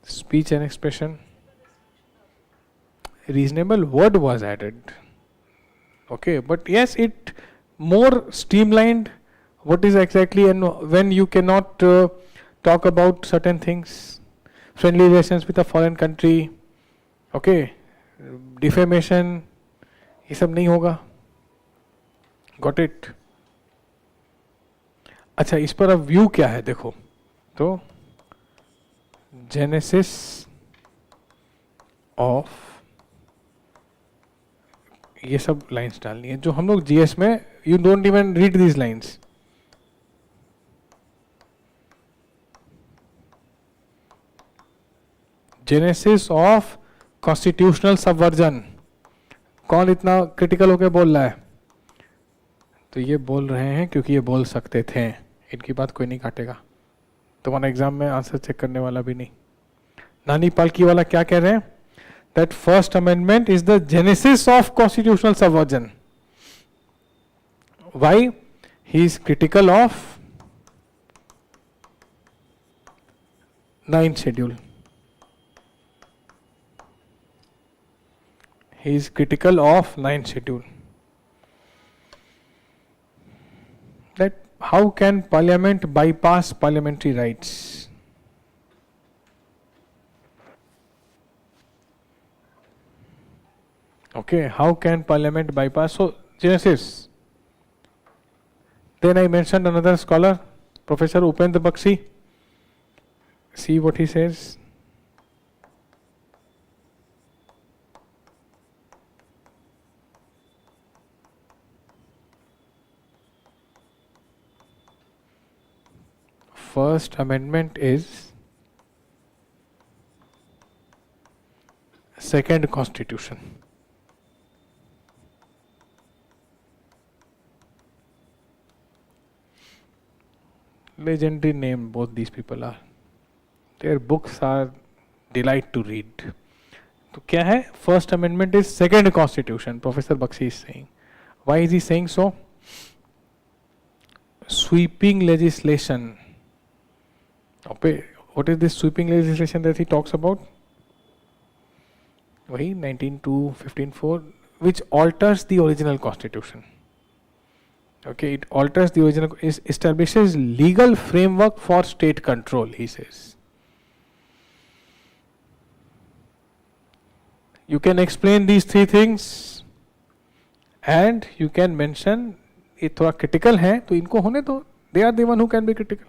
speech and expression. Reasonable word was added. Okay, but yes, it more streamlined what is exactly, and when you cannot talk about certain things, friendly relations with a foreign country, okay, defamation, ये सब नहीं होगा. Got it? अच्छा, इस पर अब view क्या है देखो. तो जेनेसिस ऑफ, ये सब लाइंस डालनी है जो हम लोग जीएस में, you don't even read these lines. Genesis of constitutional subversion. कौन इतना क्रिटिकल होकर बोल रहा है? तो ये बोल रहे हैं क्योंकि ये बोल सकते थे, इनकी बात कोई नहीं काटेगा. तुम्हारा एग्जाम में आंसर चेक करने वाला भी नहीं. नानी पालकी वाला क्या कह रहे हैं? That first amendment is the genesis of constitutional subversion. Why? He is critical of 9th schedule. He is critical of 9th schedule. That how can parliament bypass parliamentary rights? Okay, how can parliament bypass? So, Genesis. Then I mentioned another scholar, Professor Upendra Bakshi. See what he says. First Amendment is second Constitution. Legendary name both these people are. Their books are delight to read. तो क्या है? First Amendment is second Constitution. Professor Bakshi is saying. Why is he saying so? Sweeping legislation. Okay, what is this sweeping legislation that he talks about? Why 19.2, 15.4, which alters the original Constitution. Okay, it alters the original, establishes legal framework for state control, he says. You can explain these three things and you can mention, ये थोड़ा critical है तो इनको होने दो, they are the one who can be critical.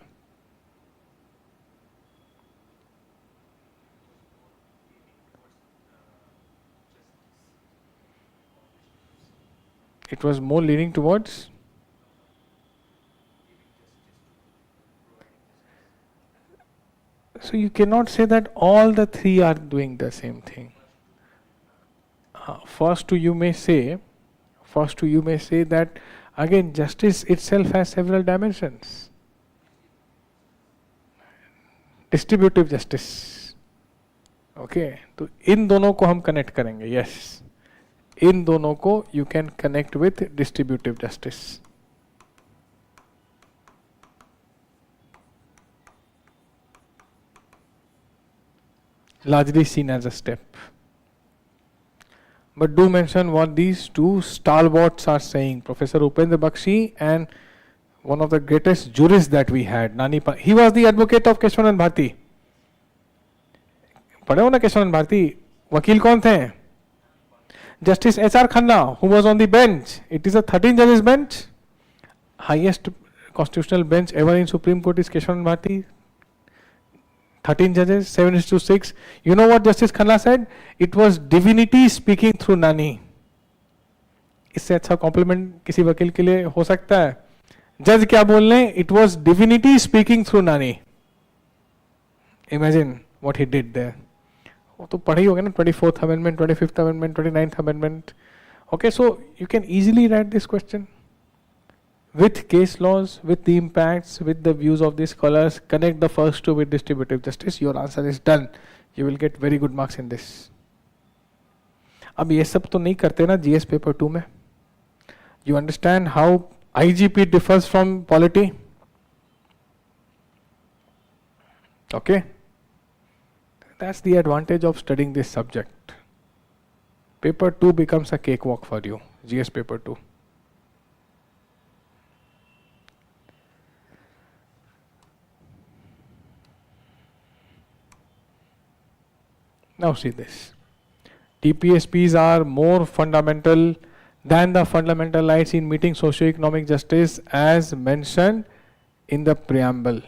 It was more leaning towards so you cannot say that all the three are doing the same thing. First you may say that again justice itself has several dimensions. Distributive justice. Okay, तो इन दोनों को हम connect करेंगे. Yes, इन दोनों को you can connect with distributive justice. Largely seen as a step. But do mention what these two stalwarts are saying. Professor Upendra Bakshi and one of the greatest jurists that we had, he was the advocate of Keshwanand Bharti. पढ़े हो ना केशवानंद भारती? वकील कौन थे? Justice H.R. Khanna, who was on the bench. It is a 13 judges bench. Highest constitutional bench ever in Supreme Court is Keshwanand Bharti. 13 judges, 7:6. You know what Justice Khanna said? It was divinity speaking through Nani. इससे अच्छा compliment किसी वकील के लिए हो सकता है? जज क्या बोल रहे? It was divinity speaking through Nani. Imagine what he did there. वो तो पढ़ी होगा ना 24th Amendment, 25th Amendment, 29th Amendment. Okay, so you can easily write this question. With case laws, with the impacts, with the views of the scholars, connect the first two with distributive justice, your answer is done. You will get very good marks in this. अब ये सब तो नहीं करते ना GS paper 2 में. You understand how IGP differs from polity? Okay? That's the advantage of studying this subject. Paper 2 becomes a cakewalk for you, GS paper 2. Now see this. TPSPs are more fundamental than the fundamental rights in meeting socio-economic justice as mentioned in the preamble.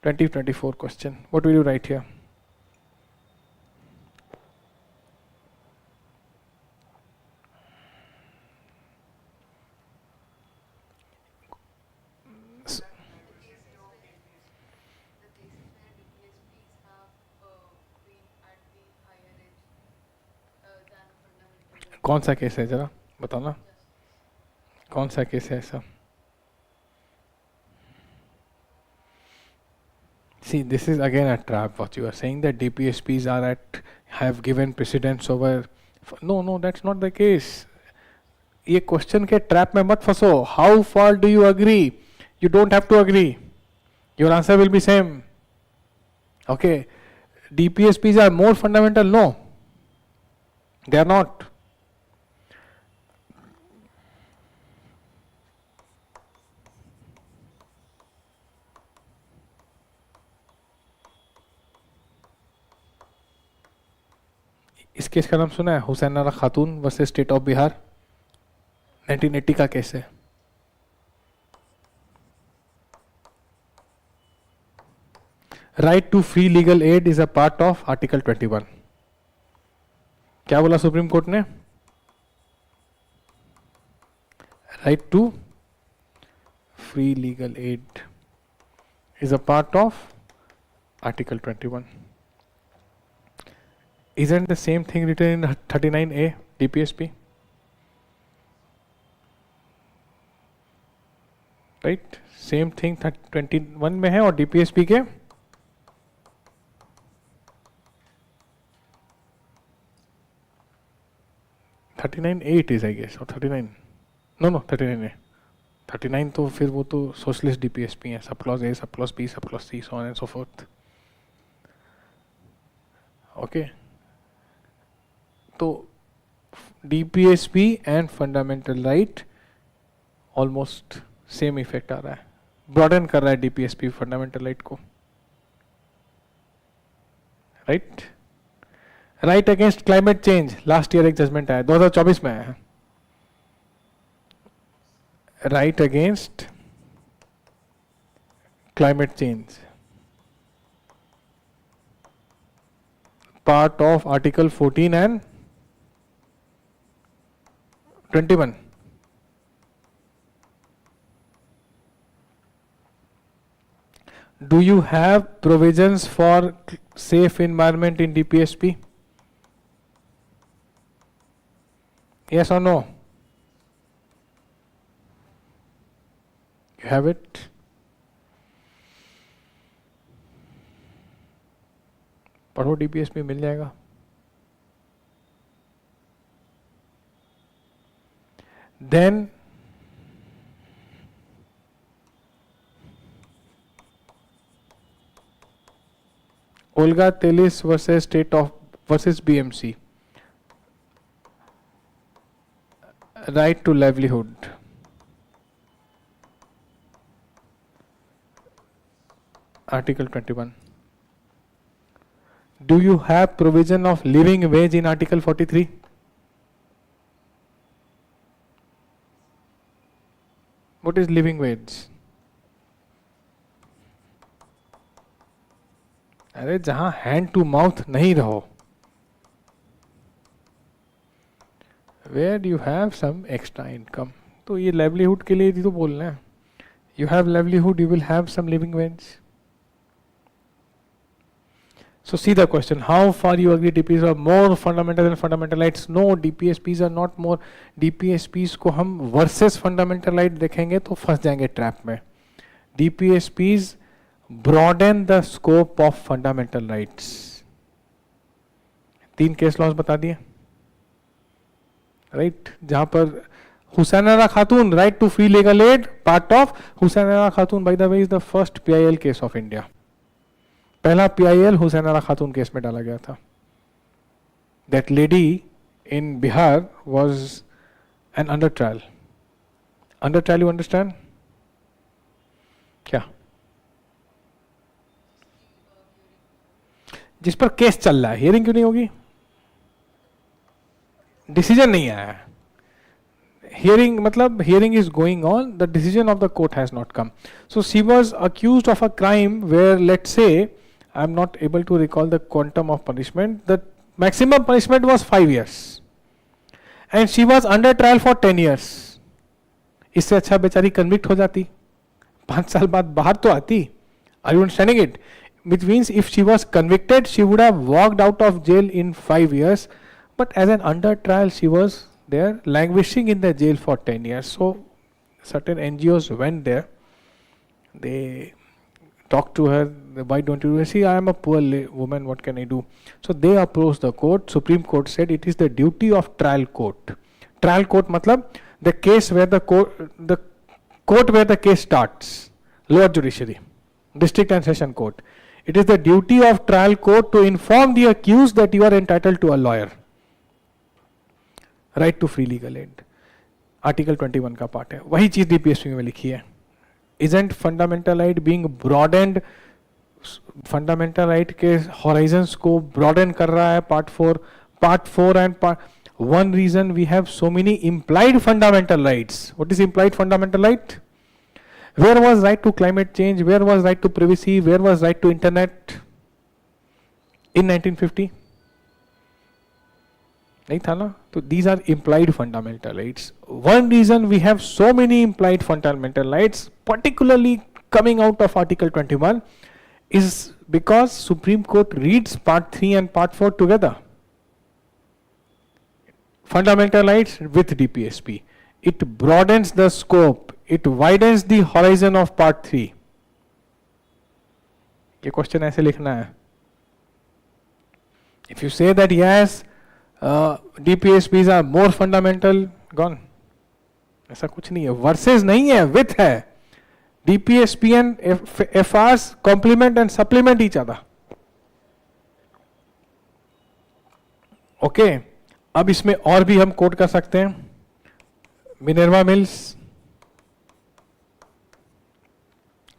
2024 question. What will you write here? कौन सा case है जरा बताओ ना कौन सा case है ऐसा See, this is again a trap what you are saying that DPSPs have given precedence over no that's not the case ये क्वेश्चन के ट्रैप में मत फंसो how far do you agree you don't have to agree your answer will be same okay DPSPs are more fundamental no they are not इस case का नाम सुना है, हुसैन आरा खातून versus state of Bihar, 1980 का केस है. Right to free legal aid is a part of article 21. क्या बोला Supreme Court ने? Right to free legal aid is a part of Article 21. Isn't the same thing written in 39A DPSP? Right? Same thing 21 में है और DPSP के 39A it is, I guess, or 39. No, 39A. 39 तो फिर वो तो socialist DPSP है, सब clause A, sub clause B, sub clause C, so on and so forth. Okay, तो DPSP and fundamental right almost same effect आ रहा है, ब्रॉडन कर रहा है डीपीएसपी फंडामेंटल राइट को. Right, right against climate change, last year एक judgment आया, 2024 में आया है. Right against climate change, part of Article 14 and 21. Do you have provisions for safe environment in DPSP? Yes or no? You have it? पढ़ो, DPSP मिल जाएगा. Then Olga Telis versus State of versus BMC. Right to livelihood. Article 21. Do you have provision of living wage in Article 43? What is living wage? अरे जहां hand to mouth नहीं रहो, where you have some extra income. तो ये livelihood के लिए ही तो बोल रहे हैं. You have livelihood, you will have some living wage. So see the question, how far you agree DPSPs are more fundamental than fundamental rights? No, DPSPs are not more. DPSPs को हम versus fundamental right देखेंगे तो फंस जाएंगे trap में. DPSPs broaden the scope of fundamental rights. 3 case laws बता दिए, right, जहां पर Hussainara Khatoon right to free legal aid, part of Hussainara Khatoon by the way is the first PIL case of India. पहला PIL Hussainara Khatoon case में डाला गया था. That lady in Bihar was an under trial. Under trial, you understand क्या? जिस पर case चल रहा है, हियरिंग क्यों नहीं होगी? डिसीजन नहीं आया है. Hearing मतलब hearing is going on, the decision of the court has not come. So she was accused of a crime where, let's say, I am not able to recall the quantum of punishment. The maximum punishment was 5 years, and she was under trial for 10 years. इससे अच्छा बेचारी convict हो जाती, 5 साल बाद बाहर तो आती. Are you understanding it? Which means if she was convicted, she would have walked out of jail in 5 years. But as an under trial, she was there languishing in the jail for 10 years. So certain NGOs went there. They talked to her. Why don't you see? I am a poor woman. What can I do? So they approached the court. Supreme Court said it is the duty of trial court. Trial court matlab the case where the court where the case starts. Lower judiciary, district and session court. It is the duty of trial court to inform the accused that you are entitled to a lawyer. Right to free legal aid. Article 21 का part है. वही चीज DPSP में लिखी है. Isn't fundamental right being broadened? Fundamental right के horizons को broaden कर रहा है part 4. part 4 and part. One reason we have so many implied fundamental rights. What is implied fundamental right? Where was right to climate change? Where was right to privacy? Where was right to internet in 1950? नहीं था ना? So these are implied fundamental rights. One reason we have so many implied fundamental rights, particularly coming out of Article 21, is because Supreme Court reads Part 3 and Part 4 together. Fundamental rights with DPSP. It broadens the scope. It widens the horizon of Part 3. ये question ऐसे लिखना है. If you say that yes, DPSPs are more fundamental, gone. ऐसा कुछ नहीं है. Versus नहीं है, with है. DPSP and FRs complement and supplement each other. Okay. अब इसमें और भी हम कोट कर सकते हैं. Minerva Mills.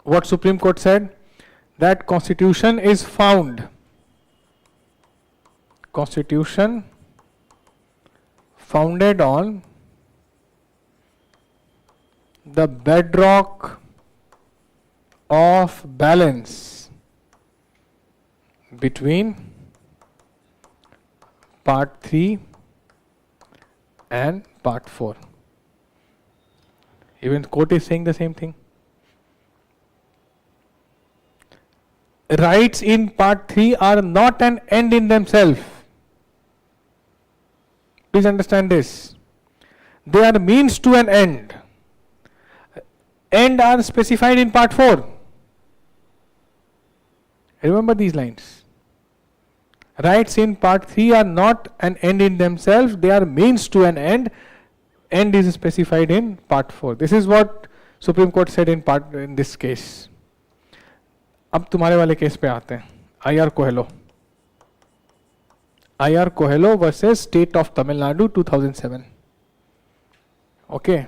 What Supreme Court said? That Constitution is found. Constitution founded on the bedrock of balance between Part 3 and Part 4. Even court is saying the same thing. Rights in Part 3 are not an end in themselves. Please understand this. They are means to an end. End are specified in Part 4. Remember these lines. Rights in Part 3 are not an end in themselves. They are means to an end. End is specified in Part 4. This is what Supreme Court said in this case. अब तुम्हारे वाले case पे आते हैं. IR Coelho. IR Coelho versus State of Tamil Nadu 2007. Okay.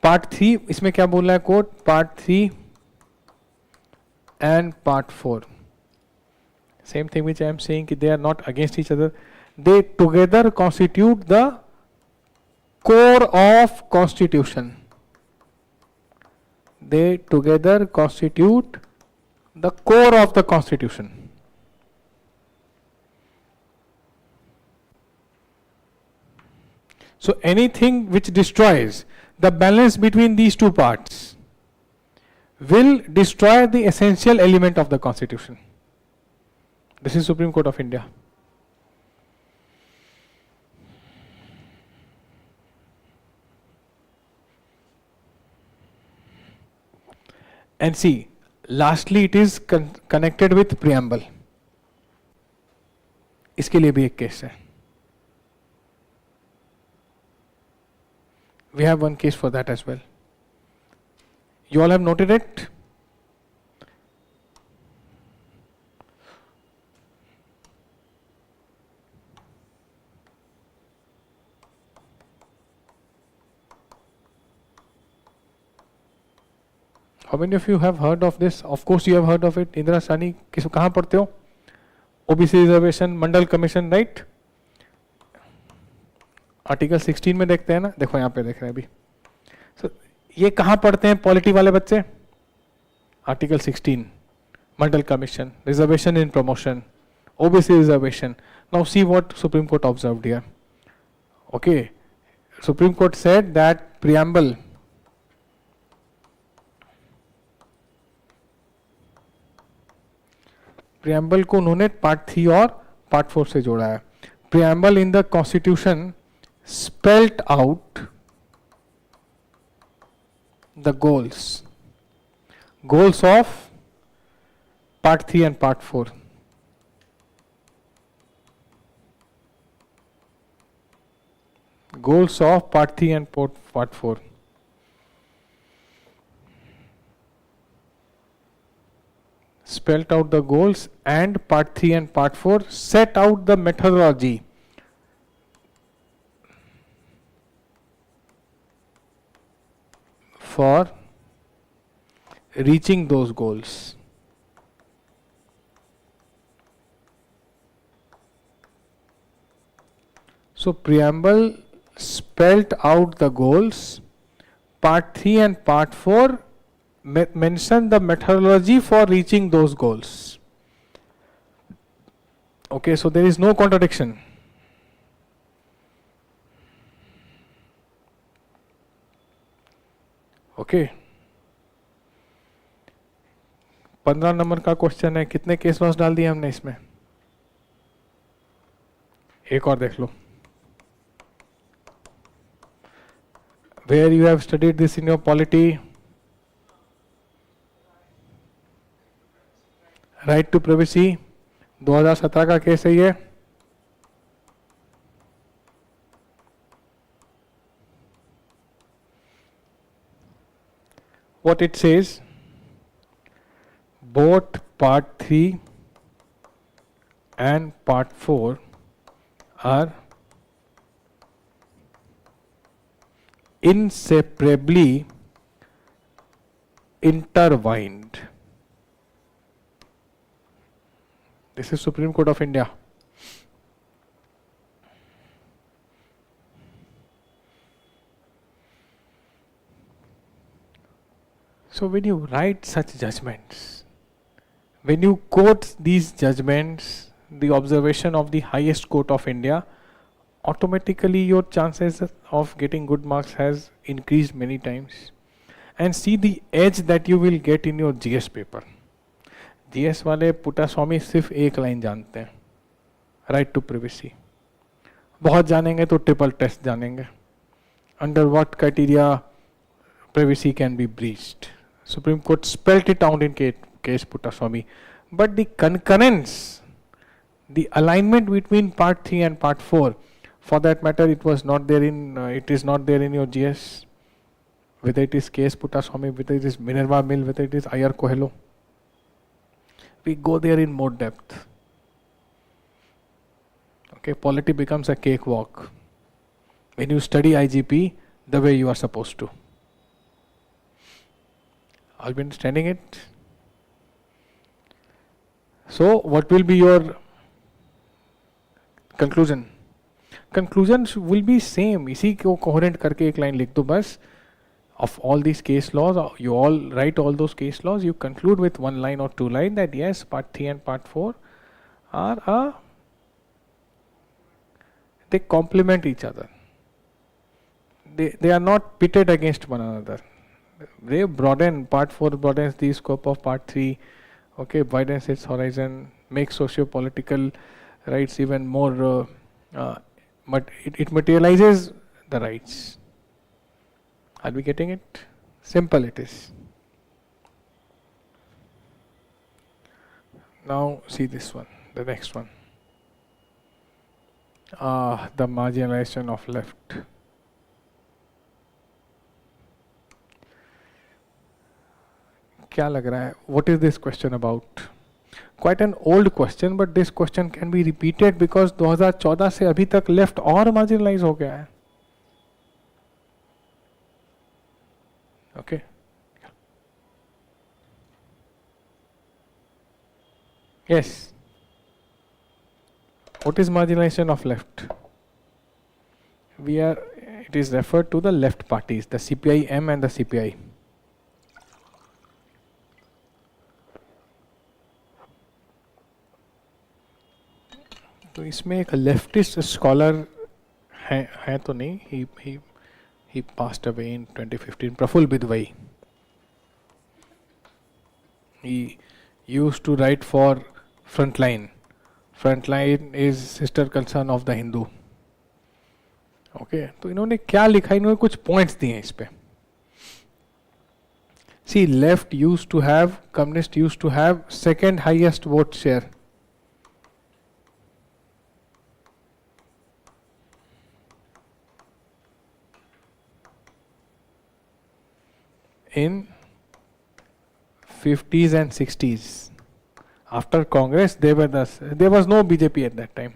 Part 3, इसमें क्या बोल रहा है court? Part 3 and Part 4. Same thing which I am saying, they are not against each other. They together constitute the core of Constitution. They together constitute the core of the Constitution. So anything which destroys the balance between these two parts will destroy the essential element of the Constitution. This is Supreme Court of India. And see, lastly it is connected with preamble. इसके लिए भी एक case है. We have one case for that as well. You all have noted it? How many of you have heard of this? Of course you have heard of it. Indira Sani, कहाँ पढ़ते हो? OBC reservation, मंडल commission, right? Article 16 में देखते हैं ना. देखो यहाँ पे देख रहे हैं अभी. So, ये कहाँ पढ़ते हैं पॉलिटी वाले बच्चे? Article 16, Mandal commission, reservation in promotion, OBC reservation. Now see what Supreme Court observed here. Okay, Supreme Court said that preamble को उन्होंने पार्ट 3 और पार्ट 4 से जोड़ा है. Preamble in the Constitution spelt out the goals of Part 3 and Part 4. Goals of Part 3 and Part 4. Spelt out the goals, and Part 3 and Part 4 set out the methodology for reaching those goals. So preamble spelled out the goals. Part 3 and part 4 mention the methodology for reaching those goals. Okay, so there is no contradiction. Okay. 15 number का question है, कितने case laws डाल दिए हमने इसमें? एक और देख लो. Where you have studied this in your polity? Right to privacy. 2017 का केस है ये. What it says? Both part 3 and part 4 are inseparably intertwined. This is Supreme Court of India. So when you write such judgments, when you quote these judgments, the observation of the highest court of India, automatically your chances of getting good marks has increased many times. And see the edge that you will get in your GS paper. GS वाले पुटास्वामी सिर्फ एक line जानते हैं, right to privacy. बहुत जानेंगे तो triple test जानेंगे. Under what criteria privacy can be breached. Supreme Court spelled it out in case Puttaswamy. But the concurrence, the alignment between part 3 and part 4, for that matter, it was not there in, it is not there in your GS. Whether it is case Puttaswamy, whether it is Minerva Mill, whether it is IR Coelho. We go there in more depth. Okay, polity becomes a cakewalk when you study IGP the way you are supposed to. Are you understanding it? So, what will be your conclusion? Conclusion will be same. इसी को coherent करके एक line लिख दो बस. Of all these case laws, you all write all those case laws. You conclude with one line or two line that yes, part 3 and part 4 are they complement each other. They are not pitted against one another. They broaden, part 4 broadens the scope of part 3, okay, widens its horizon, makes socio-political rights even more, but it materializes the rights. Are we getting it? Simple it is. Now see this one, the next one. The marginalization of left. क्या लग रहा है? What is this question about? Quite an old question, but this question can be repeated because 2014 से अभी तक left और marginalize हो गया है. Okay. Yes. What is marginalization of left? It is referred to the left parties, the CPI-M and the CPI. तो इसमें एक लेफ्टिस्ट स्कॉलर है तो नहीं, he passed away in 2015, Praful Bidwai. He used to write for Frontline. Frontline is sister concern of the Hindu. Okay, तो इन्होंने क्या लिखा, इन्होंने कुछ points दिए इस पे. See, left used to have, communist used to have second highest vote share. In 50s and 60s, after Congress, there was no BJP at that time.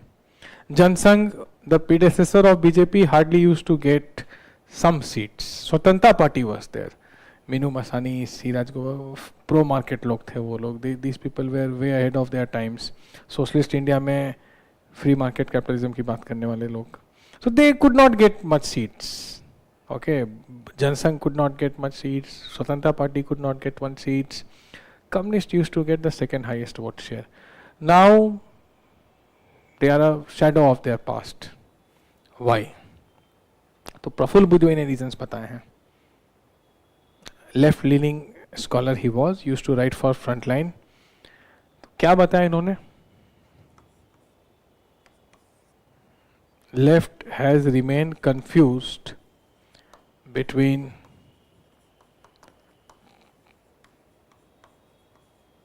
Jansangh, the predecessor of BJP, hardly used to get some seats. Swatanta party was there. Minu Masani, Siraj Go, pro-market log the wo log. These people were way ahead of their times. Socialist India में free market capitalism की बात करने वाले लोग. So they could not get much seats. Okay, Jansangh could not get much seats. Swatantra Party could not get one seats. Communists used to get the second highest vote share. Now they are a shadow of their past. Why? तो प्रफुल्ल बुद्धवे ने reasons बताए हैं. Left leaning scholar he was, used to write for Frontline. क्या बताया इन्होंने? Left has remained confused between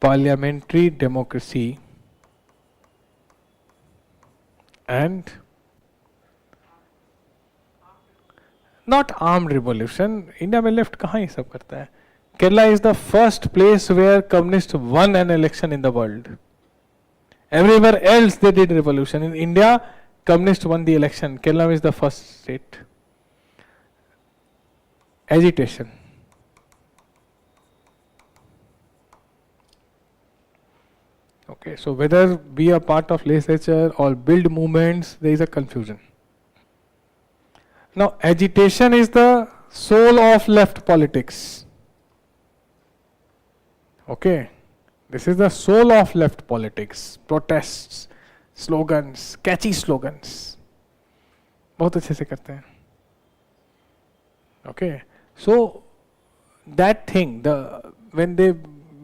parliamentary democracy and not armed revolution. India में left कहाँ ये सब करता है? Kerala is the first place where communists won an election in the world. Everywhere else they did revolution. In India, communists won the election. Kerala is the first state. Agitation. Okay, so whether be a part of legislature or build movements, there is a confusion. Now, agitation is the soul of left politics. Okay, this is the soul of left politics. Protests, slogans, catchy slogans. बहुत अच्छे से करते हैं. Okay, so that thing, when they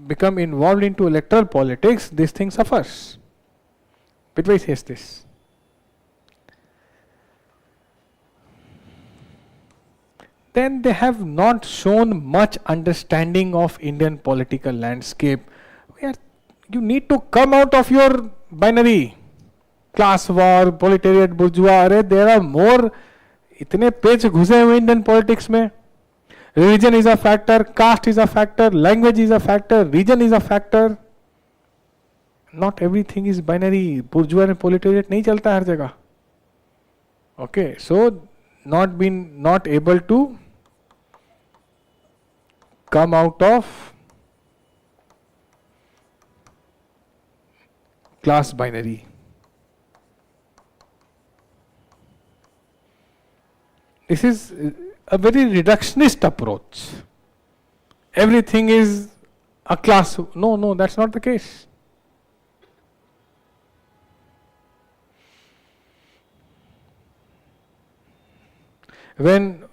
become involved into electoral politics, this thing suffers. Pitway says this. Then they have not shown much understanding of Indian political landscape. You need to come out of your binary. Class war, proletariat, bourgeois, there are more. इतने पेच घुसे हुए Indian politics में. Religion is a factor, caste is a factor, language is a factor, region is a factor. Not everything is binary. Bourgeois and proletariat नहीं चलता हर जगह. Okay, so not able to come out of class binary. This is a very reductionist approach. Everything is a class. No, that's not the case. When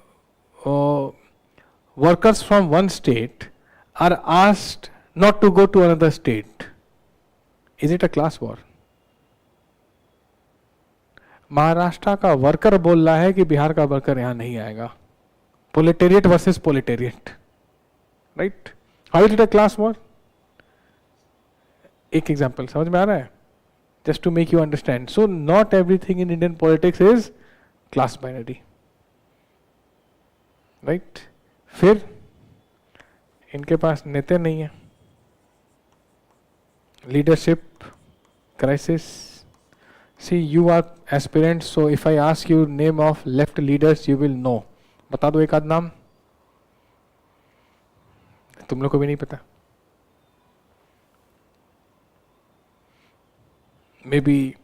workers from one state are asked not to go to another state, is it a class war? Maharashtra का worker बोल रहा है कि बिहार का worker यहाँ नहीं आएगा. Proletariat versus proletariat, right? How is it a class war? एक example समझ में आ रहा है? Just to make you understand. So not everything in Indian politics is class binary, right? फिर इनके पास नेता नहीं है. Leadership crisis. See, you are aspirants, so if I ask you name of left leaders, you will know. बता दो एक आध नाम. तुम लोग को भी नहीं पता. Maybe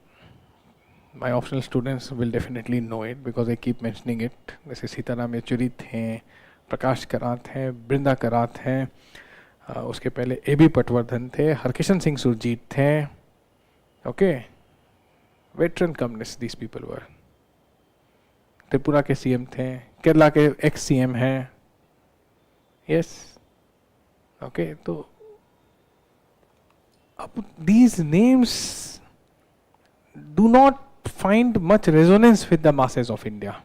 my optional students will definitely know it because I keep mentioning it. जैसे सीताराम येचुरी थे, प्रकाश करात हैं, बृंदा करात हैं, उसके पहले ए.बी. पटवर्धन थे, हरकिशन सिंह सुरजीत थे. Okay, veteran communists these people were. Tripura के सीएम थे, केरला के एक्स सीएम हैं. Yes, okay, तो अब these names do not find much resonance with the masses of India.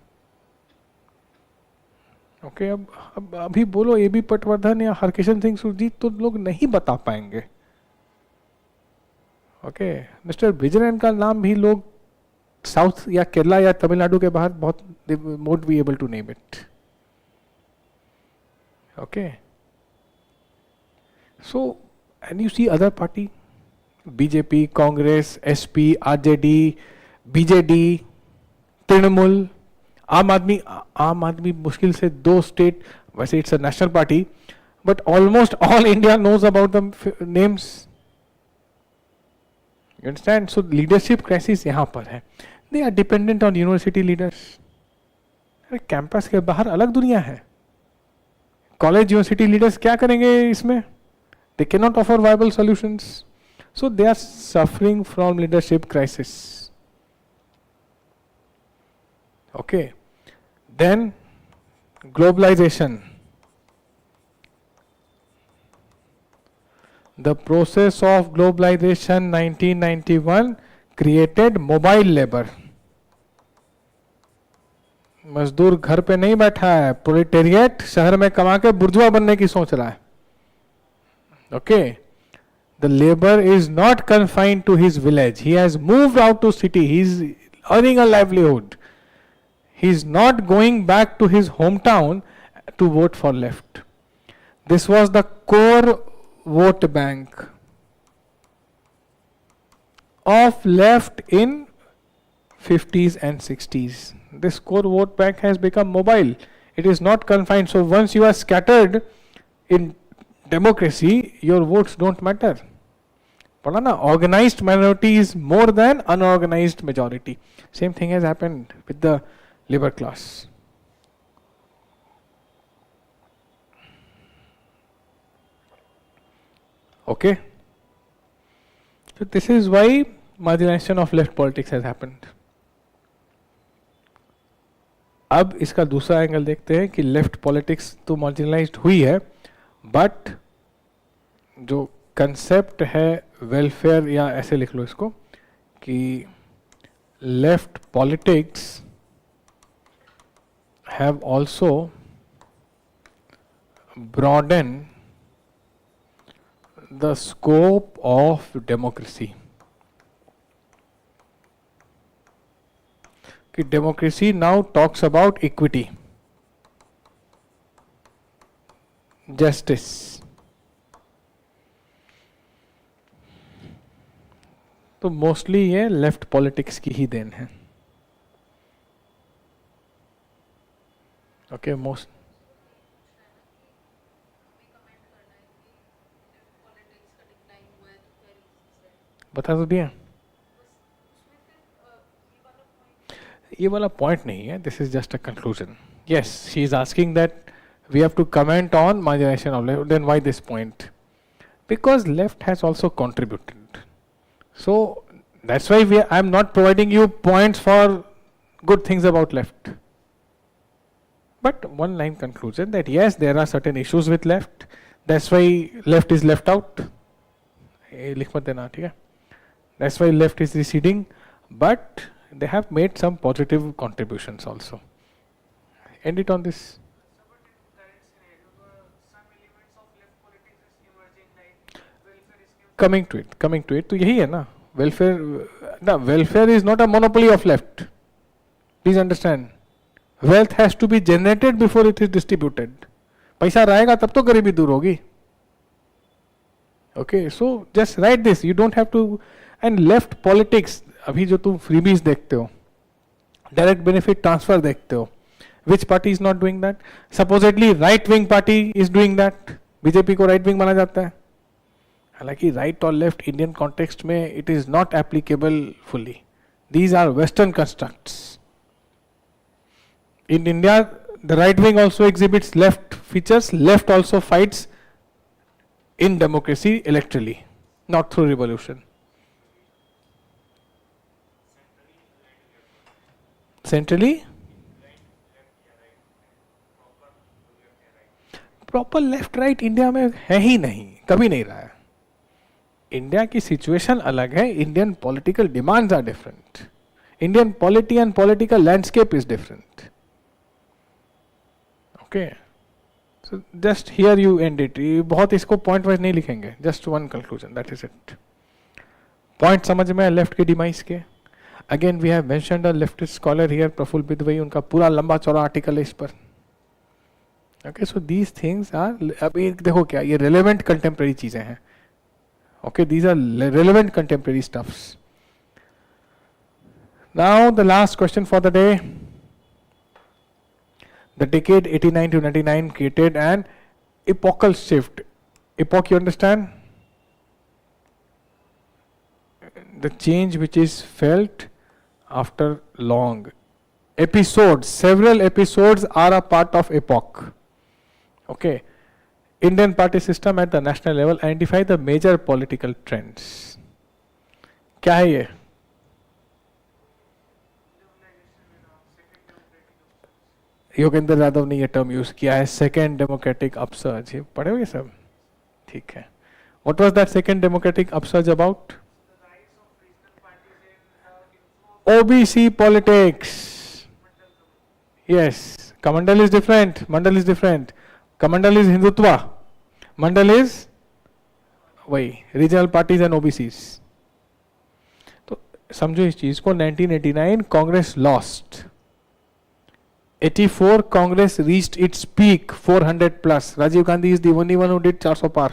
Okay, अब अभी बोलो ए.बी. पटवर्धन या हरकिशन सिंह सुरजीत तो लोग नहीं बता पाएंगे. ओके, मिस्टर विजयन का नाम भी लोग साउथ या केरला या तमिलनाडु के बाहर बहुत won't be able to name it. Okay, so and you see other party, BJP, Congress, SP, RJD, BJD, Trinamool, Aam Aadmi मुश्किल से 2 स्टेट. वैसे it's a national party, but almost all India knows about the names. You understand? So leadership crisis यहाँ पर है. They are dependent on university leaders. अरे campus के बाहर अलग दुनिया है. कॉलेज यूनिवर्सिटी लीडर्स क्या करेंगे इसमें? They cannot offer viable solutions. So they are suffering from leadership crisis. Okay. Then globalization. The process of globalization 1991 created mobile labor. मजदूर घर पे नहीं बैठा है, प्रोलेटेरिएट शहर में कमा के बुर्जुआ बनने की सोच रहा है. Okay, the labor is not confined to his village. He has moved out to city. He is earning a livelihood. He is not going back to his hometown to vote for left. This was the core vote bank of left in 50s and 60s. This core vote bank has become mobile. It is not confined. So once you are scattered in democracy, your votes don't matter. But organized minority is more than unorganized majority. Same thing has happened with the labor class. Okay. So this is why marginalization of left politics has happened. अब इसका दूसरा angle देखते हैं कि left politics तो marginalised हुई है, but जो कंसेप्ट है वेलफेयर, या ऐसे लिख लो इसको कि left politics have also broaden the scope of democracy. कि democracy now talks about equity, justice. तो मोस्टली ये लेफ्ट पॉलिटिक्स की ही देन है. ओके, मोस्ट बता तो दिया. ये वाला पॉइंट नहीं है, this is just a conclusion. Yes, she is asking that we have to comment on marginalization of left. Then why this point? Because left has also contributed. So that's why I am not providing you points for good things about left. But one line conclusion that yes, there are certain issues with left. That's why left is left out. लिख मत देना, ठीक है? That's why left is receding. But they have made some positive contributions also. End it on this. Coming to it. तो यही है ना, welfare is not a monopoly of left. Please understand. Wealth has to be generated before it is distributed. पैसा रहेगा तब तो गरीबी दूर होगी. Okay, so just write this. You don't have to. And left politics, अभी जो तुम freebies देखते हो, direct benefit transfer देखते हो, which party is not doing that? Supposedly right wing party is doing that. BJP को right wing माना जाता है. हालांकि राइट और लेफ्ट इंडियन कॉन्टेक्स्ट में it is not applicable fully. These are western constructs. In India the right wing also exhibits left features. Left also fights in democracy electorally, not through revolution. Centrally proper left right India में है ही नहीं, कभी नहीं रहा है. India की situation अलग है. Indian political demands are different. Indian polity and political landscape is different. Okay, so just here you end it. बहुत इसको पॉइंट वाइज नहीं लिखेंगे, just one conclusion, that is it. Point समझ में लेफ्ट के डिमाइस के. Again we have mentioned a leftist scholar here, Praful Bidwai. उनका पूरा लंबा चौड़ा आर्टिकल है इस पर. Okay, so these things are, अभी देखो क्या ये रिलेवेंट कंटेम्प्रेरी चीजें हैं. Okay, these are relevant contemporary stuffs. Now the last question for the day. The decade 89 to 99 created an epochal shift. Epoch, you understand? The change which is felt after long episodes, several episodes are a part of epoch. Okay. Indian party system at the national level identify the major political trends. क्या है ये? योगेंद्र यादव ने ये term use किया है, second democratic upsurge. ये पढ़े हुए सब? ठीक है. What was that second democratic upsurge about? OBC politics. Yes. Kamandal is different. Mandal is different. Kamandal is Hindutva. Mandal is वही regional parties and OBCs. तो समझो इस चीज को. 1989 Congress lost. 84 Congress reached its peak 400 plus. Rajiv Gandhi is the only one who did 400 par.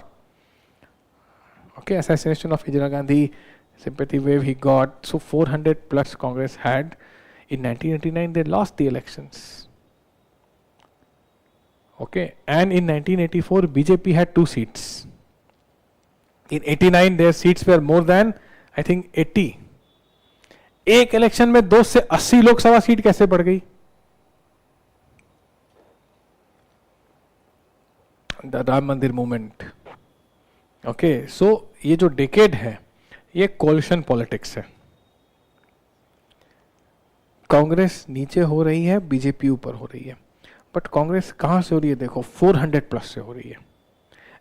Okay, assassination of Indira Gandhi, sympathy wave he got. So 400 plus Congress had. In 1989 they lost the elections. Okay, and in 1984 BJP had 2 seats. In 89 their seats were more than I think 80. एक election में 2 से 80 Lok Sabha seat कैसे बढ़ गई? The Ram मंदिर movement. Okay, सो ये जो decade है ये कोलिशन पॉलिटिक्स है. कांग्रेस नीचे हो रही है, बीजेपी ऊपर हो रही है. बट कांग्रेस कहां से हो रही है? देखो 400 प्लस से हो रही है.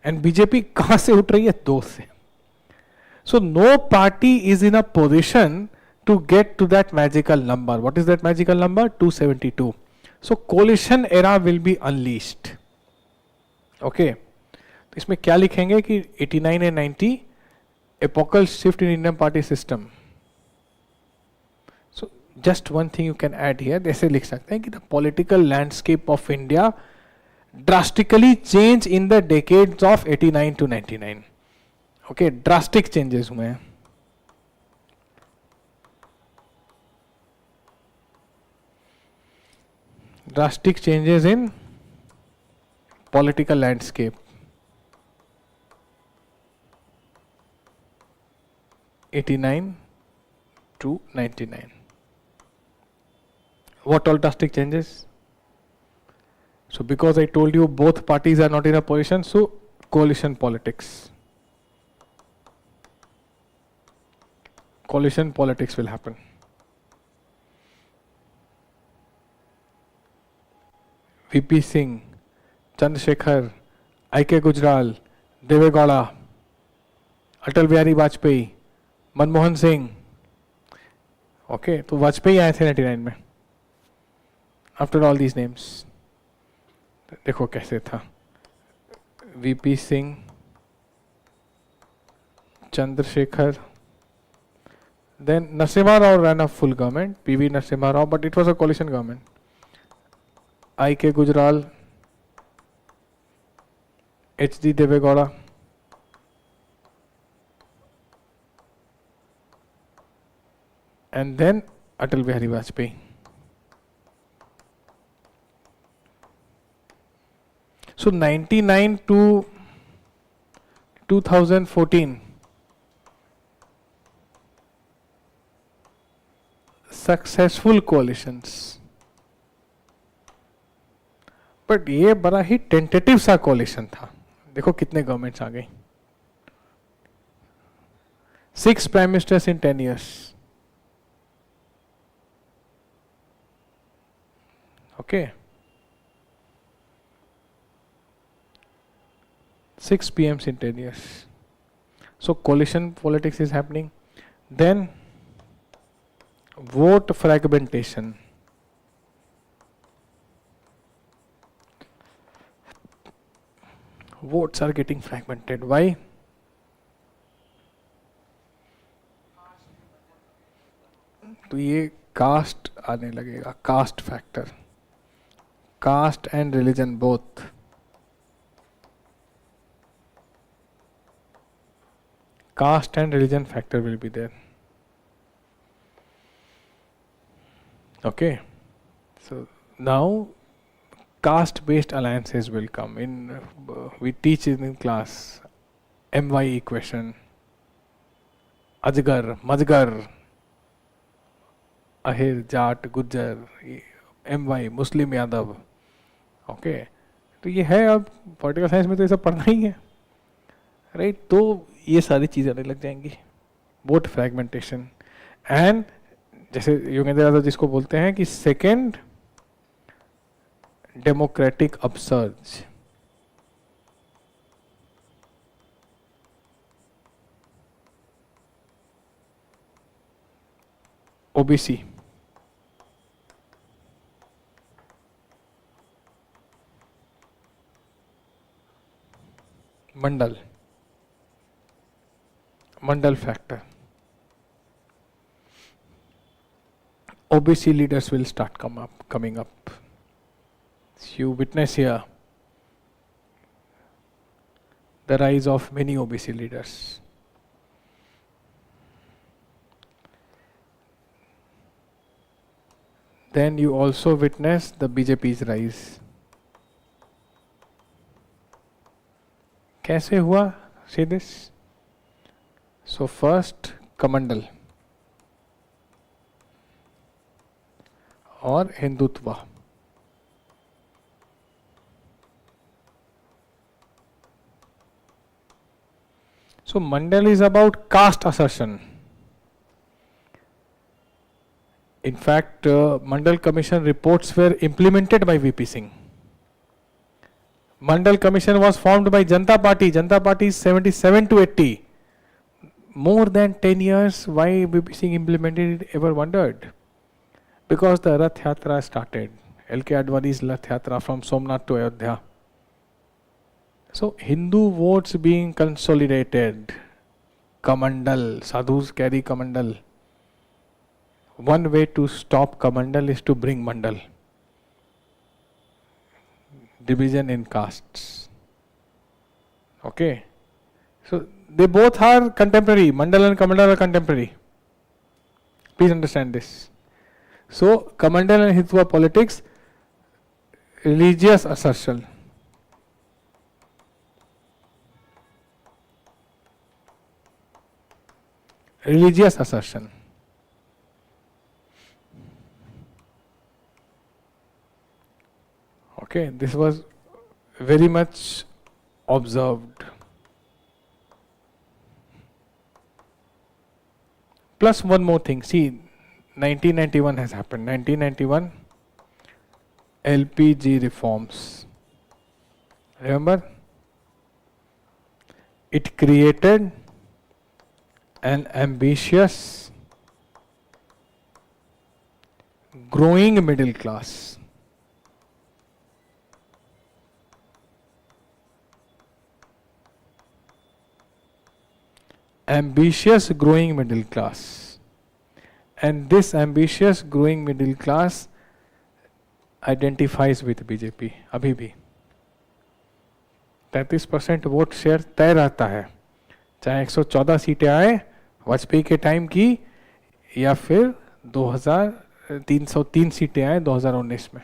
एंड बीजेपी कहां से उठ रही है? 2 से. So no party is in a position to get to that magical number. What is that magical number? 272. So coalition era will be unleashed. Okay, तो इसमें क्या लिखेंगे कि 89 and 90 epochal shift in Indian party system. So just one thing you can add here. ऐसे लिख सकते हैं कि the political landscape of India drastically change in the decades of 89 to 99. Okay, drastic changes हुए हैं. Drastic changes in political landscape. 89 to 99. What all drastic changes? So because I told you both parties are not in a position, so coalition politics. Coalition politics will happen. VP Singh, Chandrashekhar, I.K. Gujral, Deve Gowda, Atal Bihari Vajpayee, Manmohan Singh. Okay, तो वाजपेयी आए थे 99 में. After all these names देखो कैसे था. VP Singh, Chandrashekhar, then Narasimha Rao ran a full government, PV Narasimha Rao, but it was a coalition government. I.K. Gujral, H.D. Devegowda, and then Atal Bihari Vajpayee. So 99 to 2014 successful coalitions. But ये बड़ा ही tentative सा collision था. देखो कितने governments आ गई. 6 prime ministers in 10 years. Okay, 6 PMs in 10 years. So coalition politics is happening. Then vote fragmentation. Votes are getting fragmented. Why? तो ये caste आने लगेगा. Caste factor, caste and religion both. Caste and religion factor will be there. Okay, so now caste based alliances will come in. We teach in class MY equation, Ajgar, Majgar, Ahir, Jat, Gujjar, MY, Muslim Yadav, okay, तो ये है, अब political science में तो ये सब पढ़ना ही है, राइट? तो ये सारी चीज़ें आने लग जाएंगी, वोट फ्रैगमेंटेशन, एंड जैसे योगेंद्र यादव जिसको बोलते हैं कि second democratic upsurge, OBC, Mandal factor. OBC leaders will start coming up. You witness here the rise of many OBC leaders. Then you also witness the BJP's rise. कैसे हुआ? See this. So first कमंडल और Hindutva. So Mandal is about caste assertion. In fact, Mandal Commission reports were implemented by VP Singh. Mandal Commission was formed by Janata Party. Janata Party is 77 to 80. More than 10 years, why VP Singh implemented it, ever wondered? Because the Rath Yatra started. LK Advani's Rath Yatra from Somnath to Ayodhya. So Hindu votes being consolidated. Kamandal, sadhus carry Kamandal. One way to stop Kamandal is to bring Mandal. Division in castes. Okay. So they both are contemporary. Mandal and Kamandal are contemporary. Please understand this. So Kamandal and Hindutva politics, religious assertion. Religious assertion. Okay, this was very much observed. Plus one more thing, see, 1991 has happened. 1991 LPG reforms. Remember? It created an ambitious, growing middle class. Ambitious growing middle class. And this ambitious growing middle class identifies with BJP अभी भी 33% vote share तय रहता है, चाहे 114 सीटें आए वाजपेयी के time की या फिर 2303 सीटें आए 2019 में.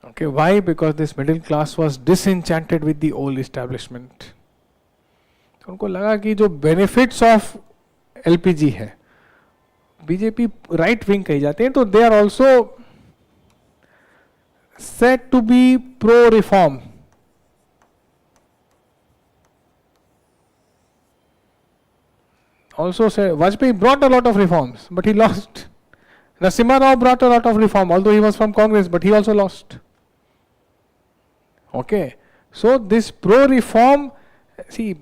Okay, why? Because this middle class was disenchanted with the old establishment. तो उनको लगा कि जो बेनिफिट्स ऑफ एलपीजी है, बीजेपी राइट विंग कही जाते हैं, तो they are also set to be pro reform. Also say Vajpayee brought a lot of reforms, but he lost. Narasimha Rao brought a lot of reform, although he was from Congress, but he also lost. Okay, so this pro-reform, see,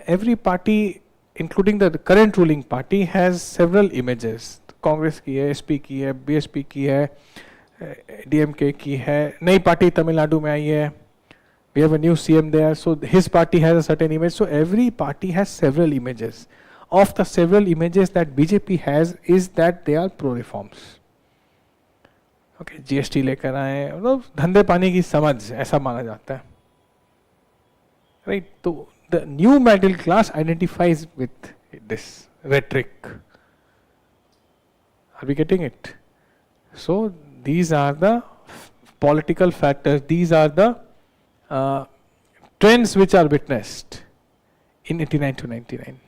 every party, including the current ruling party, has several images. Congress की है, SP की है, BSP की है, DMK की है, नई party Tamil Nadu में आई है. We have a new CM there, so his party has a certain image. So every party has several images. Of the several images that BJP has is that they are pro-reforms. Okay, GST लेकर आए, मतलब धंधे पानी की समझ ऐसा माना जाता है, right? तो the new middle class identifies with this rhetoric. Are we getting it? So these are the political factors. These are the trends which are witnessed in 89 to 99.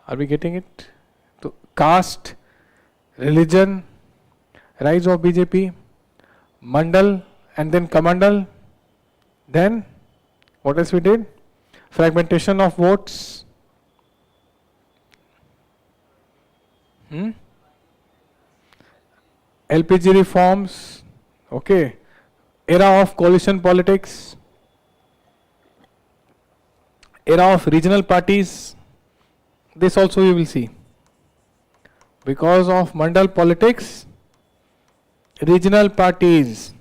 Are we getting it? So caste, religion, rise of BJP, Mandal and then Kamandal. Then what else we did? Fragmentation of votes. LPG reforms. Okay. Era of coalition politics. Era of regional parties. This also you will see. Because of Mandal politics, regional parties.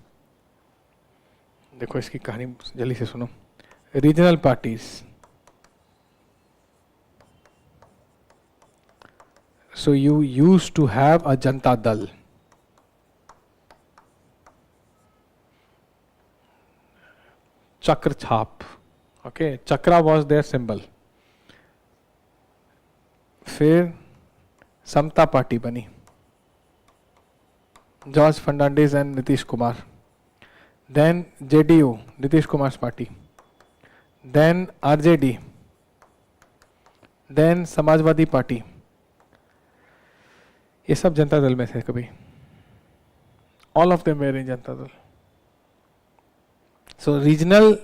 देखो इसकी कहानी जल्दी से सुनो. Regional parties. So you used to have a Janta Dal. Chakra Chhap. Okay, Chakra was their symbol. फिर समता party बनी. George Fernandez and Nitish Kumar. Then JDU, Nitish Kumar's party. Then RJD. Then Samajwadi party. ये सब जनता दल में थे कभी. All of them were in Janata Dal. So regional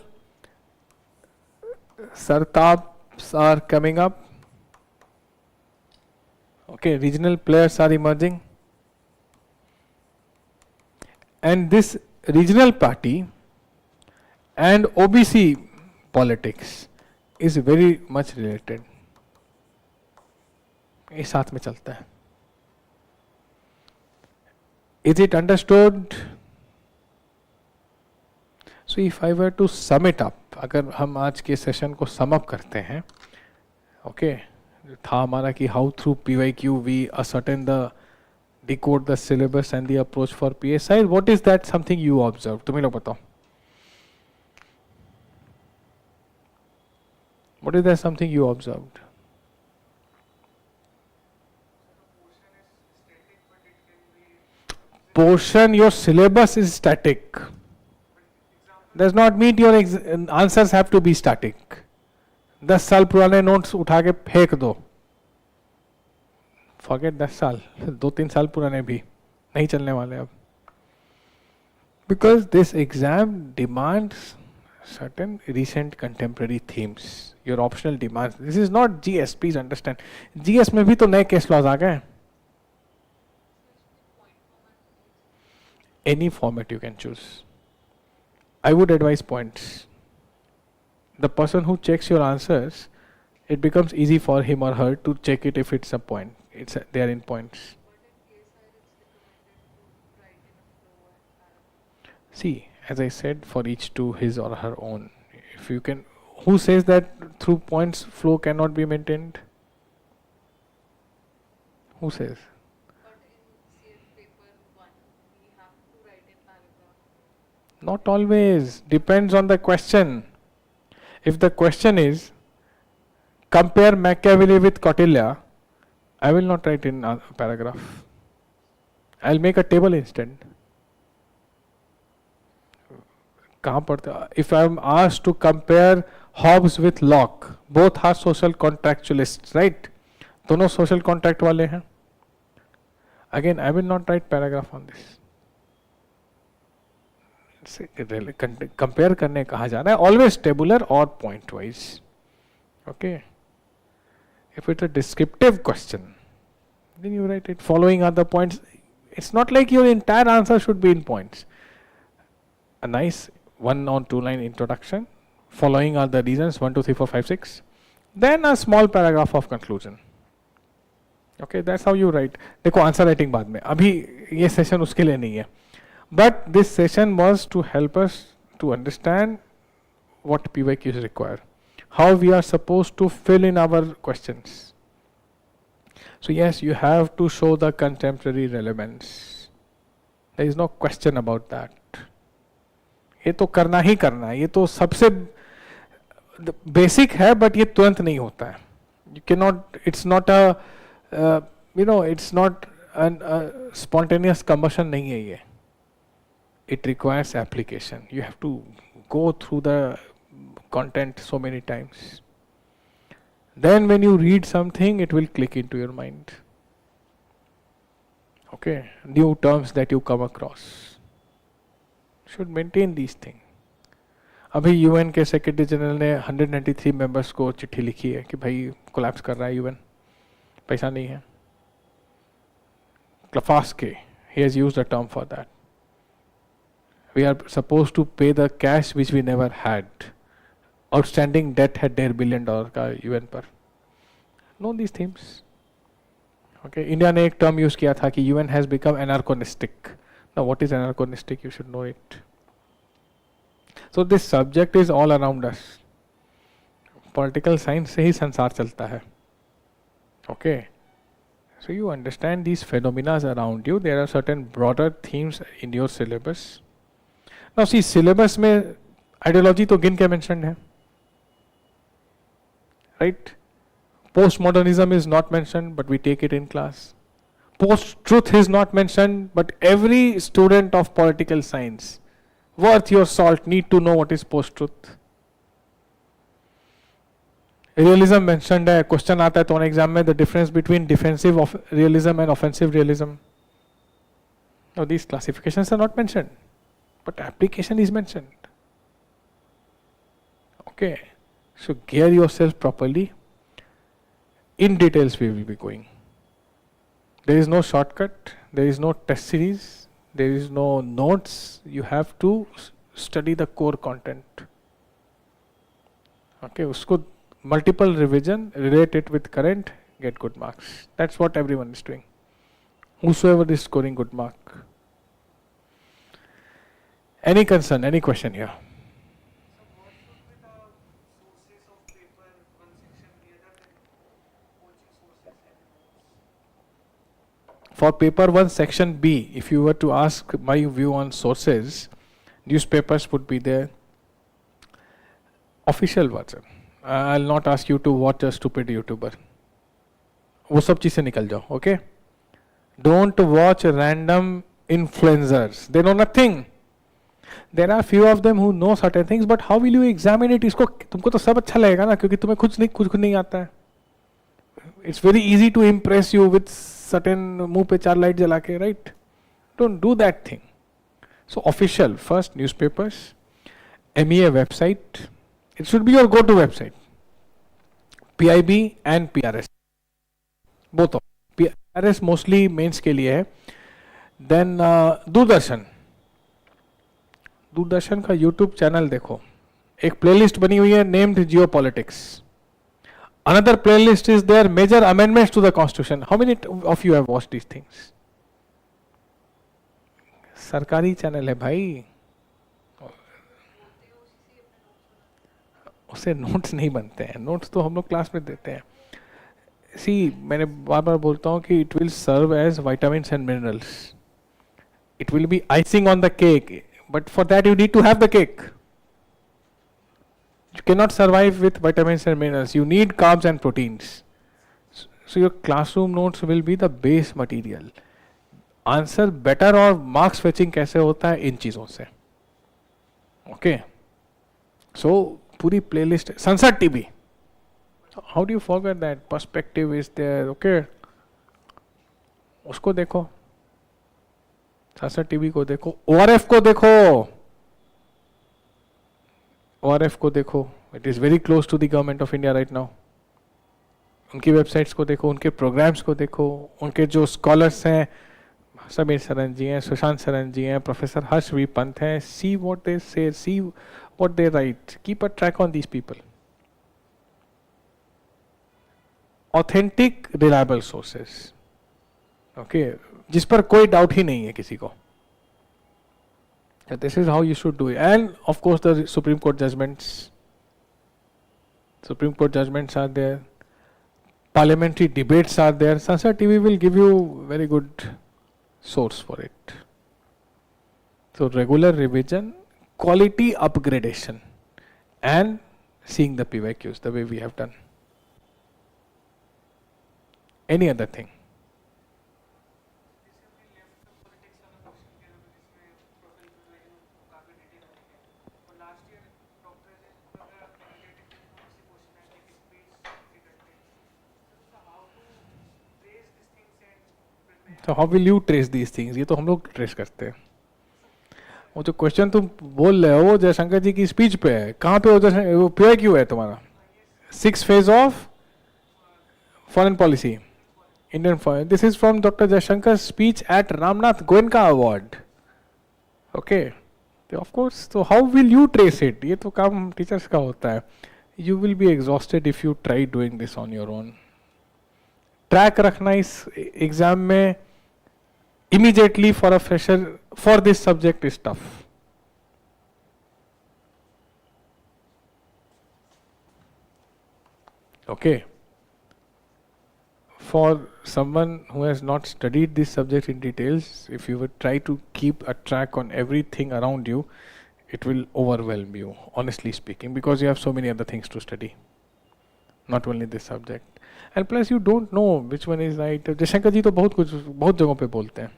sartabs are coming up. Okay, regional players are emerging. And this regional party and OBC politics is very much related. ये साथ में चलता है. Is it understood? So if I were to sum it up, अगर हम आज के session को sum up करते हैं, okay, था हमारा कि how through PYQ we ascertain the decode the syllabus and the approach for PSI. What is that something you observed? तुम्हें लोग बताओ. What is that something you observed? Portion, your syllabus is static. Does not mean your answers have to be static. 10 साल पुराने notes उठा के फेंक दो. Forget 10 साल, 2-3 साल पुराने भी नहीं चलने वाले अब. Because this exam demands certain recent contemporary themes. Your optional demands. This is not GS, please understand. GS में भी तो नए case laws आ गए. Any format you can choose. I would advise points. The person who checks your answers, it becomes easy for him or her to check it if it's a point. They are in points. See, as I said, for each to his or her own. If you can, who says that through points flow cannot be maintained? Who says? Not always. Depends on the question. If the question is compare Machiavelli with Kautilya, I will not write in a paragraph. I'll make a table instead. If I am asked to compare Hobbes with Locke, both are social contractualists, right? दोनों social contract वाले हैं. Again, I will not write paragraph on this. Compare करने कहा जा रहा है. Always tabular और point wise. Okay. If it's a descriptive question then you write it following are the points. It's not like your entire answer should be in points. A nice 1 or 2 line introduction, following are the reasons 1 2 3 4 5 6, then a small paragraph of conclusion. Okay, that's how you write. देखो answer writing बाद में, अभी ये session उसके लिए नहीं है. But this session was to help us to understand what PYQs require, how we are supposed to fill in our questions. So yes, you have to show the contemporary relevance. There is no question about that. ये तो करना ही करना है. ये तो सबसे basic है, but ये तुरंत नहीं होता है. You cannot. It's not a it's not a spontaneous combustion नहीं है ये. It requires application. You have to go through the content so many times. Then when you read something, it will click into your mind. Okay, new terms that you come across. Should maintain these things. अभी UN के secretary general ने 193 members को चिट्ठी लिखी है कि भाई collapse कर रहा है यूएन, पैसा नहीं है. Klafaske, he has used a term for that. We are supposed to pay the cash which we never had. Outstanding debt है $1.5 billion का यूएन पर. Know these themes. Okay, India ने एक टर्म यूज किया था कि UN has become anarchonistic. Now what is anarchonistic? You should know it. So this subject is all around us. Political science से ही संसार चलता है. Okay. So you understand these phenomena around you. There are certain broader themes in your syllabus. Now see, syllabus में ideology तो गिन के mentioned है. Right? Postmodernism is not mentioned, but we take it in class. Post-truth is not mentioned, but every student of political science, worth your salt, need to know what is post-truth. Realism mentioned है, question आता है तो exam में, the difference between defensive of realism and offensive realism. Now these classifications are not mentioned, but application is mentioned. Okay, so gear yourself properly. In details we will be going. There is no shortcut, there is no test series, there is no notes. You have to study the core content. Okay, usko multiple revision, relate it with current, get good marks. That's what everyone is doing. Whosoever is scoring good mark. Any concern, any question here? So what should be the sources of paper one section B other than coaching sources and notes? For paper 1 section B, if you were to ask my view on sources, newspapers would be there. Official version. I'll not ask you to watch a stupid YouTuber. वो सब चीज़ से निकल जाओ, okay? Don't watch random influencers. They know nothing. There are few of them who know certain things, but how will you examine it? इसको तुमको तो सब अच्छा लगेगा ना, क्योंकि तुम्हें कुछ नहीं आता है. It's very easy to impress you with certain मुंह पे 4 लाइट जला के, right? Don't do that thing. So official, first newspapers, MEA website. It should be your go-to website. PIB and PRS. Both of PRS mostly mains के लिए है. Then Doordarshan. Doordarshan का YouTube channel देखो. एक प्लेलिस्ट बनी हुई है named Geopolitics. Another playlist is there, major amendments to the Constitution. How many of you have watched these things? सरकारी चैनल है भाई. उससे नोट्स नहीं बनते हैं. नोट्स तो हम लोग क्लास में देते हैं. सी, मैंने बार बार बोलता हूँ कि it will serve as vitamins and minerals. It will be icing on the cake, but for that you need to have the cake. You cannot survive with vitamins and minerals. You need carbs and proteins. So your classroom notes will be the base material. Answer better और marks fetching कैसे होता है इन चीज़ों से. Okay. So पूरी playlist. Sunset TV. How do you forget that? Perspective is there. Okay. उसको देखो. Sunset TV को देखो. ORF को देखो. ORF को देखो. It is very close to the government of India right now. उनकी वेबसाइट्स को देखो, उनके प्रोग्राम्स को देखो, उनके जो स्कॉलर्स हैं, समीर सरन जी हैं, सुशांत सरन जी हैं, प्रोफेसर हर्ष वी पंत हैं. See what they say, see what they write. Keep a track on these people. Authentic, reliable sources. Okay, जिस पर कोई डाउट ही नहीं है किसी को. This is how you should do it. And of course the Supreme Court judgments. Supreme Court judgments are there. Parliamentary debates are there. Sunset TV will give you very good source for it. So regular revision, quality upgradation, and seeing the PYQs the way we have done. Any other thing? Recently left the politics वाला question के लिए जिसमें profile में काफी detail आई है. और last year doctor ने अगर कैंडिडेट के लिए कौन सी क्वेश्चन है कि स्पीच के करते So how will you trace these things? ये तो हम लोग trace करते हैं. वो जो क्वेश्चन तुम बोल रहे हो वो जयशंकर जी की स्पीच पे है. कहाँ पे वो PYQ है तुम्हारा? 6 phase of foreign policy. Indian foreign. This is from Dr. Jayashankar's speech at Ramnath Goenka Award. Okay. So of course, so how will you trace it? ये तो काम teachers का होता है. You will be exhausted if you try doing this on your own. Track रखना इस exam में immediately for a fresher for this subject is tough. Okay. For someone who has not studied this subject in details, if you would try to keep a track on everything around you, it will overwhelm you, honestly speaking, because you have so many other things to study, not only this subject. And plus you don't know which one is right. Jaishankar ji to बहुत जगहों पे बोलते हैं.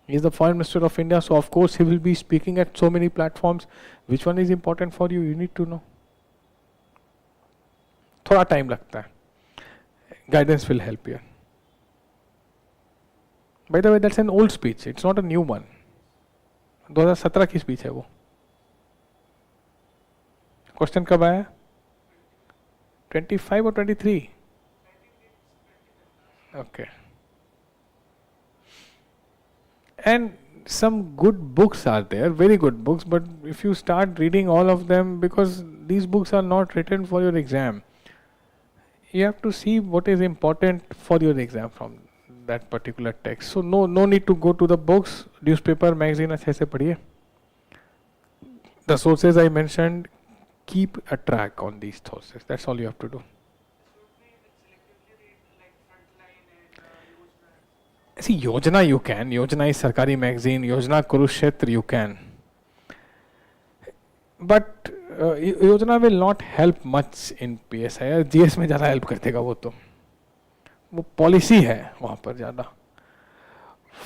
He is the Foreign Minister of India, so of course he will be speaking at so many platforms. Which one is important for you? You need to know. थोड़ा time लगता है. Guidance will help you. By the way, that's an old speech. It's not a new one. 2017 की speech है वो. Question कब आया? 25 or 23? Okay. And some good books are there, very good books, but if you start reading all of them, because these books are not written for your exam, you have to see what is important for your exam from that particular text. So no need to go to the books, newspaper, magazine, अच्छे से पढ़िए. The sources I mentioned, keep a track on these sources. That's all you have to do. See, Yojana you can. Yojana is Sarkari magazine. Yojana Kurukshetra you can. But Yojana will not help much in PSIR. GS में ज़्यादा help कर देगा वो तो. वो policy है वहाँ पर ज़्यादा.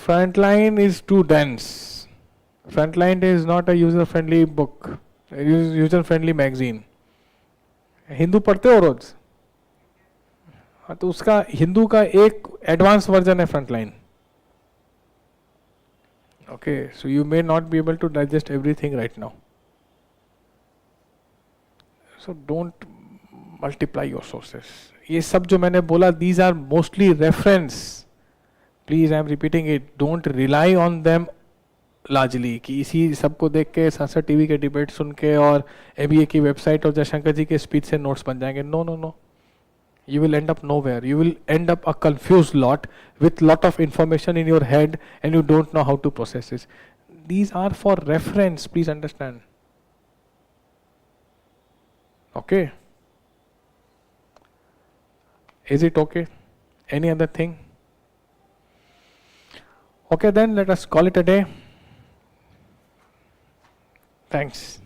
Frontline is too dense. Frontline is not a user-friendly book. User-friendly magazine. Hindu पढ़ते हो रोज? हाँ तो उसका हिंदू का एक एडवांस वर्जन है frontline. Okay, so you may not be able to digest everything right now. So don't multiply your sources. ये सब जो मैंने बोला, these are mostly reference. Please, I am repeating it. Don't rely on them largely. कि इसी सबको देख के संसद टीवी के डिबेट सुन के और MBA की वेबसाइट और जयशंकर जी के स्पीच से नोट्स बन जाएंगे. No. You will end up nowhere. You will end up a confused lot with lot of information in your head and you don't know how to process it. These are for reference, please understand. Okay? Is it okay? Any other thing? Okay, then let us call it a day. Thanks.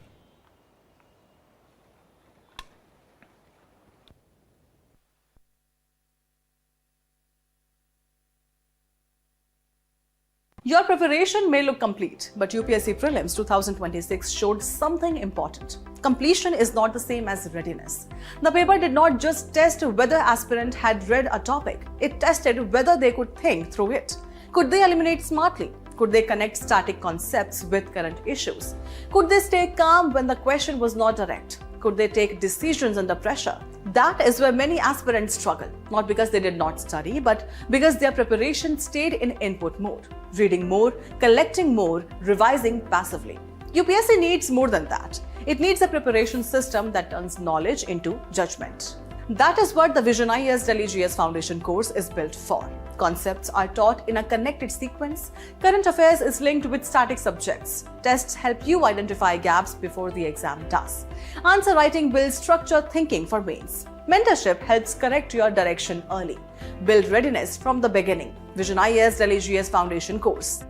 Your preparation may look complete, but UPSC Prelims 2026 showed something important. Completion is not the same as readiness. The paper did not just test whether aspirant had read a topic, it tested whether they could think through it. Could they eliminate smartly? Could they connect static concepts with current issues? Could they stay calm when the question was not direct? Could they take decisions under pressure? That is where many aspirants struggle, not because they did not study, but because their preparation stayed in input mode, reading more, collecting more, revising passively. UPSC needs more than that. It needs a preparation system that turns knowledge into judgment. That is what the VisionIAS Delhi GS Foundation course is built for. Concepts are taught in a connected sequence. Current affairs is linked with static subjects. Tests help you identify gaps before the exam does. Answer writing builds structured thinking for mains. Mentorship helps correct your direction early. Build readiness from the beginning. VisionIAS Delhi GS Foundation course.